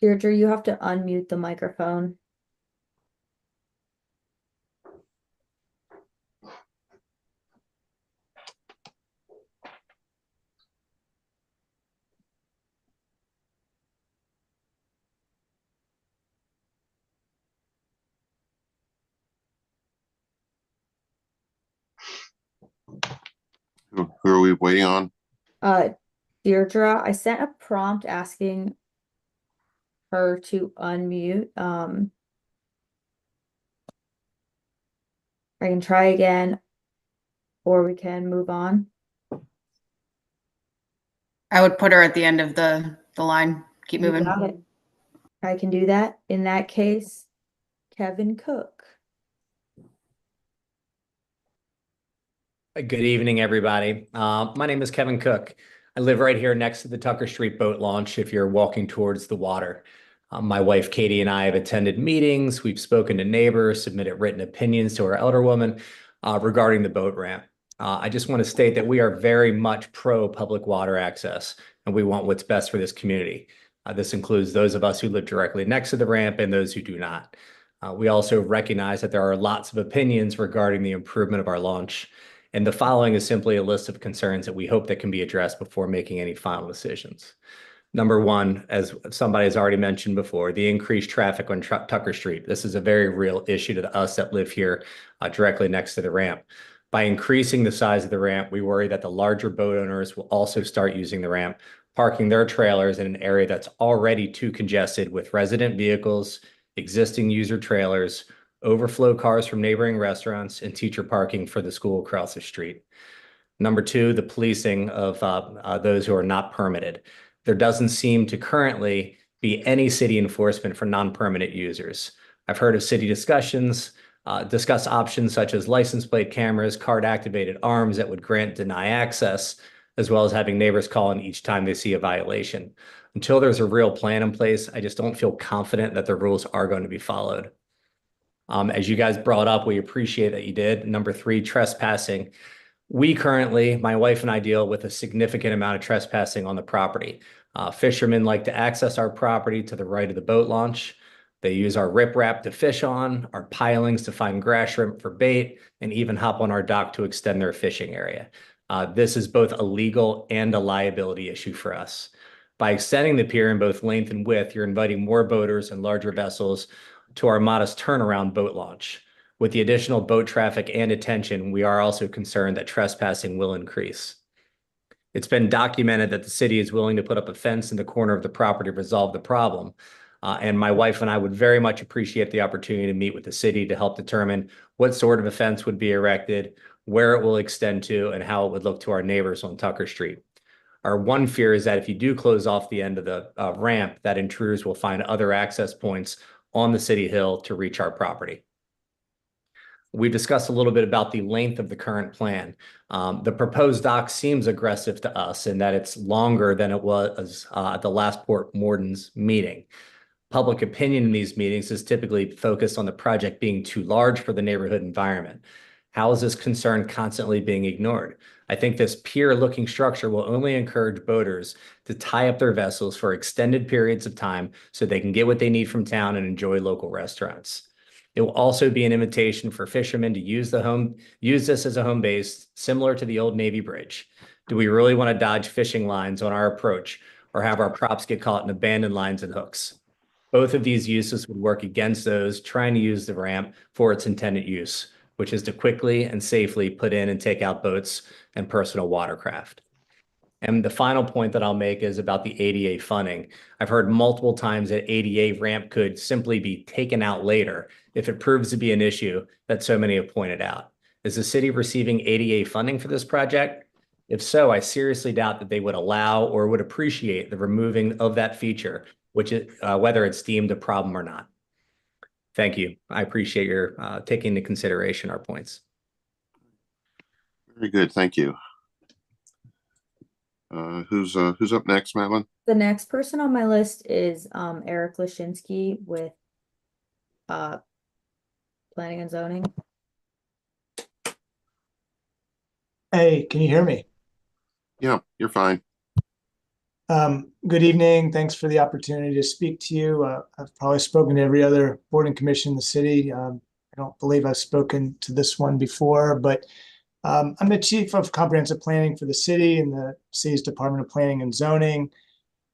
Deirdre, you have to unmute the microphone. Who are we waiting on? Deirdre, I sent a prompt asking her to unmute. I can try again, or we can move on. I would put her at the end of the line. Keep moving. You got it. I can do that. In that case, Kevin Cook. Good evening, everybody. My name is Kevin Cook. I live right here next to the Tucker Street boat launch if you're walking towards the water. My wife, Katie, and I have attended meetings. We've spoken to neighbors, submitted written opinions to our elder woman regarding the boat ramp. I just want to state that we are very much pro public water access, and we want what's best for this community. This includes those of us who live directly next to the ramp and those who do not. We also recognize that there are lots of opinions regarding the improvement of our launch. And the following is simply a list of concerns that we hope that can be addressed before making any final decisions. Number one, as somebody has already mentioned before, the increased traffic on Tucker Street. This is a very real issue to us that live here directly next to the ramp. By increasing the size of the ramp, we worry that the larger boat owners will also start using the ramp, parking their trailers in an area that's already too congested with resident vehicles, existing user trailers, overflow cars from neighboring restaurants, and teacher parking for the school across the street. Number two, the policing of those who are not permitted. There doesn't seem to currently be any city enforcement for non-permanent users. I've heard of city discuss options such as license plate cameras, card-activated arms that would deny access, as well as having neighbors call in each time they see a violation. Until there's a real plan in place, I just don't feel confident that the rules are going to be followed. As you guys brought up, we appreciate that you did. Number three, trespassing. We currently, my wife and I, deal with a significant amount of trespassing on the property. Fishermen like to access our property to the right of the boat launch. They use our riprap to fish on, our pilings to find grass shrimp for bait, and even hop on our dock to extend their fishing area. This is both a legal and a liability issue for us. By extending the pier in both length and width, you're inviting more boaters and larger vessels to our modest turnaround boat launch. With the additional boat traffic and attention, we are also concerned that trespassing will increase. It's been documented that the city is willing to put up a fence in the corner of the property to resolve the problem. And my wife and I would very much appreciate the opportunity to meet with the city to help determine what sort of a fence would be erected, where it will extend to, and how it would look to our neighbors on Tucker Street. Our one fear is that if you do close off the end of the ramp, that intruders will find other access points on the city hill to reach our property. We've discussed a little bit about the length of the current plan. The proposed dock seems aggressive to us in that it's longer than it was at the last Port Wardens meeting. Public opinion in these meetings is typically focused on the project being too large for the neighborhood environment. How is this concern constantly being ignored? I think this pier-looking structure will only encourage boaters to tie up their vessels for extended periods of time so they can get what they need from town and enjoy local restaurants. It will also be an invitation for fishermen to use this as a home base, similar to the old Navy Bridge. Do we really want to dodge fishing lines on our approach or have our props get caught in abandoned lines and hooks? Both of these uses would work against those trying to use the ramp for its intended use, which is to quickly and safely put in and take out boats and personal watercraft. And the final point that I'll make is about the ADA funding. I've heard multiple times that ADA ramp could simply be taken out later if it proves to be an issue that so many have pointed out. Is the city receiving ADA funding for this project? If so, I seriously doubt that they would allow or would appreciate the removing of that feature, which is whether it's deemed a problem or not. Thank you. I appreciate your taking into consideration our points. Very good. Thank you. Who's up next, Madeline? The next person on my list is Eric Lashinsky with Planning and Zoning. Hey, can you hear me? Yeah, you're fine. Good evening. Thanks for the opportunity to speak to you. I've probably spoken to every other board and commission in the city. I don't believe I've spoken to this one before, but I'm the Chief of Comprehensive Planning for the city in the city's Department of Planning and Zoning.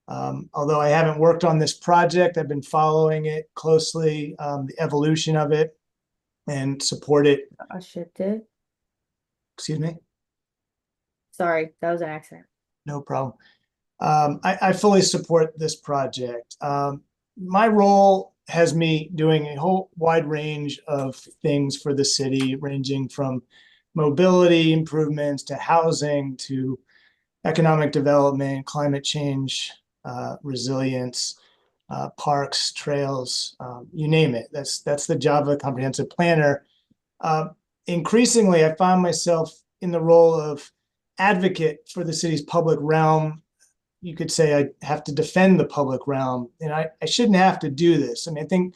Although I haven't worked on this project, I've been following it closely, the evolution of it, and support it. I shipped it. Excuse me? Sorry, that was an accident. No problem. I fully support this project. My role has me doing a whole wide range of things for the city, ranging from mobility improvements to housing to economic development, climate change, resilience, parks, trails, you name it. That's the job of a comprehensive planner. Increasingly, I found myself in the role of advocate for the city's public realm. You could say I have to defend the public realm, and I shouldn't have to do this. I mean, I think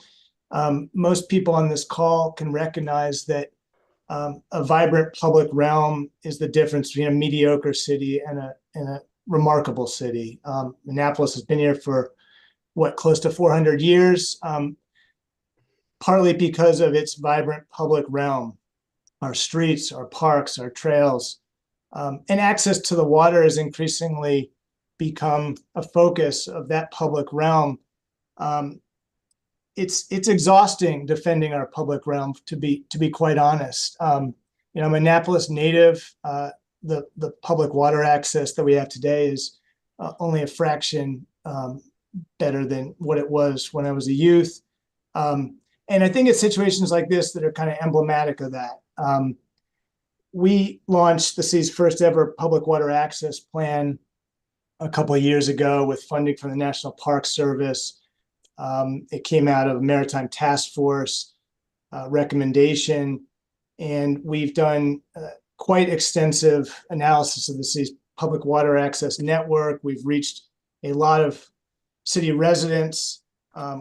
most people on this call can recognize that a vibrant public realm is the difference between a mediocre city and a remarkable city. Annapolis has been here for close to 400 years, partly because of its vibrant public realm, our streets, our parks, our trails, and access to the water has increasingly become a focus of that public realm. It's exhausting defending our public realm, to be quite honest. I'm an Annapolis native. The public water access that we have today is only a fraction better than what it was when I was a youth. And I think it's situations like this that are kind of emblematic of that. We launched the city's first ever public water access plan a couple of years ago with funding from the National Park Service. It came out of a Maritime Task Force recommendation, and we've done quite extensive analysis of the city's public water access network. We've reached a lot of city residents.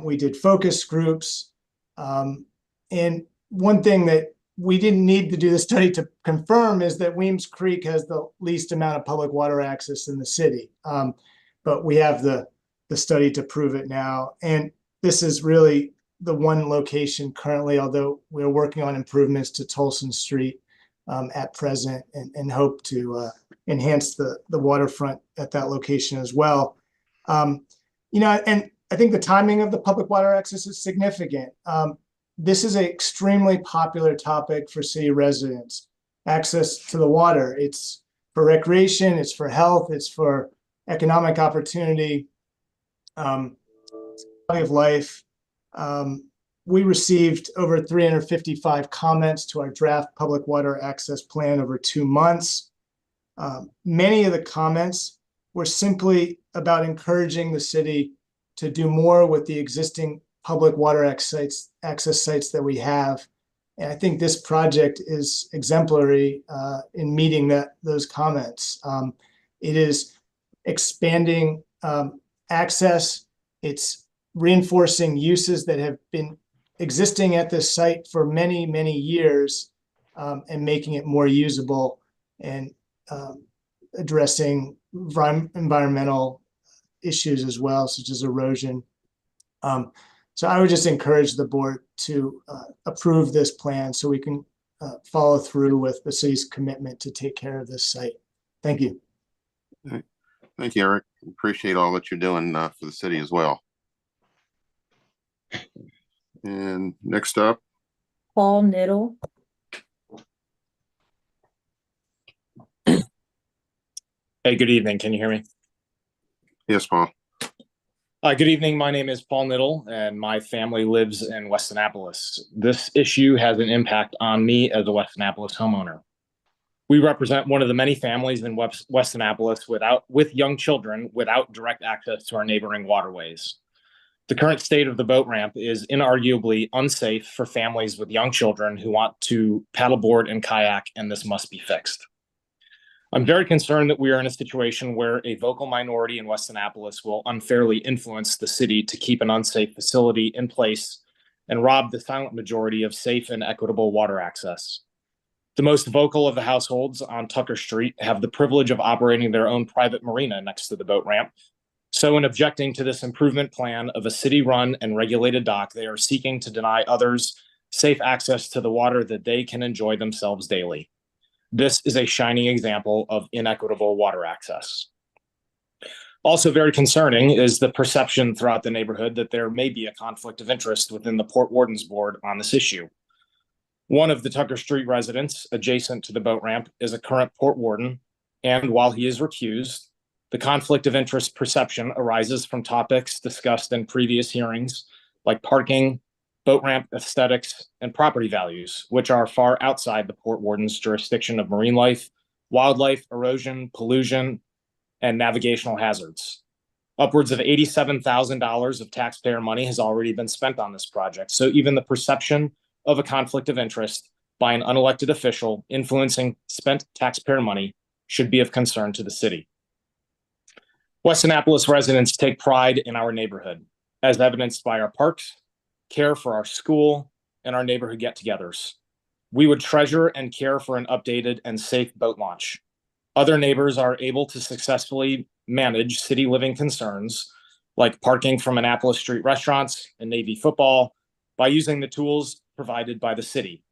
We did focus groups. And one thing that we didn't need to do the study to confirm is that Weems Creek has the least amount of public water access in the city. But we have the study to prove it now. And this is really the one location currently, although we're working on improvements to Tolson Street at present and hope to enhance the waterfront at that location as well. And I think the timing of the public water access is significant. This is an extremely popular topic for city residents. Access to the water. It's for recreation, it's for health, it's for economic opportunity, quality of life. We received over 355 comments to our draft public water access plan over 2 months. Many of the comments were simply about encouraging the city to do more with the existing public water access sites that we have. And I think this project is exemplary in meeting those comments. It is expanding access. It's reinforcing uses that have been existing at this site for many, many years, and making it more usable and addressing environmental issues as well, such as erosion. So I would just encourage the board to approve this plan so we can follow through with the city's commitment to take care of this site. Thank you. Thank you, Eric. Appreciate all that you're doing for the city as well. And next up, Paul Niddle. Hey, good evening. Can you hear me? Yes, Paul. Good evening. My name is Paul Niddle, and my family lives in West Annapolis. This issue has an impact on me as a West Annapolis homeowner. We represent one of the many families in West Annapolis with young children without direct access to our neighboring waterways. The current state of the boat ramp is inarguably unsafe for families with young children who want to paddleboard and kayak, and this must be fixed. I'm very concerned that we are in a situation where a vocal minority in West Annapolis will unfairly influence the city to keep an unsafe facility in place and rob the silent majority of safe and equitable water access. The most vocal of the households on Tucker Street have the privilege of operating their own private marina next to the boat ramp. So in objecting to this improvement plan of a city-run and regulated dock, they are seeking to deny others safe access to the water that they can enjoy themselves daily. This is a shining example of inequitable water access. Also very concerning is the perception throughout the neighborhood that there may be a conflict of interest within the Port Wardens Board on this issue. One of the Tucker Street residents adjacent to the boat ramp is a current Port Warden, and while he is recused, the conflict of interest perception arises from topics discussed in previous hearings, like parking, boat ramp aesthetics, and property values, which are far outside the Port Warden's jurisdiction of marine life, wildlife, erosion, pollution, and navigational hazards. Upwards of $87,000 of taxpayer money has already been spent on this project, so even the perception of a conflict of interest by an unelected official influencing spent taxpayer money should be of concern to the city. West Annapolis residents take pride in our neighborhood, as evidenced by our parks, care for our school, and our neighborhood get-togethers. We would treasure and care for an updated and safe boat launch. Other neighbors are able to successfully manage city living concerns, like parking from Annapolis Street restaurants and Navy football, by using the tools provided by the city.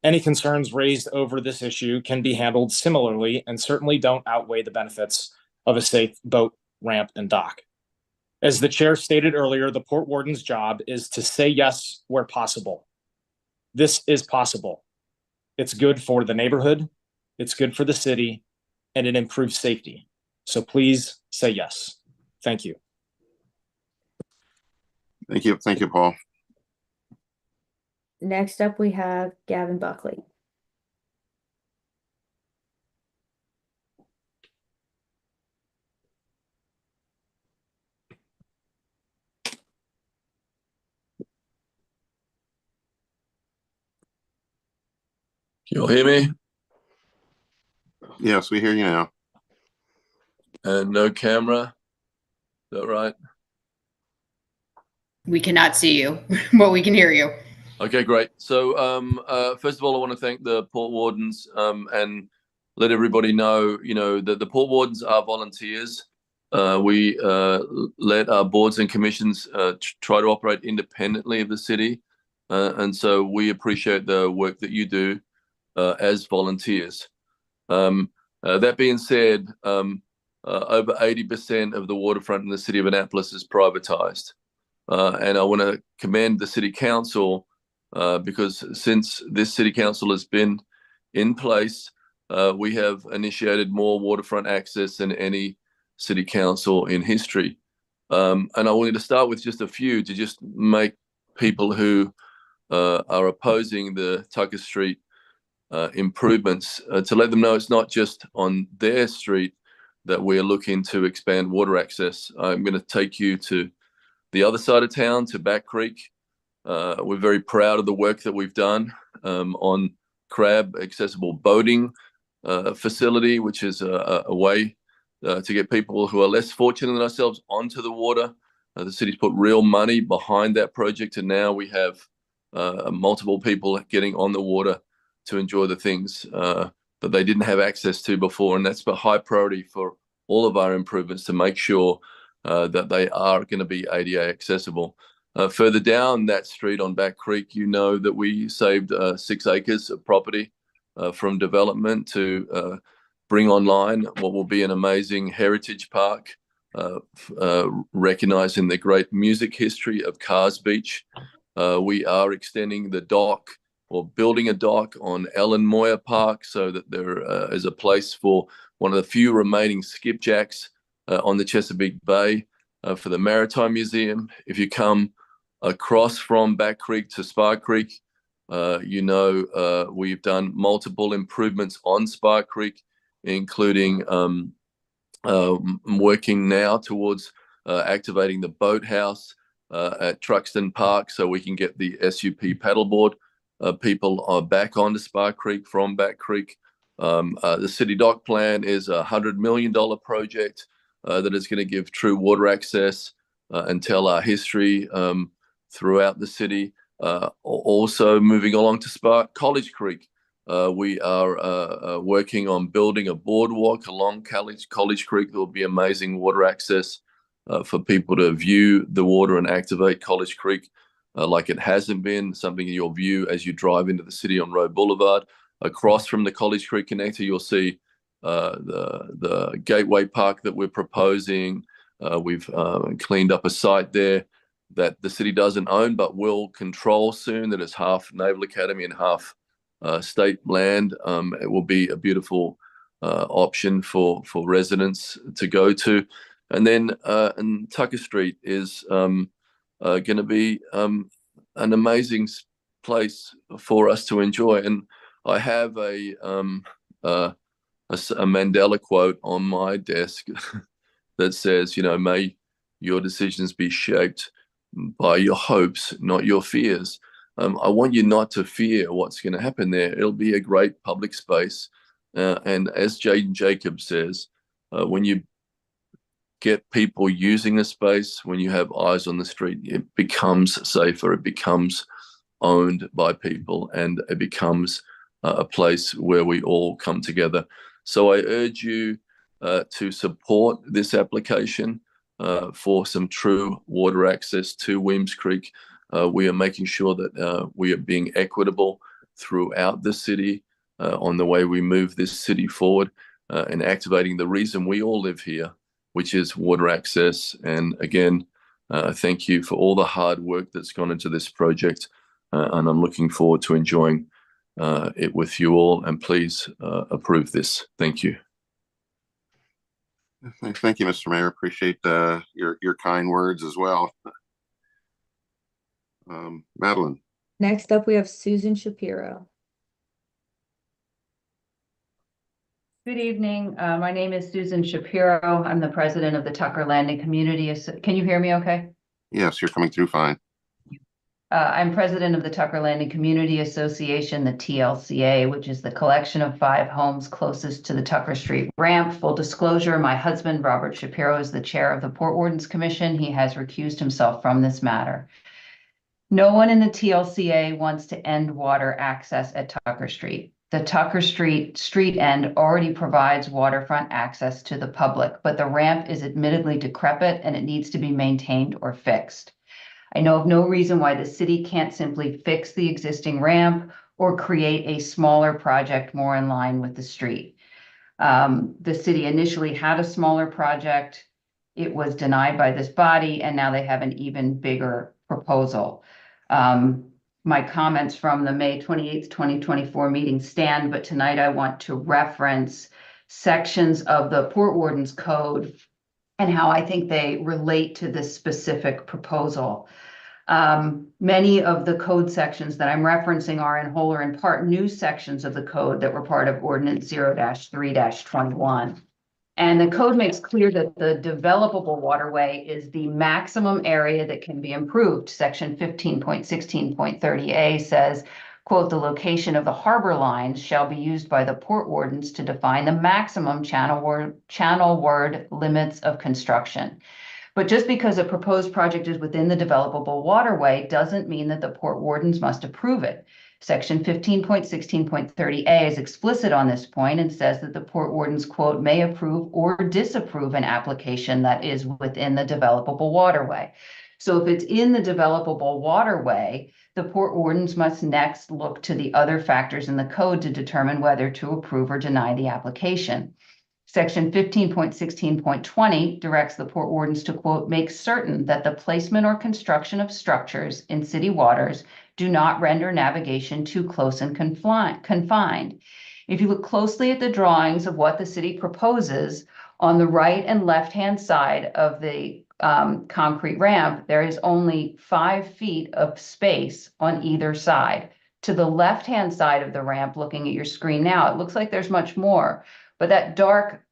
Any concerns raised over this issue can be handled similarly and certainly don't outweigh the benefits of a safe boat ramp and dock. As the chair stated earlier, the Port Warden's job is to say yes where possible. This is possible. It's good for the neighborhood, it's good for the city, and it improves safety. So please say yes. Thank you. Thank you. Thank you, Paul. Next up, we have Gavin Buckley. Can you all hear me? Yes, we hear you now. And no camera. Is that right? We cannot see you, but we can hear you. Okay, great. So first of all, I want to thank the Port Wardens and let everybody know, that the Port Wardens are volunteers. We let our boards and commissions try to operate independently of the city. And so we appreciate the work that you do as volunteers. That being said, over 80% of the waterfront in the city of Annapolis is privatized. And I want to commend the city council because since this city council has been in place, we have initiated more waterfront access than any city council in history. And I wanted to start with just a few to just make people who are opposing the Tucker Street improvements to let them know it's not just on their street that we're looking to expand water access. I'm going to take you to the other side of town, to Back Creek. We're very proud of the work that we've done on Crab Accessible Boating Facility, which is a way to get people who are less fortunate than ourselves onto the water. The city's put real money behind that project, and now we have multiple people getting on the water to enjoy the things that they didn't have access to before. And that's a high priority for all of our improvements to make sure that they are going to be ADA accessible. Further down that street on Back Creek, that we saved 6 acres of property from development to bring online what will be an amazing heritage park, recognizing the great music history of Cars Beach. We are extending the dock or building a dock on Ellen Moyer Park so that there is a place for one of the few remaining skipjacks on the Chesapeake Bay for the Maritime Museum. If you come across from Back Creek to Spar Creek, we've done multiple improvements on Spa Creek, including working now towards activating the boathouse at Truxton Park so we can get the SUP paddleboard people back onto Spa Creek from Back Creek. The city dock plan is a $100 million project that is going to give true water access and tell our history throughout the city. Also moving along to College Creek. We are working on building a boardwalk along College Creek. There will be amazing water access for people to view the water and activate College Creek like it hasn't been. Something in your view as you drive into the city on Road Boulevard. Across from the College Creek connector, you'll see the Gateway Park that we're proposing. We've cleaned up a site there that the city doesn't own but will control soon, that is half Naval Academy and half state land. It will be a beautiful option for residents to go to. And then and Tucker Street is going to be an amazing place for us to enjoy. And I have a Mandela quote on my desk that says, may your decisions be shaped by your hopes, not your fears. I want you not to fear what's going to happen there. It'll be a great public space. And as Jaden Jacobs says, when you get people using the space, when you have eyes on the street, it becomes safer, it becomes owned by people, and it becomes a place where we all come together. So I urge you to support this application for some true water access to Weems Creek. We are making sure that we are being equitable throughout the city on the way we move this city forward and activating the reason we all live here, which is water access. And again, thank you for all the hard work that's gone into this project. And I'm looking forward to enjoying it with you all. And please approve this. Thank you. Thank you, Mr. Mayor. Appreciate your kind words as well. Madeline. Next up, we have Susan Shapiro. Good evening. My name is Susan Shapiro. I'm the president of the Tucker Landing Community. Can you hear me okay? Yes, you're coming through fine. I'm president of the Tucker Landing Community Association, the TLCA, which is the collection of 5 homes closest to the Tucker Street ramp. Full disclosure, my husband, Robert Shapiro, is the chair of the Port Wardens Commission. He has recused himself from this matter. No one in the TLCA wants to end water access at Tucker Street. The Tucker Street end already provides waterfront access to the public, but the ramp is admittedly decrepit and it needs to be maintained or fixed. I know of no reason why the city can't simply fix the existing ramp or create a smaller project more in line with the street. The city initially had a smaller project. It was denied by this body, and now they have an even bigger proposal. My comments from the May 28th, 2024 meeting stand, but tonight I want to reference sections of the Port Wardens Code and how I think they relate to this specific proposal. Many of the code sections that I'm referencing are in whole or in part new sections of the code that were part of Ordinance 0-3-21. And the code makes clear that the developable waterway is the maximum area that can be improved. Section 15.16.30A says, quote, the location of the harbor lines shall be used by the port wardens to define the maximum channelward limits of construction. But just because a proposed project is within the developable waterway doesn't mean that the port wardens must approve it. Section 15.16.30A is explicit on this point and says that the port wardens, quote, may approve or disapprove an application that is within the developable waterway. So if it's in the developable waterway, the port wardens must next look to the other factors in the code to determine whether to approve or deny the application. Section 15.16.20 directs the port wardens to, quote, make certain that the placement or construction of structures in city waters do not render navigation too close and confined. If you look closely at the drawings of what the city proposes, on the right and left-hand side of the concrete ramp, there is only 5 feet of space on either side. To the left-hand side of the ramp, looking at your screen now, it looks like there's much more, but that dark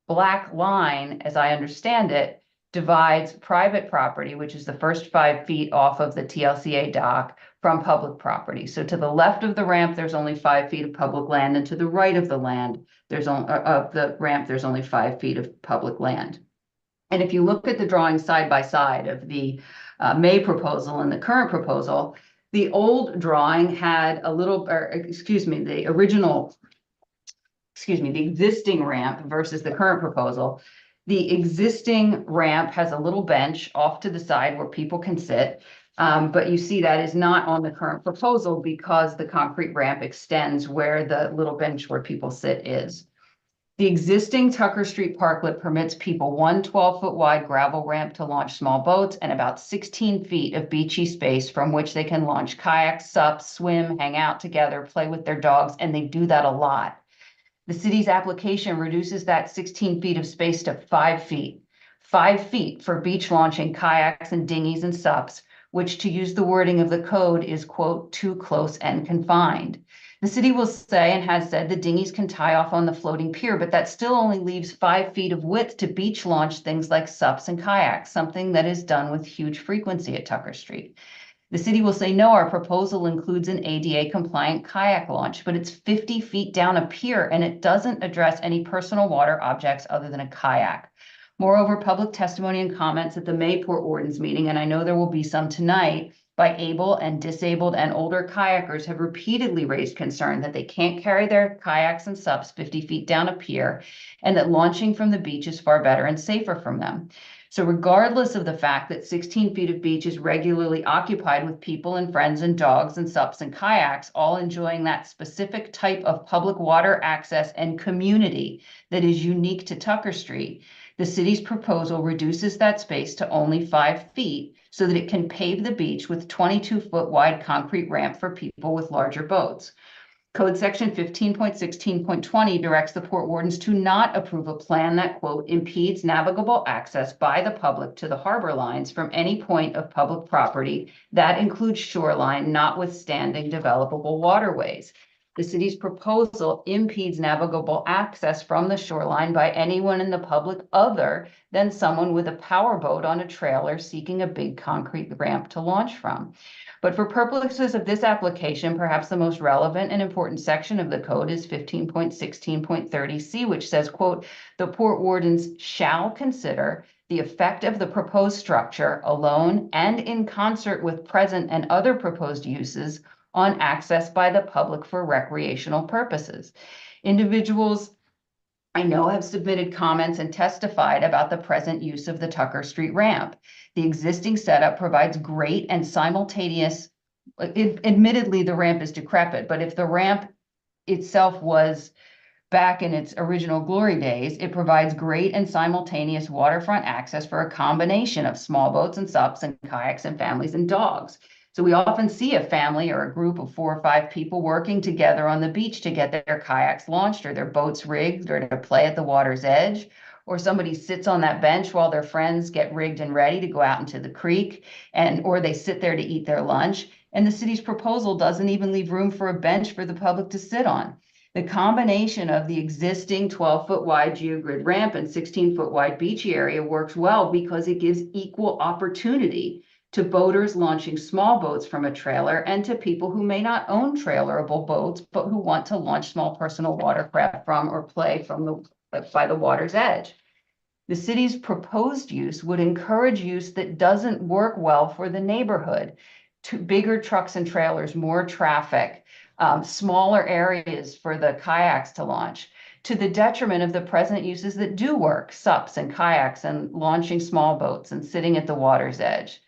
black line, as I understand it, divides private property, which is the first 5 feet off of the TLCA dock, from public property. So to the left of the ramp, there's only 5 feet of public land, and to the right of the ramp, there's only 5 feet of public land. And if you look at the drawing side by side of the May proposal and the current proposal, the old drawing had a little, the existing ramp versus the current proposal. The existing ramp has a little bench off to the side where people can sit. But you see that is not on the current proposal because the concrete ramp extends where the little bench where people sit is. The existing Tucker Street parklet permits people one 12-foot wide gravel ramp to launch small boats and about 16 feet of beachy space from which they can launch kayaks, sup, swim, hang out together, play with their dogs, and they do that a lot. The city's application reduces that 16 feet of space to 5 feet. 5 feet for beach launching kayaks and dinghies and sups, which, to use the wording of the code, is, quote, too close and confined. The city will say and has said the dinghies can tie off on the floating pier, but that still only leaves 5 feet of width to beach launch things like sups and kayaks, something that is done with huge frequency at Tucker Street. The city will say, no, our proposal includes an ADA compliant kayak launch, but it's 50 feet down a pier and it doesn't address any personal water objects other than a kayak. Moreover, public testimony and comments at the May Port Wardens meeting, and I know there will be some tonight, by able and disabled and older kayakers have repeatedly raised concern that they can't carry their kayaks and sups 50 feet down a pier and that launching from the beach is far better and safer from them. So regardless of the fact that 16 feet of beach is regularly occupied with people and friends and dogs and sups and kayaks, all enjoying that specific type of public water access and community that is unique to Tucker Street, the city's proposal reduces that space to only 5 feet so that it can pave the beach with 22-foot wide concrete ramp for people with larger boats. Code section 15.16.20 directs the Port Wardens to not approve a plan that, quote, impedes navigable access by the public to the harbor lines from any point of public property that includes shoreline, notwithstanding developable waterways. The city's proposal impedes navigable access from the shoreline by anyone in the public other than someone with a powerboat on a trailer seeking a big concrete ramp to launch from. But for purposes of this application, perhaps the most relevant and important section of the code is 15.16.30C, which says, quote, the Port Wardens shall consider the effect of the proposed structure alone and in concert with present and other proposed uses on access by the public for recreational purposes. Individuals I know have submitted comments and testified about the present use of the Tucker Street ramp. The existing setup provides great and simultaneous, admittedly the ramp is decrepit, but if the ramp itself was back in its original glory days, it provides great and simultaneous waterfront access for a combination of small boats and sups and kayaks and families and dogs. So we often see a family or a group of 4 or 5 people working together on the beach to get their kayaks launched or their boats rigged or to play at the water's edge, or somebody sits on that bench while their friends get rigged and ready to go out into the creek, or they sit there to eat their lunch. And the city's proposal doesn't even leave room for a bench for the public to sit on. The combination of the existing 12-foot wide geogrid ramp and 16-foot wide beachy area works well because it gives equal opportunity to boaters launching small boats from a trailer and to people who may not own trailerable boats, but who want to launch small personal watercraft from or play by the water's edge. The city's proposed use would encourage use that doesn't work well for the neighborhood. To bigger trucks and trailers, more traffic, smaller areas for the kayaks to launch, to the detriment of the present uses that do work, sups and kayaks and launching small boats and sitting at the water's edge.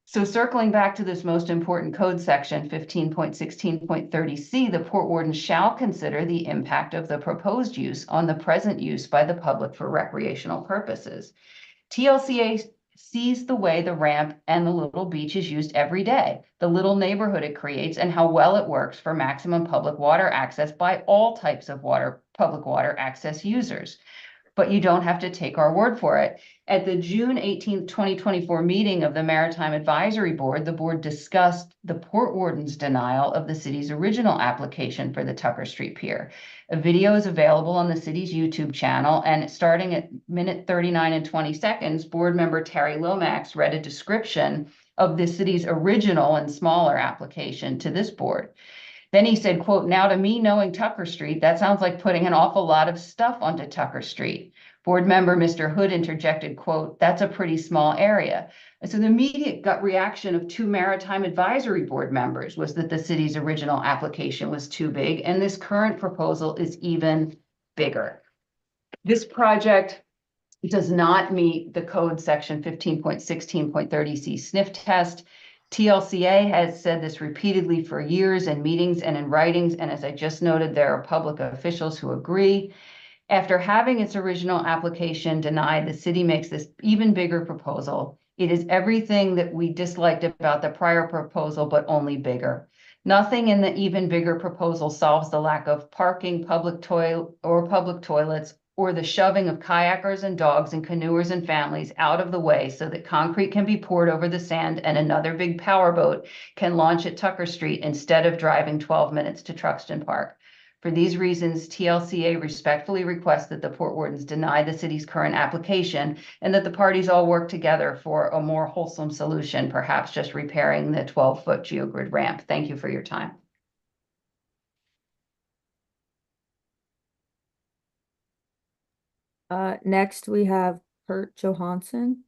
So circling back to this most important code section, 15.16.30C, the Port Warden shall consider the impact of the proposed use on the present use by the public for recreational purposes. TLCA sees the way the ramp and the little beach is used every day, the little neighborhood it creates, and how well it works for maximum public water access by all types of public water access users. But you don't have to take our word for it. At the June 18th, 2024 meeting of the Maritime Advisory Board, the board discussed the Port Warden's denial of the city's original application for the Tucker Street Pier. A video is available on the city's YouTube channel, and starting at minute 39 and 20 seconds, board member Terry Lomax read a description of the city's original and smaller application to this board. Then he said, quote, "Now to me, knowing Tucker Street, that sounds like putting an awful lot of stuff onto Tucker Street." Board member Mr. Hood interjected, quote, "That's a pretty small area." And so the immediate gut reaction of two Maritime Advisory Board members was that the city's original application was too big, and this current proposal is even bigger. This project does not meet the code section 15.16.30C sniff test. TLCA has said this repeatedly for years in meetings and in writings, and as I just noted, there are public officials who agree. After having its original application denied, the city makes this even bigger proposal. It is everything that we disliked about the prior proposal, but only bigger. Nothing in the even bigger proposal solves the lack of parking, public toilets, or the shoving of kayakers and dogs and canoers and families out of the way so that concrete can be poured over the sand and another big powerboat can launch at Tucker Street instead of driving 12 minutes to Truxton Park. For these reasons, TLCA respectfully requests that the Port Wardens deny the city's current application and that the parties all work together for a more wholesome solution, perhaps just repairing the 12-foot geogrid ramp. Thank you for your time. Next we have Kurt Johansson.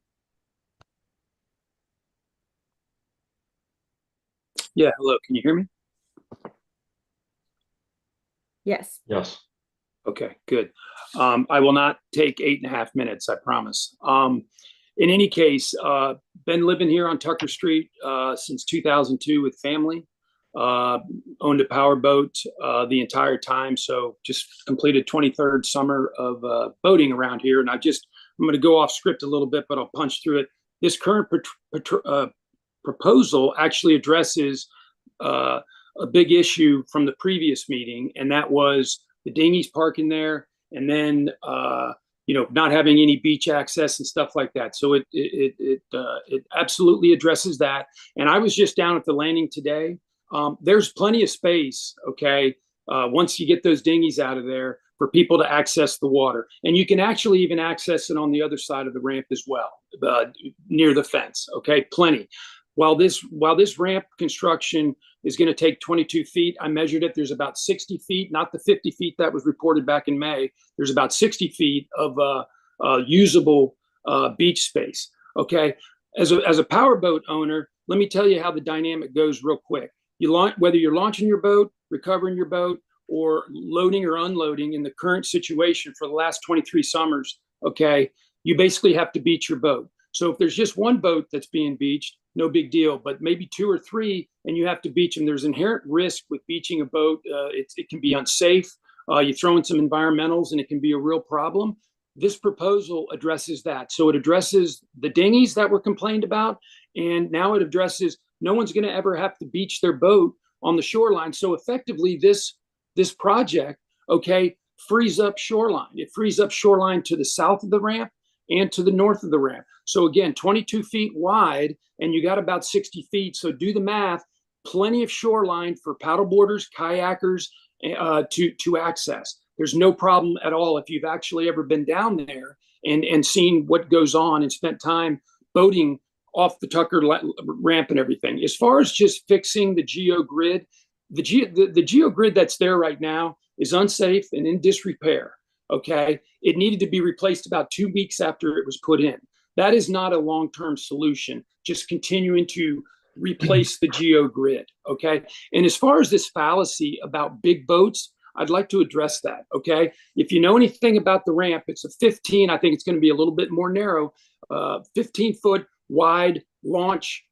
Yeah, hello, can you hear me? Yes. Yes. Okay, good. I will not take 8.5 minutes, I promise. In any case, been living here on Tucker Street since 2002 with family. Owned a powerboat the entire time, so just completed 23rd summer of boating around here. And I'm going to go off script a little bit, but I'll punch through it. This current proposal actually addresses a big issue from the previous meeting, and that was the dinghies parking there, and then not having any beach access and stuff like that. So it absolutely addresses that. And I was just down at the landing today. There's plenty of space, okay, once you get those dinghies out of there for people to access the water. And you can actually even access it on the other side of the ramp as well, near the fence, okay, plenty. While this ramp construction is going to take 22 feet, I measured it, there's about 60 feet, not the 50 feet that was reported back in May. There's about 60 feet of usable beach space, okay? As a powerboat owner, let me tell you how the dynamic goes real quick. Whether you're launching your boat, recovering your boat, or loading or unloading in the current situation for the last 23 summers, okay, you basically have to beach your boat. So if there's just one boat that's being beached, no big deal, but maybe 2 or 3 and you have to beach them. There's inherent risk with beaching a boat. It can be unsafe. You throw in some environmentals and it can be a real problem. This proposal addresses that. So it addresses the dinghies that were complained about, and now it addresses no one's going to ever have to beach their boat on the shoreline. So effectively this project, okay, frees up shoreline. It frees up shoreline to the south of the ramp and to the north of the ramp. So again, 22 feet wide, and you got about 60 feet. So do the math, plenty of shoreline for paddleboarders, kayakers to access. There's no problem at all if you've actually ever been down there and seen what goes on and spent time boating off the Tucker ramp and everything. As far as just fixing the geogrid, the geogrid that's there right now is unsafe and in disrepair. Okay, it needed to be replaced about 2 weeks after it was put in. That is not a long-term solution, just continuing to replace the geogrid, okay? And as far as this fallacy about big boats, I'd like to address that, okay? If you know anything about the ramp, it's a 15, I think it's gonna be a little bit more narrow, 15-foot wide launch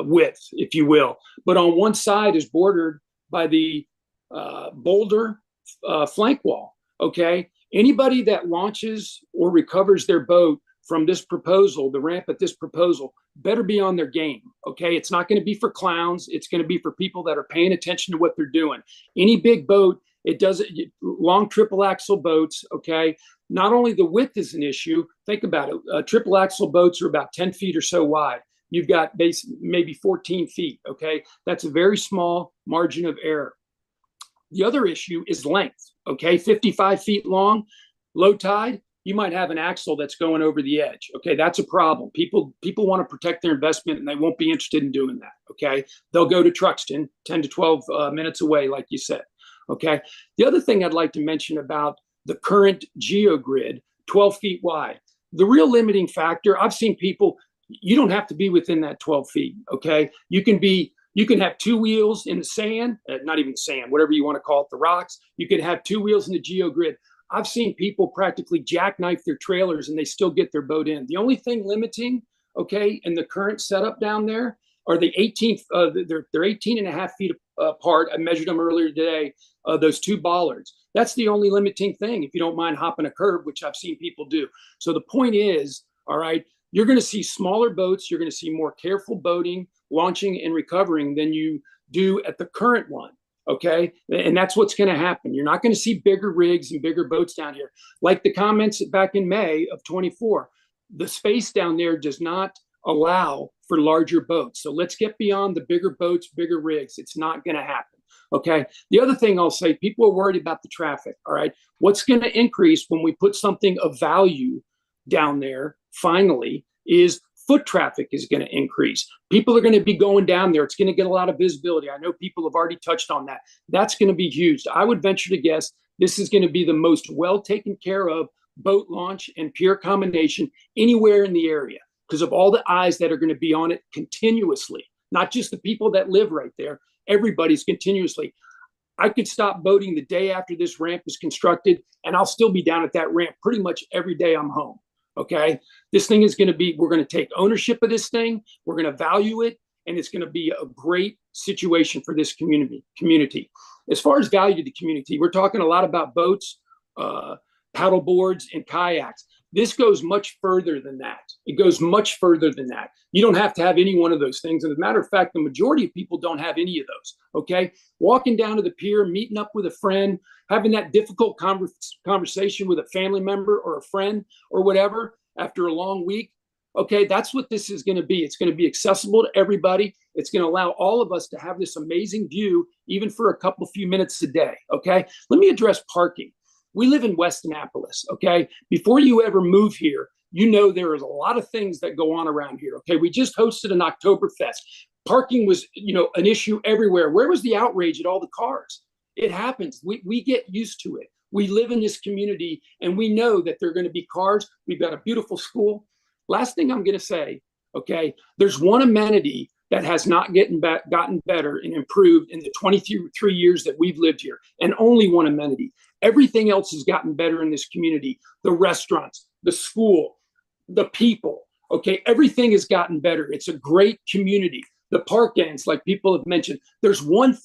width, if you will. But on one side is bordered by the boulder flank wall, okay? Anybody that launches or recovers their boat from this proposal, the ramp at this proposal, better be on their game, okay? It's not going to be for clowns. It's going to be for people that are paying attention to what they're doing. Any big boat It doesn't, long triple axle boats, okay? Not only the width is an issue, think about it. Triple axle boats are about 10 feet or so wide. You've got maybe 14 feet, okay? That's a very small margin of error. The other issue is length, okay? 55 feet long, low tide, you might have an axle that's going over the edge. Okay, that's a problem. People want to protect their investment and they won't be interested in doing that. Okay, they'll go to Truxton, 10 to 12 minutes away, like you said. Okay, the other thing I'd like to mention about the current geogrid, 12 feet wide. The real limiting factor, I've seen people, you don't have to be within that 12 feet. Okay, you can have two wheels in the sand, not even sand, whatever you want to call it, the rocks. You could have two wheels in the geogrid. I've seen people practically jackknife their trailers and they still get their boat in. The only thing limiting, okay, in the current setup down there are the 18, they're 18 and a half feet apart. I measured them earlier today, those two bollards. That's the only limiting thing, if you don't mind hopping a curb, which I've seen people do. So the point is, all right, you're going to see smaller boats. You're going to see more careful boating, launching and recovering than you do at the current one. Okay, and that's what's going to happen. You're not going to see bigger rigs and bigger boats down here. Like the comments back in May of 24, the space down there does not allow for larger boats. So let's get beyond the bigger boats, bigger rigs. It's not going to happen. Okay, the other thing I'll say, people are worried about the traffic. All right, what's going to increase when we put something of value down there finally is foot traffic is going to increase. People are going to be going down there. It's going to get a lot of visibility. I know people have already touched on that. That's going to be huge. I would venture to guess this is going to be the most well taken care of boat launch and pier combination anywhere in the area because of all the eyes that are going to be on it continuously, not just the people that live right there. Everybody's continuously. I could stop boating the day after this ramp is constructed, and I'll still be down at that ramp pretty much every day I'm home. Okay, this thing is going to be, we're going to take ownership of this thing. We're going to value it. And it's going to be a great situation for this community. As far as value to the community, we're talking a lot about boats, paddle boards, and kayaks. This goes much further than that. It goes much further than that. You don't have to have any one of those things. And as a matter of fact, the majority of people don't have any of those. Okay, walking down to the pier, meeting up with a friend, having that difficult conversation with a family member or a friend or whatever after a long week. Okay, that's what this is going to be. It's going to be accessible to everybody. It's going to allow all of us to have this amazing view, even for a few minutes a day. Okay, let me address parking. We live in West Annapolis. Okay, before you ever move here, you know there is a lot of things that go on around here. Okay, we just hosted an Oktoberfest. Parking was, an issue everywhere. Where was the outrage at all the cars? It happens. We get used to it. We live in this community and we know that there are going to be cars. We've got a beautiful school. Last thing I'm going to say, okay, there's one amenity that has not gotten better and improved in the 23 years that we've lived here, and only one amenity. Everything else has gotten better in this community. The restaurants, the school, the people, okay, everything has gotten better. It's a great community. The park ends, like people have mentioned, there's one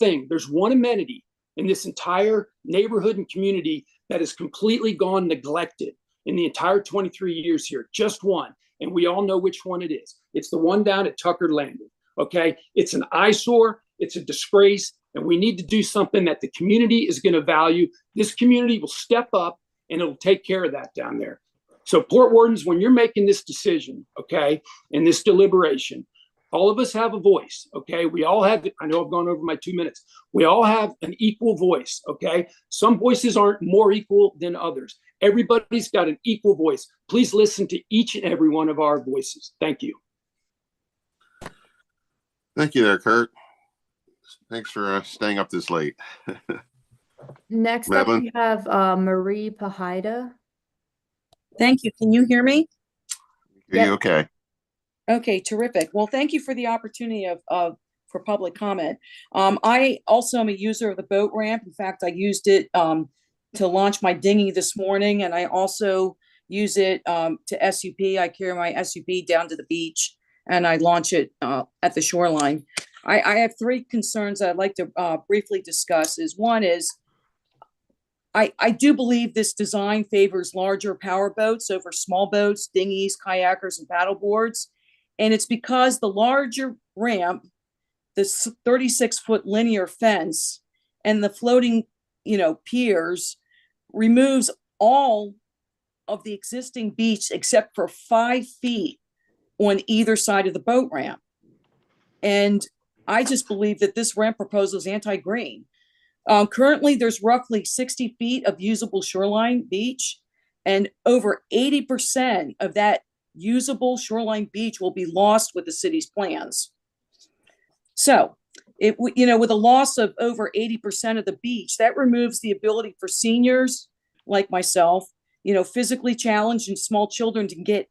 amenity in this entire neighborhood and community that has completely gone neglected in the entire 23 years here, just one. And we all know which one it is. It's the one down at Tucker Landing, okay? It's an eyesore, it's a disgrace, and we need to do something that the community is gonna value. This community will step up and it'll take care of that down there. So Port Wardens, when you're making this decision, okay, and this deliberation, all of us have a voice, okay? We all have, I know I've gone over my 2 minutes. We all have an equal voice, okay? Some voices aren't more equal than others. Everybody's got an equal voice. Please listen to each and every one of our voices. Thank you. Thank you there, Kurt. Thanks for staying up this late. Next up, we have Marie Pahida. Thank you. Can you hear me? Are you okay? Okay, terrific. Well, thank you for the opportunity for public comment. I also am a user of the boat ramp. In fact, I used it to launch my dinghy this morning, and I also use it to SUP. I carry my SUP down to the beach, and I launch it at the shoreline. I have three concerns I'd like to briefly discuss. One is, I do believe this design favors larger power boats over small boats, dinghies, kayakers, and paddle boards. And it's because the larger ramp, this 36-foot linear fence, and the floating piers removes all of the existing beach except for 5 feet on either side of the boat ramp. And I just believe that this ramp proposal is anti-green. Currently, there's roughly 60 feet of usable shoreline beach, and over 80% of that usable shoreline beach will be lost with the city's plans. So, with a loss of over 80% of the beach, that removes the ability for seniors like myself, physically challenged and small children to get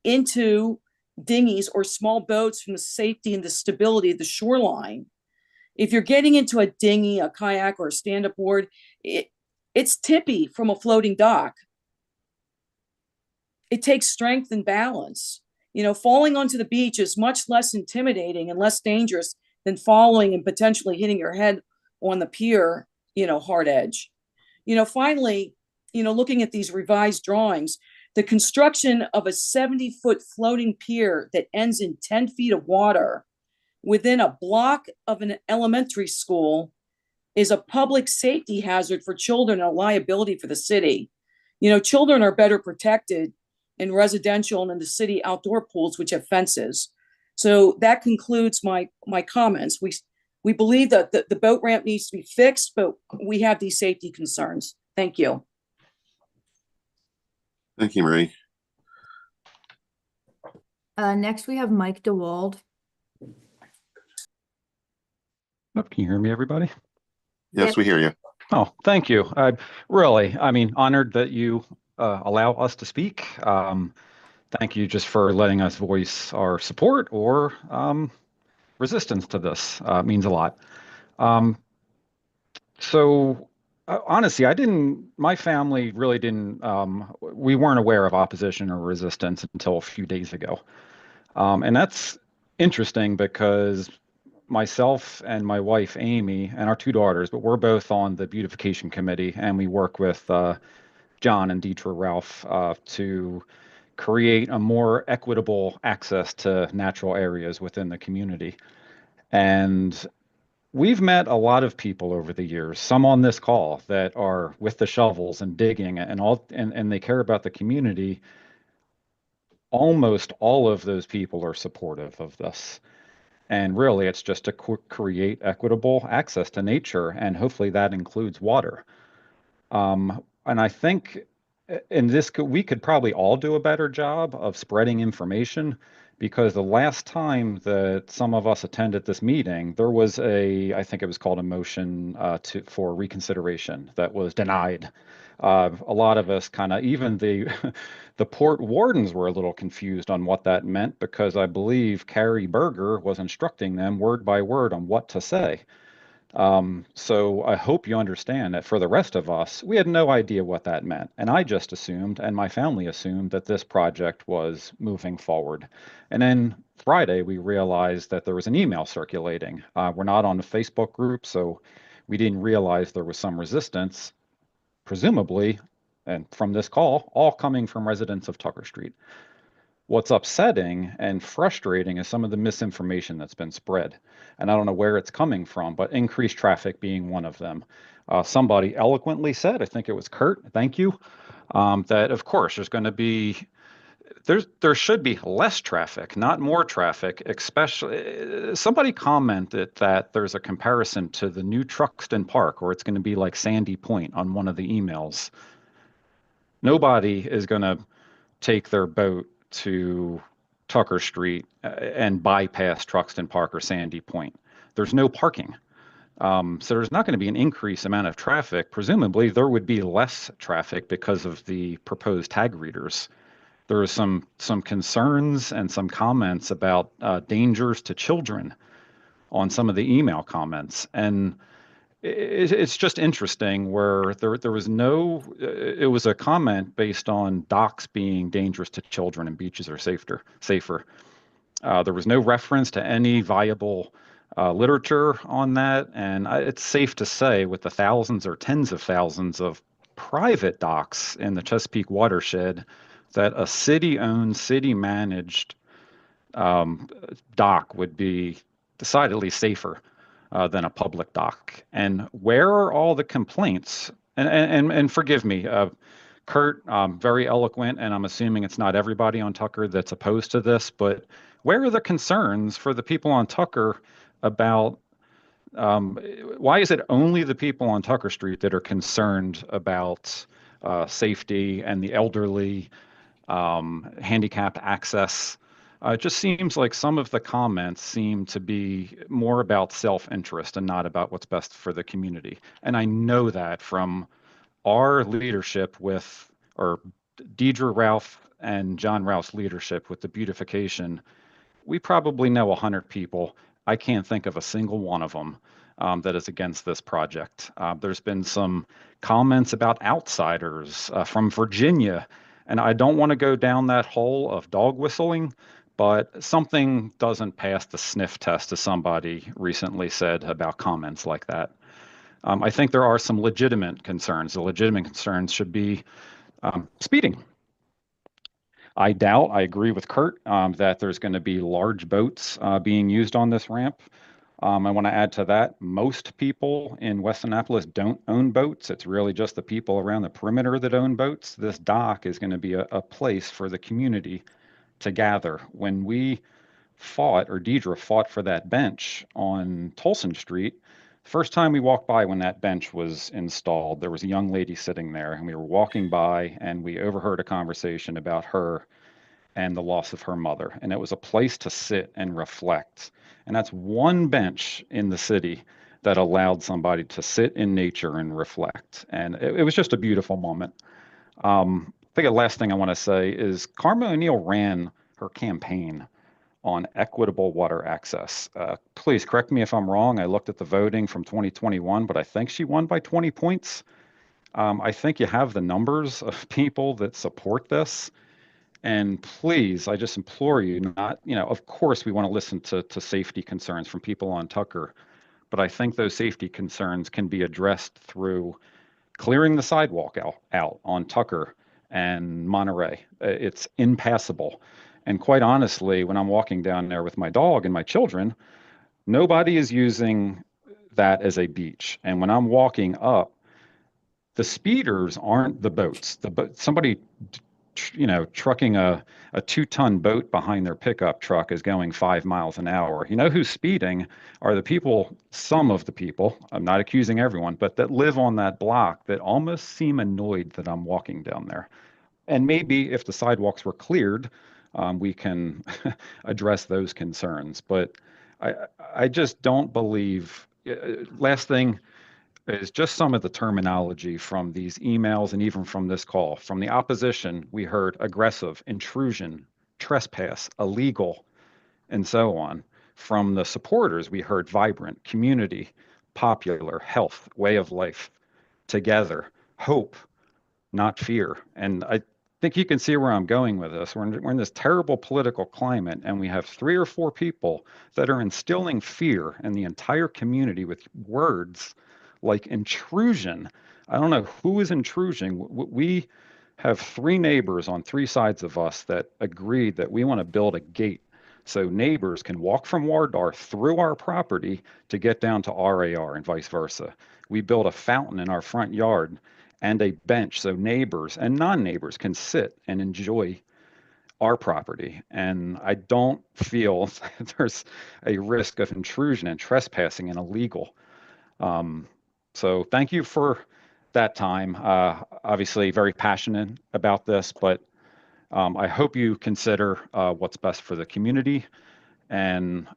into dinghies or small boats from the safety and the stability of the shoreline. If you're getting into a dinghy, a kayak, or a stand-up board, it's tippy from a floating dock. It takes strength and balance. Falling onto the beach is much less intimidating and less dangerous than falling and potentially hitting your head on the pier, hard edge. Finally, looking at these revised drawings, the construction of a 70-foot floating pier that ends in 10 feet of water within a block of an elementary school is a public safety hazard for children and a liability for the city. Children are better protected in residential and in the city outdoor pools, which have fences. So that concludes my comments. We believe that the boat ramp needs to be fixed, but we have these safety concerns. Thank you. Thank you, Marie. Next, we have Mike DeWald. Oh, can you hear me, everybody? Yes, we hear you. Oh, thank you. Honored that you allow us to speak. Thank you just for letting us voice our support or resistance to this. It means a lot. Honestly, my family really didn't, we weren't aware of opposition or resistance until a few days ago. And that's interesting because myself and my wife, Amy, and our 2 daughters, but we're both on the beautification committee, and we work with John and Deetra Ralph to create a more equitable access to natural areas within the community. And we've met a lot of people over the years, some on this call that are with the shovels and digging and they care about the community. Almost all of those people are supportive of this. And really, it's just to create equitable access to nature, and hopefully that includes water. And I think we could probably all do a better job of spreading information, because the last time that some of us attended this meeting, there was I think it was called a motion for reconsideration that was denied. A lot of us even the port wardens were a little confused on what that meant, because I believe Carrie Berger was instructing them word by word on what to say. So I hope you understand that for the rest of us, we had no idea what that meant. And I just assumed, and my family assumed, that this project was moving forward. And then Friday, we realized that there was an email circulating. We're not on a Facebook group, so we didn't realize there was some resistance, presumably, and from this call, all coming from residents of Tucker Street. What's upsetting and frustrating is some of the misinformation that's been spread. And I don't know where it's coming from, but increased traffic being one of them. Somebody eloquently said, I think it was Kurt, thank you, that of course there should be less traffic, not more traffic, especially somebody commented that there's a comparison to the new Truxton Park, or it's going to be like Sandy Point on one of the emails. Nobody is going to take their boat to Tucker Street and bypass Truxton Park or Sandy Point. There's no parking. So there's not going to be an increased amount of traffic. Presumably, there would be less traffic because of the proposed tag readers. There are some concerns and some comments about dangers to children on some of the email comments. And it's just interesting where there was it was a comment based on docks being dangerous to children and beaches are safer. There was no reference to any viable literature on that. And it's safe to say, with the thousands or tens of thousands of private docks in the Chesapeake watershed, that a city-owned, city-managed dock would be decidedly safer. than a public dock. And where are all the complaints? And forgive me, Kurt, very eloquent, and I'm assuming it's not everybody on Tucker that's opposed to this, but where are the concerns for the people on Tucker about why is it only the people on Tucker Street that are concerned about safety and the elderly, handicapped access? It just seems like some of the comments seem to be more about self-interest and not about what's best for the community. And I know that from our leadership with, or Deidre Ralph and John Ralph's leadership with the beautification, we probably know 100 people. I can't think of a single one of them that is against this project. There's been some comments about outsiders from Virginia, and I don't want to go down that hole of dog whistling, but something doesn't pass the sniff test, as somebody recently said about comments like that. I think there are some legitimate concerns. The legitimate concerns should be speeding. I agree with Kurt that there's going to be large boats being used on this ramp. I want to add to that, most people in West Annapolis don't own boats. It's really just the people around the perimeter that own boats. This dock is going to be a place for the community to gather. When we fought, or Deidre fought for that bench on Tolson Street, first time we walked by when that bench was installed, there was a young lady sitting there, and we were walking by and we overheard a conversation about her and the loss of her mother. And it was a place to sit and reflect. And that's one bench in the city that allowed somebody to sit in nature and reflect. And it was just a beautiful moment. I think the last thing I want to say is Karma O'Neill ran her campaign on equitable water access. Please correct me if I'm wrong. I looked at the voting from 2021, but I think she won by 20 points. I think you have the numbers of people that support this. And please, I just implore you not, of course we want to listen to safety concerns from people on Tucker, but I think those safety concerns can be addressed through clearing the sidewalk out on Tucker and Monterey. It's impassable. And quite honestly, when I'm walking down there with my dog and my children, nobody is using that as a beach. And when I'm walking up, the speeders aren't the boats. Somebody trucking a 2-ton boat behind their pickup truck is going 5 miles an hour. You know who's speeding are the people, some of the people, I'm not accusing everyone, but that live on that block that almost seem annoyed that I'm walking down there. And maybe if the sidewalks were cleared, we can address those concerns. But I just don't believe, last thing, is just some of the terminology from these emails and even from this call. From the opposition, we heard aggressive, intrusion, trespass, illegal, and so on. From the supporters, we heard vibrant, community, popular, health, way of life, together, hope, not fear. And I think you can see where I'm going with this. We're in this terrible political climate, and we have 3 or 4 people that are instilling fear in the entire community with words like intrusion. I don't know who is intrusion. We have 3 neighbors on 3 sides of us that agreed that we want to build a gate so neighbors can walk from Wardar through our property to get down to RAR and vice versa. We built a fountain in our front yard and a bench so neighbors and non-neighbors can sit and enjoy our property. And I don't feel there's a risk of intrusion and trespassing and illegal. So thank you for that time. Obviously very passionate about this, but I hope you consider what's best for the community, and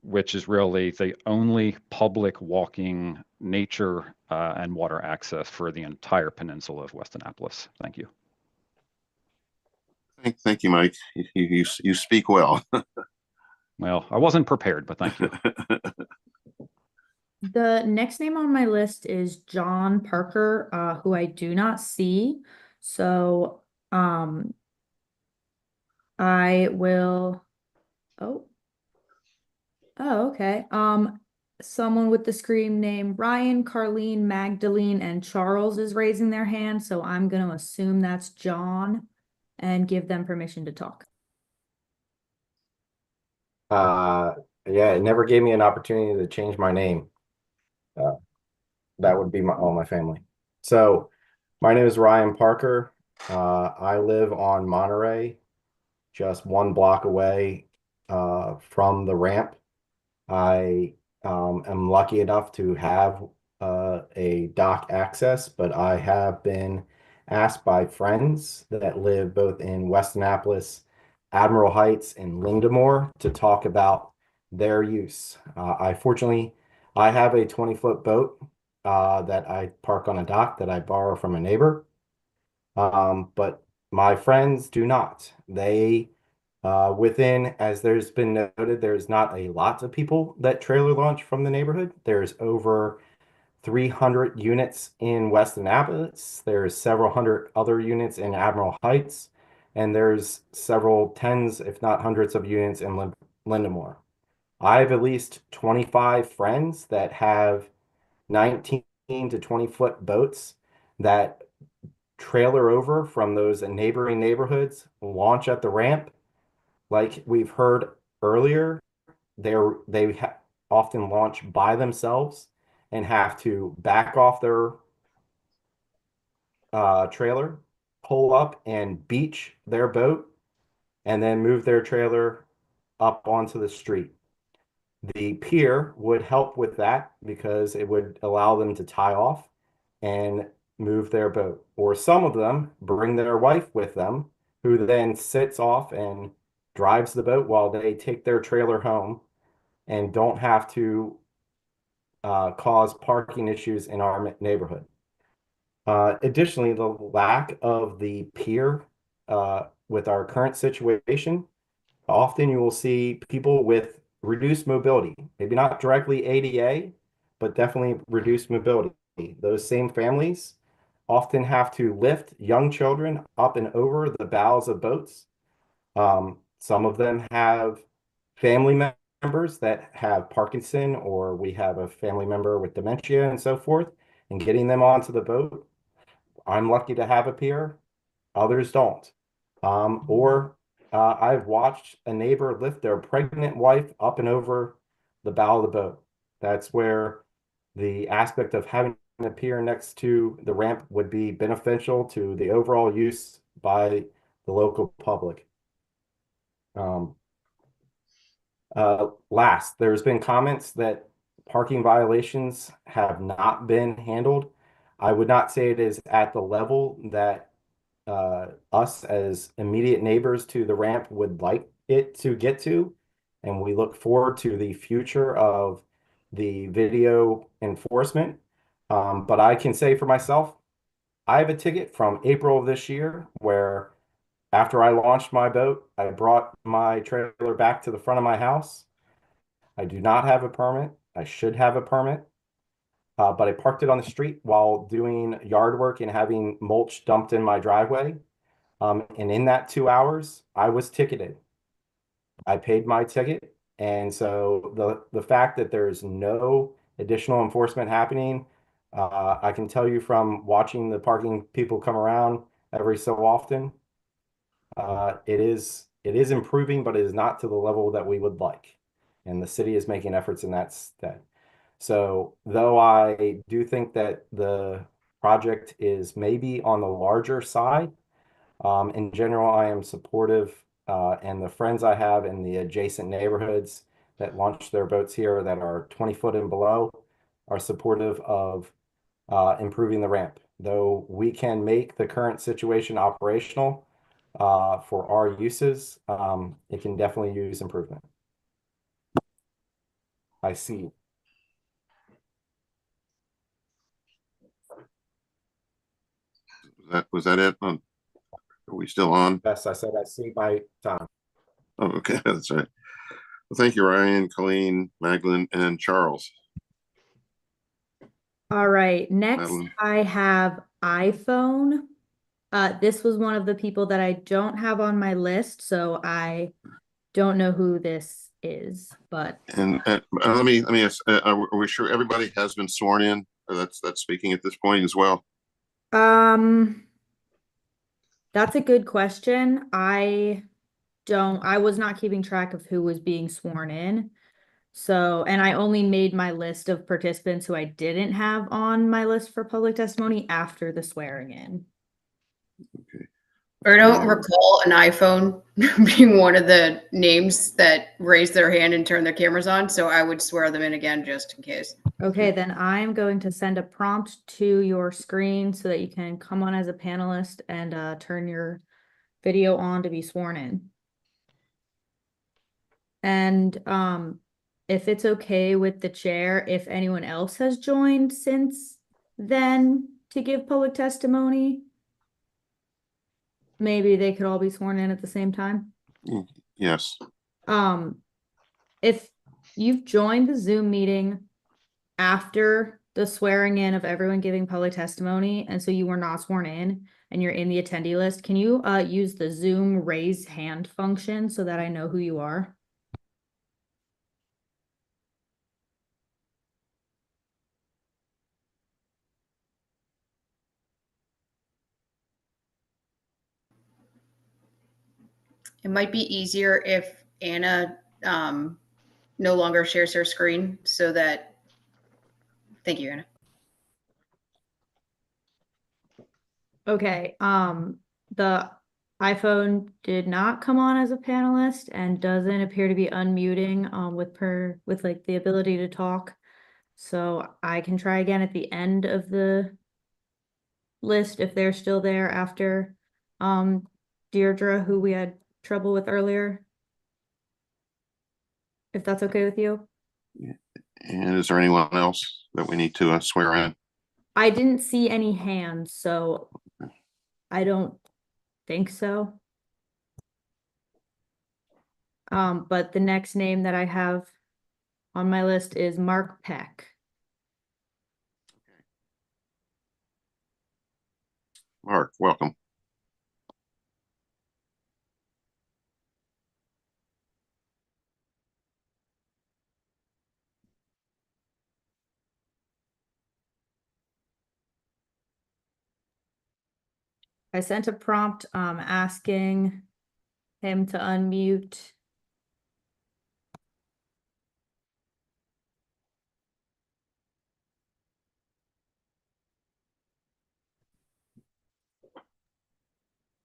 which is really the only public walking nature and water access for the entire peninsula of West Annapolis. Thank you. Thank you, Mike. You speak well. Well, I wasn't prepared, but thank you. The next name on my list is John Parker, who I do not see. So I will, oh, okay. Someone with the screen name Ryan, Carlene, Magdalene, and Charles is raising their hand. So I'm going to assume that's John and give them permission to talk. Yeah, it never gave me an opportunity to change my name. That would be all my family. So my name is Ryan Parker. I live on Monterey, just 1 block away from the ramp. I am lucky enough to have a dock access, but I have been asked by friends that live both in West Annapolis, Admiral Heights, and Lindamore to talk about their use. I have a 20-foot boat that I park on a dock that I borrow from a neighbor. But my friends do not. They as there's been noted, there's not a lot of people that trailer launch from the neighborhood. There's over 300 units in West Annapolis. There's several hundred other units in Admiral Heights, and there's several tens, if not hundreds of units in Lindamore. I have at least 25 friends that have 19 to 20-foot boats that trailer over from those neighboring neighborhoods, launch at the ramp. Like we've heard earlier, they often launch by themselves and have to back off their trailer, pull up and beach their boat, and then move their trailer up onto the street. The pier would help with that because it would allow them to tie off and move their boat. Or some of them bring their wife with them, who then sits off and drives the boat while they take their trailer home and don't have to cause parking issues in our neighborhood. Additionally, the lack of the pier with our current situation, often you will see people with reduced mobility, maybe not directly ADA, but definitely reduced mobility. Those same families often have to lift young children up and over the bows of boats. Some of them have family members that have Parkinson, or we have a family member with dementia and so forth, and getting them onto the boat. I'm lucky to have a pier, others don't. I've watched a neighbor lift their pregnant wife up and over the bow of the boat. That's where the aspect of having a pier next to the ramp would be beneficial to the overall use by the local public. Last, there's been comments that parking violations have not been handled. I would not say it is at the level that us as immediate neighbors to the ramp would like it to get to. And we look forward to the future of the video enforcement. But I can say for myself, I have a ticket from April of this year where after I launched my boat, I brought my trailer back to the front of my house. I do not have a permit. I should have a permit. But I parked it on the street while doing yard work and having mulch dumped in my driveway. And in that 2 hours, I was ticketed. I paid my ticket. And so the fact that there's no additional enforcement happening, I can tell you from watching the parking people come around every so often, it is improving, but it is not to the level that we would like. And the city is making efforts in that stead. So though I do think that the project is maybe on the larger side, in general, I am supportive, and the friends I have in the adjacent neighborhoods that launch their boats here that are 20 foot and below are supportive of improving the ramp. Though we can make the current situation operational for our uses, it can definitely use improvement. I see. Was that it? Are we still on? Yes, I said I see my time. Oh, okay, that's right. Well, thank you, Ryan, Colleen, Magdalene, and Charles. All right, next Madeline. I have iPhone. This was one of the people that I don't have on my list, so I don't know who this is, but And let me ask, are we sure everybody has been sworn in? Or that's speaking at this point as well? That's a good question. I was not keeping track of who was being sworn in. So, and I only made my list of participants who I didn't have on my list for public testimony after the swearing in. I don't recall an iPhone being one of the names that raised their hand and turned their cameras on, so I would swear them in again just in case. Okay, then I'm going to send a prompt to your screen so that you can come on as a panelist and turn your video on to be sworn in. And if it's okay with the chair, if anyone else has joined since then to give public testimony, maybe they could all be sworn in at the same time. Yes. If you've joined the Zoom meeting after the swearing in of everyone giving public testimony, and so you were not sworn in and you're in the attendee list, can you use the Zoom raise hand function so that I know who you are? It might be easier if Anna no longer shares her screen so that, thank you, Anna. Okay, the iPhone did not come on as a panelist and doesn't appear to be unmuting with like the ability to talk. So I can try again at the end of the list if they're still there after Deirdre, who we had trouble with earlier. If that's okay with you. And is there anyone else that we need to swear in? I didn't see any hands, so I don't think so. But the next name that I have on my list is Mark Peck. Mark, welcome. I sent a prompt asking him to unmute.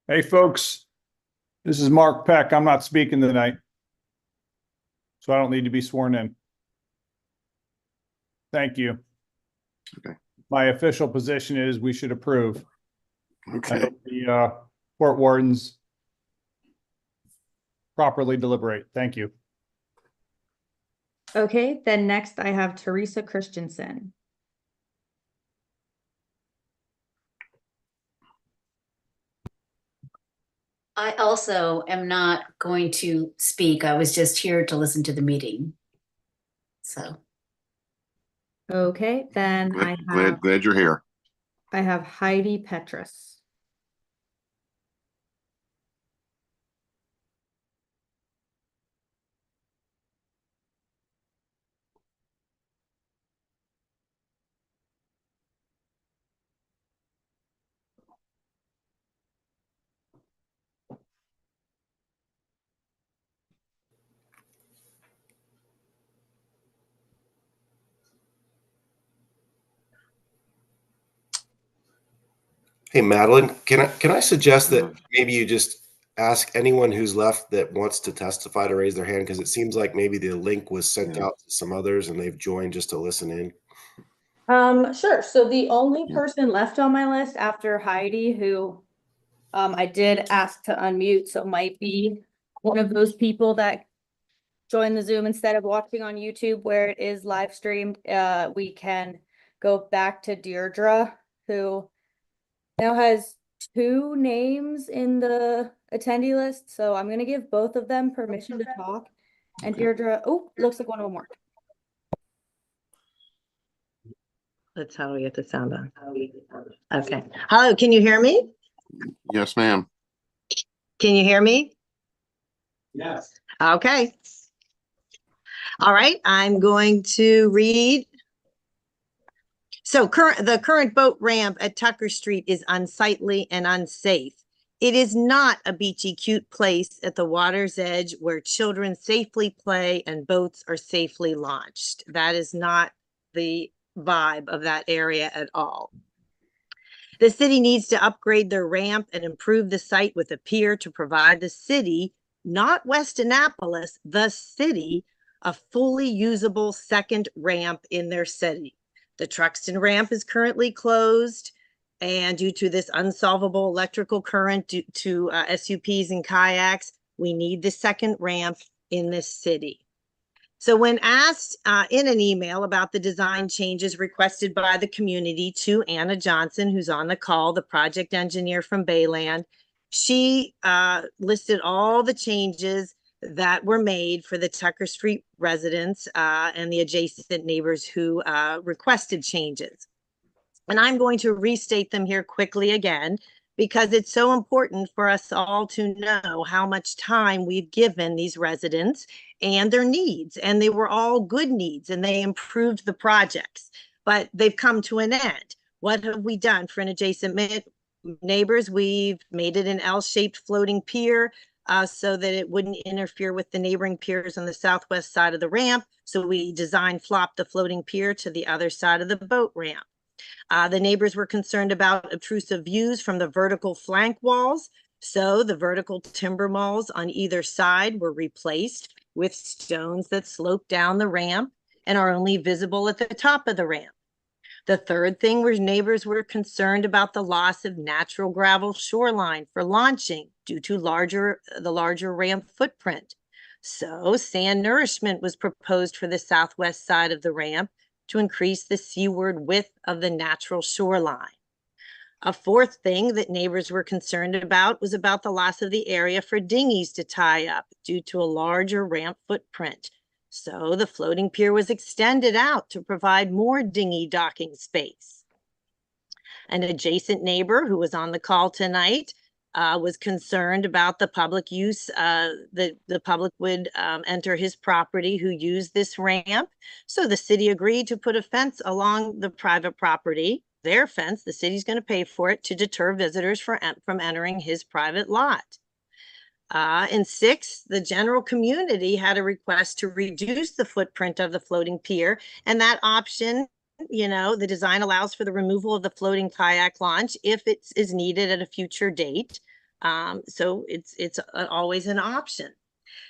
Hey, folks, this is Mark Peck. I'm not speaking tonight, so I don't need to be sworn in. Thank you. Okay. My official position is we should approve. Okay. I hope the court wardens properly deliberate. Thank you. Okay, then next I have Teresa Christensen. I also am not going to speak. I was just here to listen to the meeting. So. Okay, then Glad you're here. I have Heidi Petrus. Hey, Madeline, can I suggest that maybe you just ask anyone who's left that wants to testify to raise their hand? Because it seems like maybe the link was sent out to some others and they've joined just to listen in. Sure. So the only person left on my list after Heidi, who I did ask to unmute, so might be one of those people that join the Zoom instead of watching on YouTube where it is live streamed. We can go back to Deirdre, who now has 2 names in the attendee list. So I'm going to give both of them permission to talk. And Deirdre, oh, looks like one of them worked. That's how we get the sound on. Okay. Hello, can you hear me? Yes, ma'am. Can you hear me? Yes. Okay. All right, I'm going to read. So the current boat ramp at Tucker Street is unsightly and unsafe. It is not a beachy, cute place at the water's edge where children safely play and boats are safely launched. That is not the vibe of that area at all. The city needs to upgrade their ramp and improve the site with a pier to provide the city, not West Annapolis, the city, a fully usable second ramp in their city. The Truxton ramp is currently closed, and due to this unsolvable electrical current due to SUPs and kayaks, we need the second ramp in this city. So when asked in an email about the design changes requested by the community to Anna Johnson, who's on the call, the project engineer from Bayland, she listed all the changes that were made for the Tucker Street residents and the adjacent neighbors who requested changes. And I'm going to restate them here quickly again, because it's so important for us all to know how much time we've given these residents and their needs. And they were all good needs and they improved the projects, but they've come to an end. What have we done for an adjacent neighbors? We've made it an L-shaped floating pier so that it wouldn't interfere with the neighboring piers on the southwest side of the ramp. So we flopped the floating pier to the other side of the boat ramp. The neighbors were concerned about obtrusive views from the vertical flank walls. So the vertical timber walls on either side were replaced with stones that slope down the ramp and are only visible at the top of the ramp. The third thing was neighbors were concerned about the loss of natural gravel shoreline for launching due to the larger ramp footprint. So sand nourishment was proposed for the southwest side of the ramp to increase the seaward width of the natural shoreline. A fourth thing that neighbors were concerned about was about the loss of the area for dinghies to tie up due to a larger ramp footprint. So the floating pier was extended out to provide more dinghy docking space. An adjacent neighbor who was on the call tonight was concerned about the public use, the public would enter his property who used this ramp. So the city agreed to put a fence along the private property, their fence, the city's going to pay for it, to deter visitors from entering his private lot. And six, the general community had a request to reduce the footprint of the floating pier, and that option, you know, the design allows for the removal of the floating kayak launch if it is needed at a future date. So it's always an option.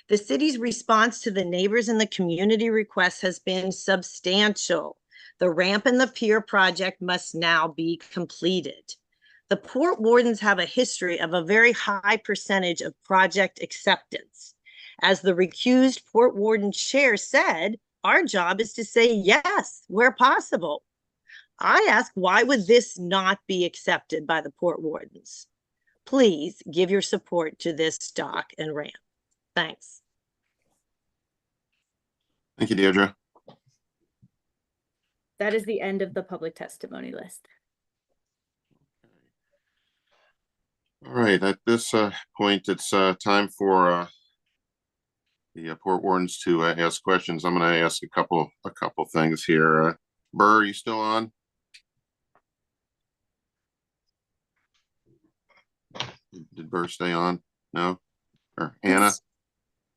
The city's response to the neighbors and the community requests has been substantial. The ramp and the pier project must now be completed. The Port Wardens have a history of a very high percentage of project acceptance. As the recused Port Warden chair said, our job is to say yes where possible. I ask, why would this not be accepted by the Port Wardens? Please give your support to this dock and ramp. Thanks. Thank you, Deirdre. That is the end of the public testimony list. All right, at this point, it's time for the Port Wardens to ask questions. I'm going to ask a couple things here. Burr, are you still on? Did Burr stay on? No? Or Anna?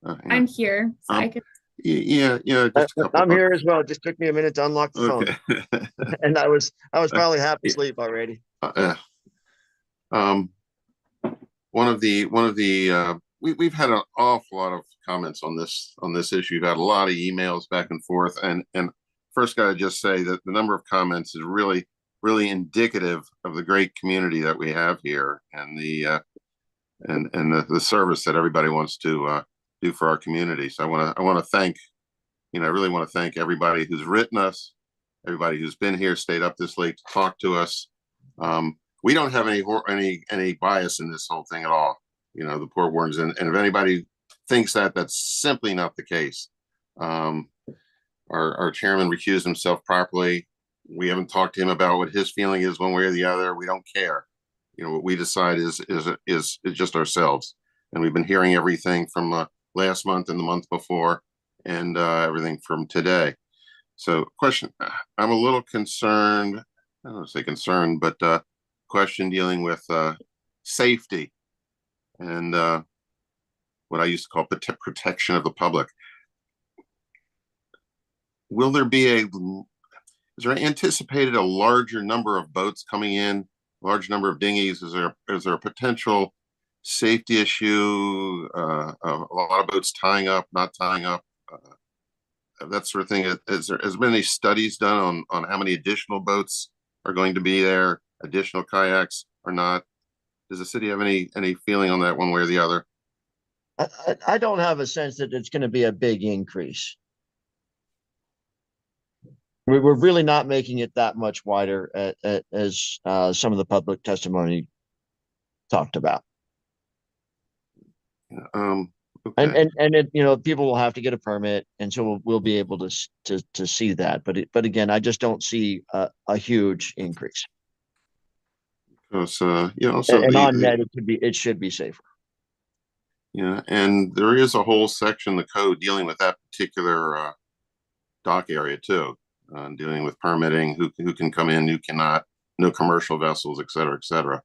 Anna. I'm here, so I could. Yeah. Just I'm here as well. It just took me a minute to unlock the phone, and I was probably half asleep already. One of the we've had an awful lot of comments on this issue. We've had a lot of emails back and forth, and first got to just say that the number of comments is really indicative of the great community that we have here, and the service that everybody wants to do for our community. So I want to thank, I really want to thank everybody who's written us, everybody who's been here, stayed up this late to talk to us. We don't have any bias in this whole thing at all, the Port Wardens, and if anybody thinks that, that's simply not the case. Our chairman recused himself properly. We haven't talked to him about what his feeling is one way or the other. We don't care. What we decide is just ourselves, and we've been hearing everything from last month and the month before, and everything from today. So, question: I'm a little concerned. I don't want to say concerned, but question dealing with safety and what I used to call protection of the public. Will there be is there anticipated a larger number of boats coming in, large number of dinghies? Is there a potential safety issue, a lot of boats tying up, not tying up, that sort of thing? Has there been any studies done on how many additional boats are going to be there, additional kayaks or not? Does the city have any feeling on that one way or the other? I don't have a sense that it's going to be a big increase. We're really not making it that much wider as some of the public testimony talked about. Okay. And it, people will have to get a permit, and so we'll be able to see that. But again, I just don't see a huge increase. Because so on net, it should be safer. Yeah, and there is a whole section in the code dealing with that particular dock area too, dealing with permitting, who can come in, who cannot, no commercial vessels, et cetera, et cetera.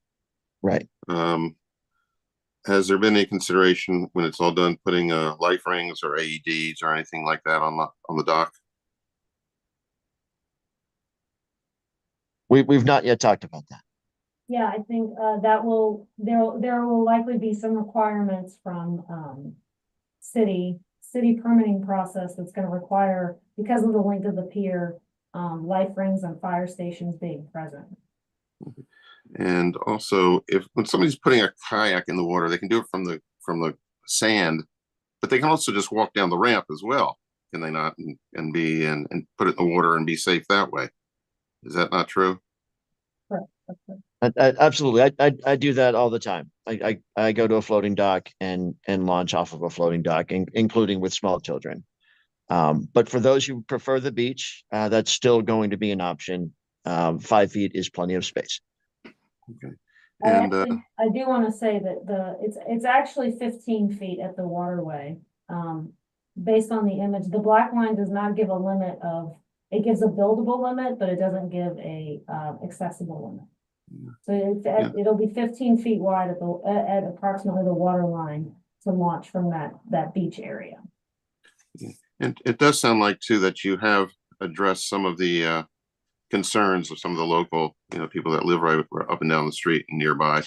Right. Has there been any consideration when it's all done putting life rings or AEDs or anything like that on the dock? We've not yet talked about that. Yeah, I think there will likely be some requirements from city permitting process that's going to require, because of the length of the pier, life rings and fire stations being present. And also, when somebody's putting a kayak in the water, they can do it from the sand, but they can also just walk down the ramp as well, can they not? And put it in the water and be safe that way. Is that not true? Correct. Absolutely. I do that all the time. I go to a floating dock and launch off of a floating dock, including with small children. But for those who prefer the beach, that's still going to be an option. 5 feet is plenty of space. Okay. And I do want to say that it's actually 15 feet at the waterway. Based on the image, the black line does not give a limit of. It gives a buildable limit, but it doesn't give a accessible limit. So it'll be 15 feet wide at approximately the water line to launch from that beach area. And it does sound like too that you have addressed some of the concerns of some of the local, people that live right up and down the street and nearby.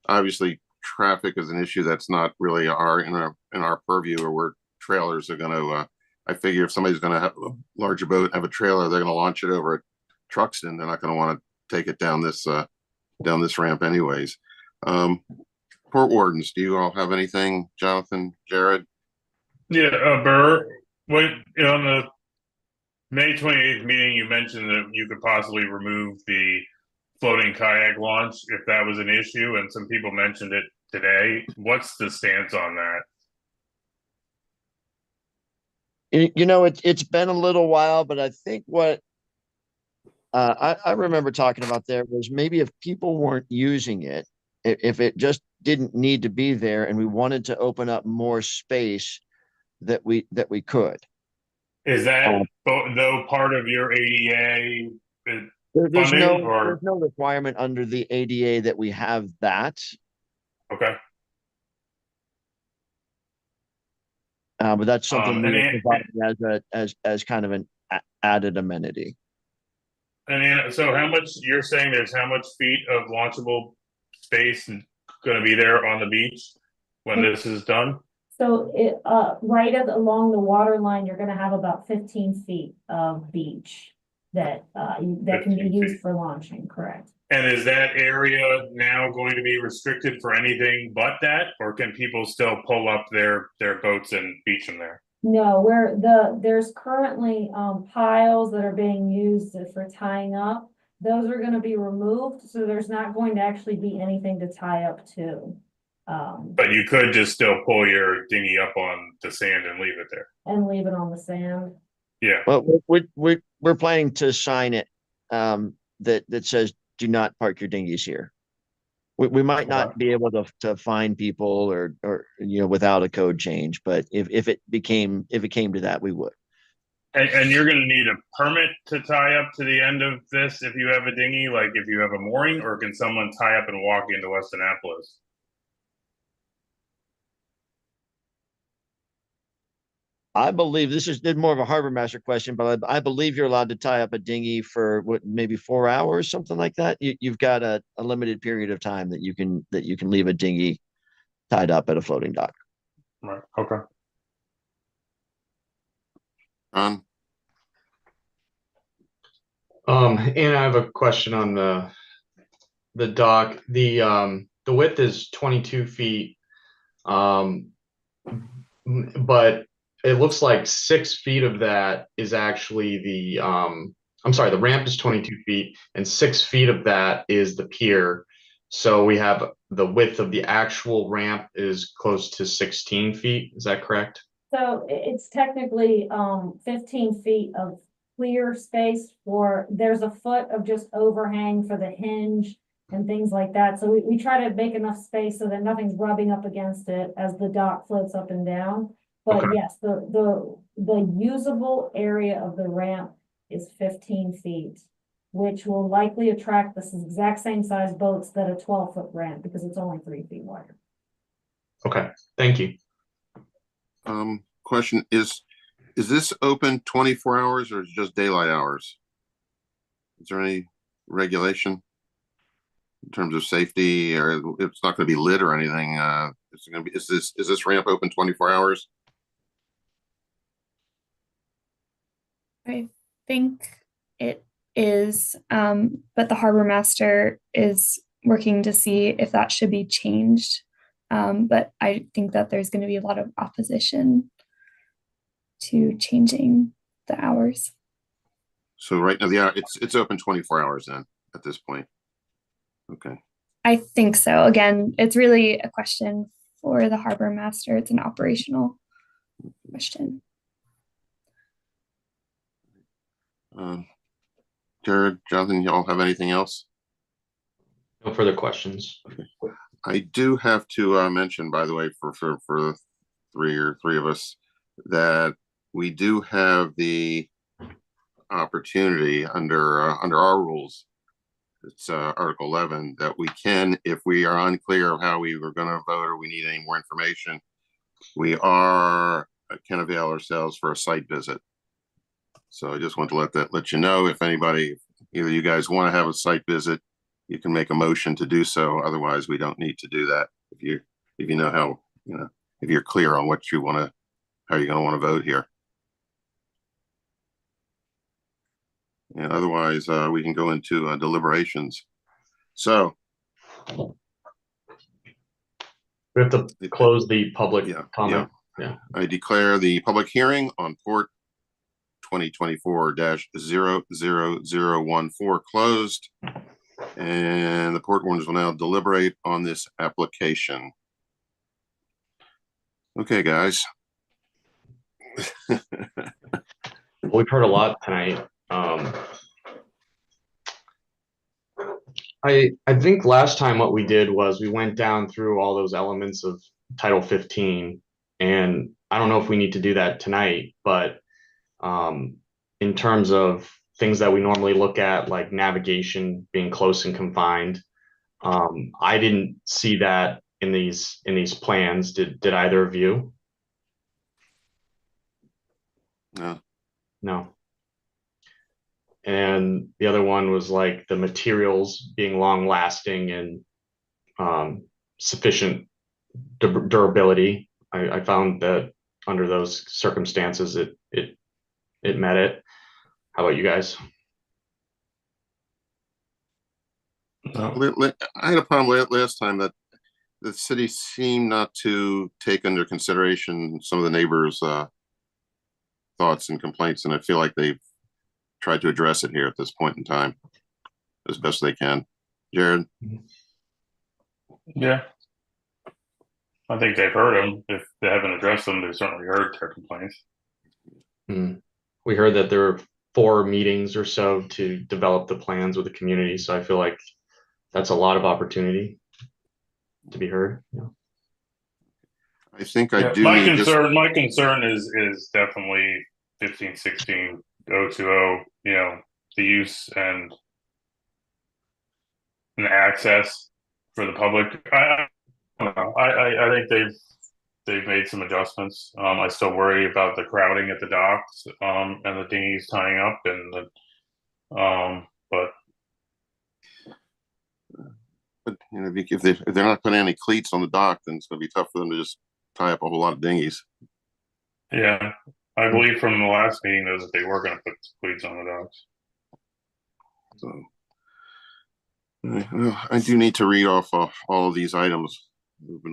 Obviously, traffic is an issue that's not really in our purview, or where trailers are going to. I figure if somebody's going to have a larger boat, have a trailer, they're going to launch it over at Truxton. They're not going to want to take it down this ramp anyways. Port Wardens, do you all have anything? Jonathan, Jared? Yeah, Burr, on the May 28th meeting, you mentioned that you could possibly remove the floating kayak launch if that was an issue, and some people mentioned it today. What's the stance on that? It's been a little while, but I think what I remember talking about there was maybe if people weren't using it, if it just didn't need to be there and we wanted to open up more space, that we could. Is that though part of your ADA there's funding, there's no requirement under the ADA that we have that. Okay. But that's something we provide as kind of an added amenity. And so how much you're saying there's how much feet of launchable space going to be there on the beach when this is done? So right along the water line, you're going to have about 15 feet of beach that can be used for launching, correct? And is that area now going to be restricted for anything but that, or can people still pull up their boats and beach them there? No, there's currently piles that are being used for tying up. Those are going to be removed, so there's not going to actually be anything to tie up to. But you could just still pull your dinghy up on the sand and leave it there. And leave it on the sand. Yeah. Well, we're planning to sign it that says do not park your dinghies here. We might not be able to find people or without a code change, but if it came to that, we would. And you're going to need a permit to tie up to the end of this if you have a dinghy, like if you have a mooring, or can someone tie up and walk into West Annapolis? I believe this is more of a harbor master question, but I believe you're allowed to tie up a dinghy for what, maybe 4 hours, something like that. You've got a limited period of time that you can leave a dinghy tied up at a floating dock. Right. Okay. And I have a question on the dock. The width is 22 feet. But it looks like 6 feet of that is actually I'm sorry, the ramp is 22 feet and 6 feet of that is the pier. So we have the width of the actual ramp is close to 16 feet. Is that correct? So it's technically 15 feet of clear space for, there's a foot of just overhang for the hinge and things like that. So we try to make enough space so that nothing's rubbing up against it as the dock floats up and down. But Okay. yes, the usable area of the ramp is 15 feet, which will likely attract the exact same size boats that a 12-foot ramp, because it's only 3 feet wider. Okay, thank you. Question is this open 24 hours or is it just daylight hours? Is there any regulation in terms of safety, or it's not going to be lit or anything? Is this ramp open 24 hours? I think it is, but the harbor master is working to see if that should be changed. But I think that there's going to be a lot of opposition to changing the hours. So right now, it's open 24 hours then at this point. Okay. I think so. Again, it's really a question for the harbor master. It's an operational question. Jared, Jonathan, y'all have anything else? No further questions. Okay. I do have to mention, by the way, for the three of us, that we do have the opportunity under our rules. It's Article 11 that we can, if we are unclear of how we were going to vote or we need any more information, we can avail ourselves for a site visit. So I just want to let you know, if anybody, either you guys want to have a site visit, you can make a motion to do so. Otherwise, we don't need to do that. If you know how, if you're clear on what you want to, how you're going to want to vote here. And otherwise, we can go into deliberations. So we have to close the public comment. Yeah. I declare the public hearing on Port 2024-00014 closed, and the Port Wardens will now deliberate on this application. Okay, guys. We've heard a lot tonight. I think last time what we did was we went down through all those elements of Title 15, and I don't know if we need to do that tonight, but in terms of things that we normally look at, like navigation being close and confined, I didn't see that in these plans. Did either of you? No. No. And the other one was like the materials being long lasting and sufficient durability. I found that under those circumstances, it met it. How about you guys? I had a problem last time that the city seemed not to take under consideration some of the neighbors' thoughts and complaints, and I feel like they've tried to address it here at this point in time as best they can. Jared? Yeah. I think they've heard them. If they haven't addressed them, they've certainly heard their complaints. We heard that there were 4 meetings or so to develop the plans with the community, so I feel like that's a lot of opportunity to be heard. Yeah. I think I do. My concern is definitely 15-16-020. The use and access for the public. I don't know. I think they've made some adjustments. I still worry about the crowding at the docks, and the dinghies tying up, and but you know, if they're not putting any cleats on the dock, then it's going to be tough for them to just tie up a whole lot of dinghies. yeah, I believe from the last meeting that they were going to put cleats on the docks. So I do need to read off all of these items. Have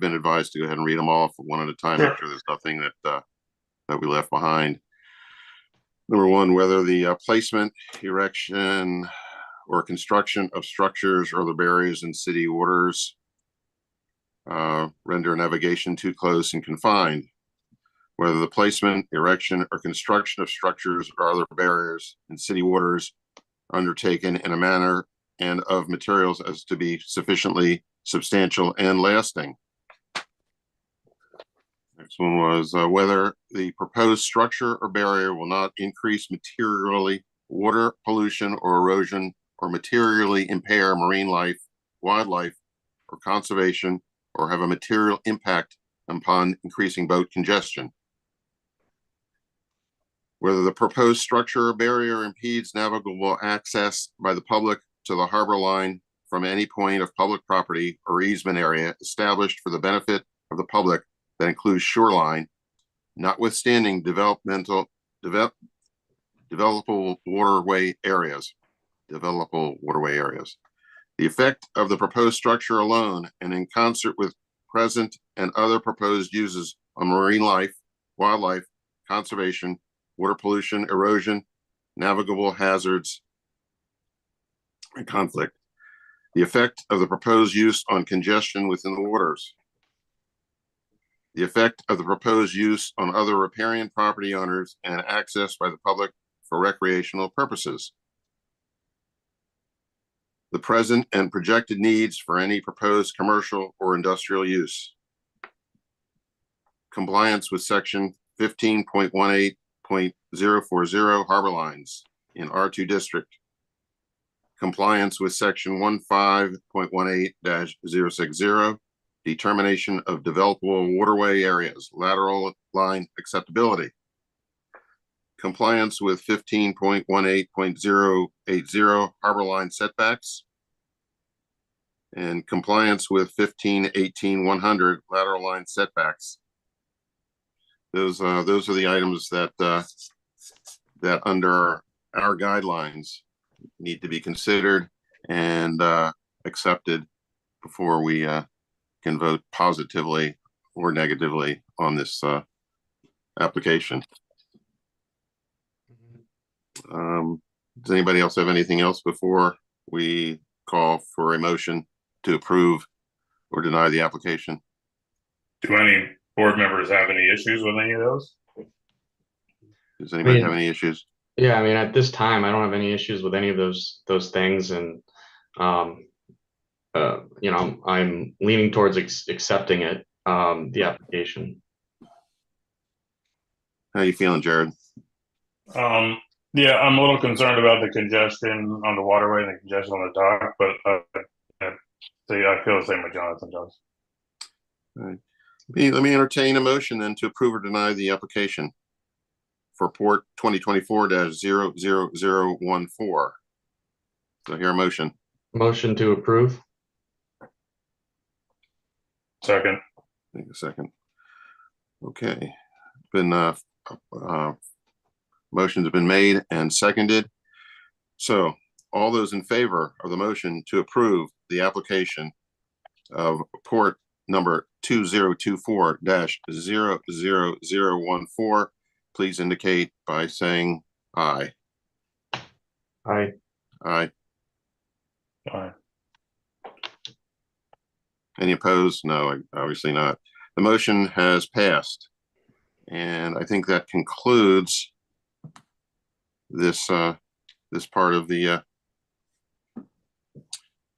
been advised to go ahead and read them off one at a time. Sure. Make sure there's nothing that we left behind. Number one, whether the placement, erection, or construction of structures or other barriers in city waters render navigation too close and confined. Whether the placement, erection, or construction of structures or other barriers in city waters are undertaken in a manner and of materials as to be sufficiently substantial and lasting. Next one was whether the proposed structure or barrier will not increase materially water pollution or erosion or materially impair marine life, wildlife, or conservation, or have a material impact upon increasing boat congestion. Whether the proposed structure or barrier impedes navigable access by the public to the harbor line from any point of public property or easement area established for the benefit of the public that includes shoreline, notwithstanding developable waterway areas. The effect of the proposed structure alone and in concert with present and other proposed uses on marine life, wildlife, conservation, water pollution, erosion, navigable hazards, and conflict. The effect of the proposed use on congestion within the waters. The effect of the proposed use on other riparian property owners and access by the public for recreational purposes. The present and projected needs for any proposed commercial or industrial use. Compliance with section 15.18.040 harbor lines in R2 district. Compliance with section 15.18-060 determination of developable waterway areas, lateral line acceptability. Compliance with 15.18.080 harbor line setbacks. And compliance with 15.18.100 lateral line setbacks. Those are the items that that under our guidelines need to be considered and accepted before we can vote positively or negatively on this application. Does anybody else have anything else before we call for a motion to approve or deny the application? Do any board members have any issues with any of those? Does anybody have any issues? Yeah, I mean, at this time, I don't have any issues with any of those things, and you know, I'm leaning towards accepting it, the application. How are you feeling, Jared? Yeah, I'm a little concerned about the congestion on the waterway and the congestion on the dock, but I feel the same way Jonathan does. All right. Let me entertain a motion then to approve or deny the application for Port 2024-00014. So here a motion. Motion to approve. Second. Take a second. Okay. Been motions have been made and seconded. So all those in favor of the motion to approve the application of Port number 2024-00014, please indicate by saying aye. Aye. Aye. Aye. Any opposed? No, obviously not. The motion has passed. And I think that concludes this this part of the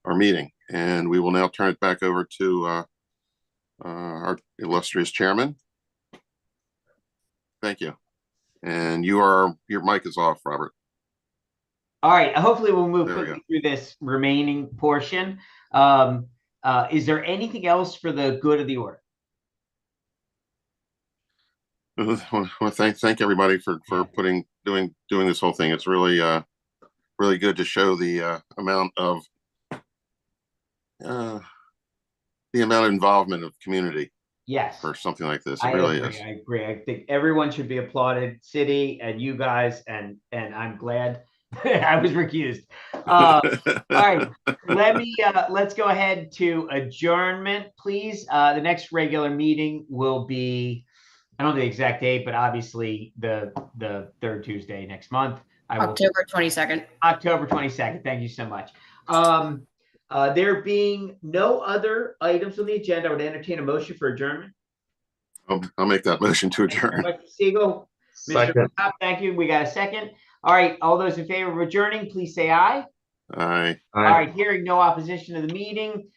our meeting. And we will now turn it back over to our illustrious chairman. Thank you. And your mic is off, Robert. All right. Hopefully we'll move quickly through this remaining portion. Is there anything else for the good of the order? Well, thank everybody for doing this whole thing. It's really really good to show the amount of involvement of community. Yes. For something like this, it I really agree. is. I agree. I think everyone should be applauded, city and you guys, and I'm glad I was recused. All right, let's go ahead to adjournment, please. The next regular meeting will be, I don't know the exact date, but obviously the third Tuesday next month. October 22nd. October 22nd. Thank you so much. There being no other items on the agenda, I would entertain a motion for adjournment. I'll make that motion to adjourn. Siegel, Second. Mr. Rob, thank you. We got a second. All right. All those in favor of adjourning, please say aye. Aye. All right. Hearing no opposition to the meeting,